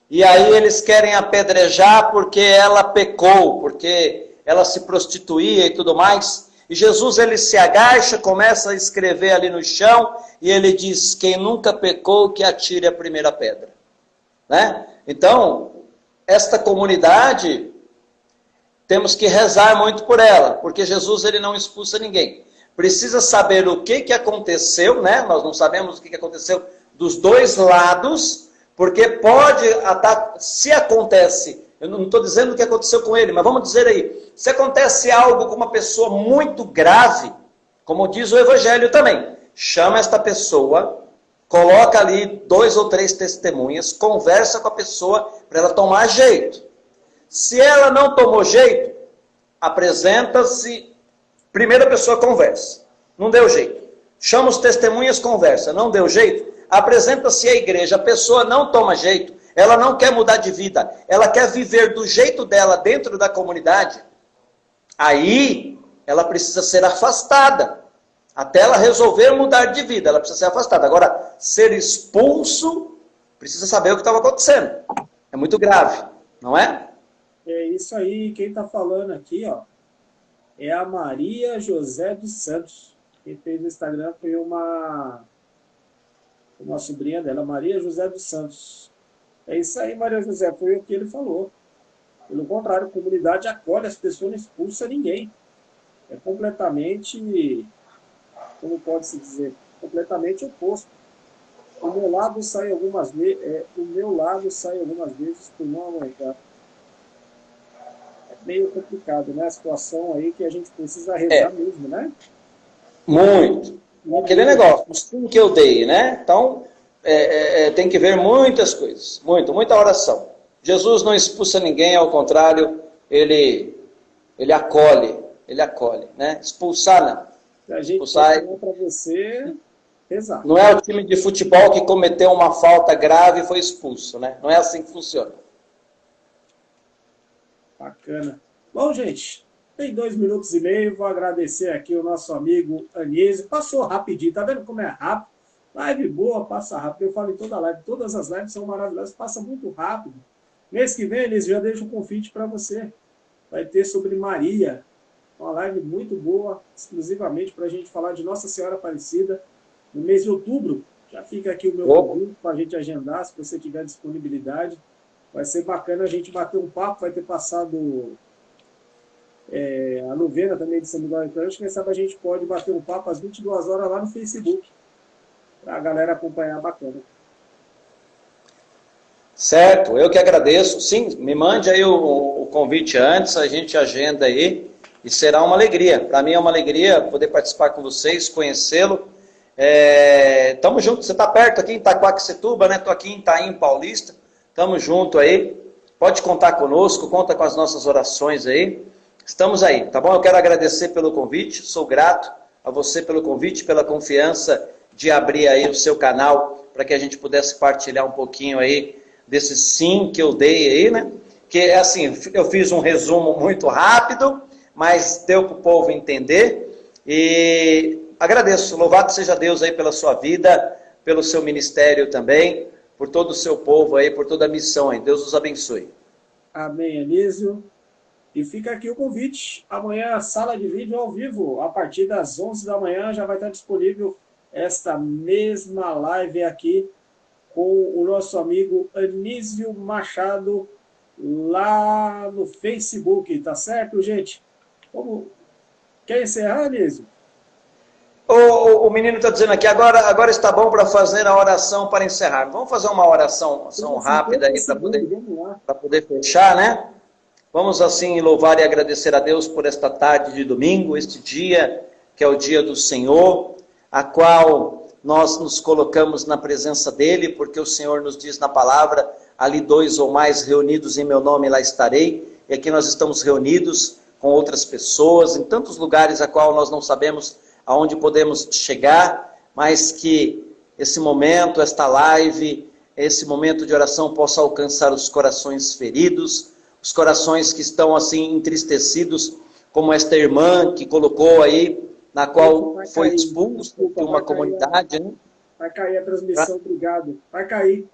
B: E aí eles querem apedrejar porque ela pecou, porque ela se prostituía e tudo mais. E Jesus, ele se agacha, começa a escrever ali no chão, e ele diz, quem nunca pecou, que atire a primeira pedra. Né? Então, esta comunidade, temos que rezar muito por ela, porque Jesus, ele não expulsa ninguém. Precisa saber o que aconteceu, né? Nós não sabemos o que aconteceu dos dois lados, porque pode, se acontece... Eu não estou dizendo o que aconteceu com ele, mas vamos dizer aí. Se acontece algo com uma pessoa muito grave, como diz o Evangelho também, chama esta pessoa, coloca ali 2 ou 3 testemunhas, conversa com a pessoa para ela tomar jeito. Se ela não tomou jeito, apresenta-se, primeira pessoa conversa. Não deu jeito. Chama os testemunhas, conversa. Não deu jeito, apresenta-se à igreja. A pessoa não toma jeito. Ela não quer mudar de vida, ela quer viver do jeito dela dentro da comunidade, aí ela precisa ser afastada, até ela resolver mudar de vida, ela precisa ser afastada. Agora, ser expulso, precisa saber o que estava acontecendo, é muito grave, não é?
C: É isso aí, quem está falando aqui, ó, é a Maria José dos Santos. Quem fez no Instagram foi uma sobrinha dela, Maria José dos Santos. É isso aí, Maria José, foi o que ele falou. Pelo contrário, a comunidade acolhe as pessoas, não expulsa ninguém. É completamente, como pode-se dizer, completamente oposto. O meu lado sai algumas vezes por não aguentar. É meio complicado, né? A situação aí que a gente precisa rezar mesmo, né?
B: Muito. Aquele negócio, o sim que eu dei, né? Então... tem que ver muitas coisas, muita oração. Jesus não expulsa ninguém, ao contrário, ele acolhe, né? Expulsar não.
C: A gente vai para você rezar.
B: Não é o time de futebol que cometeu uma falta grave e foi expulso, né? Não é assim que funciona.
C: Bacana. Bom, gente, tem 2 minutos e meio, vou agradecer aqui o nosso amigo Anísio. Passou rapidinho, tá vendo como é rápido? Live boa, passa rápido. Eu falo em toda live, todas as lives são maravilhosas, passa muito rápido. Mês que vem, eles já deixam um convite para você. Vai ter sobre Maria, uma live muito boa, exclusivamente para a gente falar de Nossa Senhora Aparecida, no mês de outubro. Já fica aqui o meu convite para a gente agendar, se você tiver disponibilidade. Vai ser bacana a gente bater um papo, vai ter passado a novena também de São Miguel Arcanjo. Quem sabe a gente pode bater um papo às 22 horas lá no Facebook, para a galera acompanhar, bacana.
B: Certo, eu que agradeço. Sim, me mande aí o convite antes, a gente agenda aí, e será uma alegria. Para mim é uma alegria poder participar com vocês, conhecê-lo. Tamo junto, você está perto aqui em Itaquaquecetuba, né? Estou aqui em Itaim Paulista, tamo junto aí. Pode contar conosco, conta com as nossas orações aí. Estamos aí, tá bom? Eu quero agradecer pelo convite, sou grato a você pelo convite, pela confiança de abrir aí o seu canal para que a gente pudesse partilhar um pouquinho aí desse sim que eu dei aí, né? Que assim, eu fiz um resumo muito rápido, mas deu para o povo entender. E agradeço, louvado seja Deus aí pela sua vida, pelo seu ministério também, por todo o seu povo aí, por toda a missão aí. Deus os abençoe.
C: Amém, Anísio. E fica aqui o convite. Amanhã, sala de vídeo ao vivo, a partir das 11 da manhã, já vai estar disponível esta mesma live aqui com o nosso amigo Anísio Machado lá no Facebook, tá certo, gente? Quer encerrar, Anísio?
B: O menino está dizendo aqui, agora está bom para fazer a oração para encerrar. Vamos fazer uma oração rápida aí para poder fechar, né? Vamos assim louvar e agradecer a Deus por esta tarde de domingo, este dia que é o dia do Senhor, a qual nós nos colocamos na presença dEle, porque o Senhor nos diz na palavra, ali 2 ou mais reunidos em meu nome, lá estarei. E aqui nós estamos reunidos com outras pessoas, em tantos lugares a qual nós não sabemos aonde podemos chegar, mas que esse momento, esta live, esse momento de oração possa alcançar os corações feridos, os corações que estão assim entristecidos, como esta irmã que colocou aí, na qual foi expulso de uma comunidade. Né?
C: Vai cair a transmissão, obrigado. Vai cair.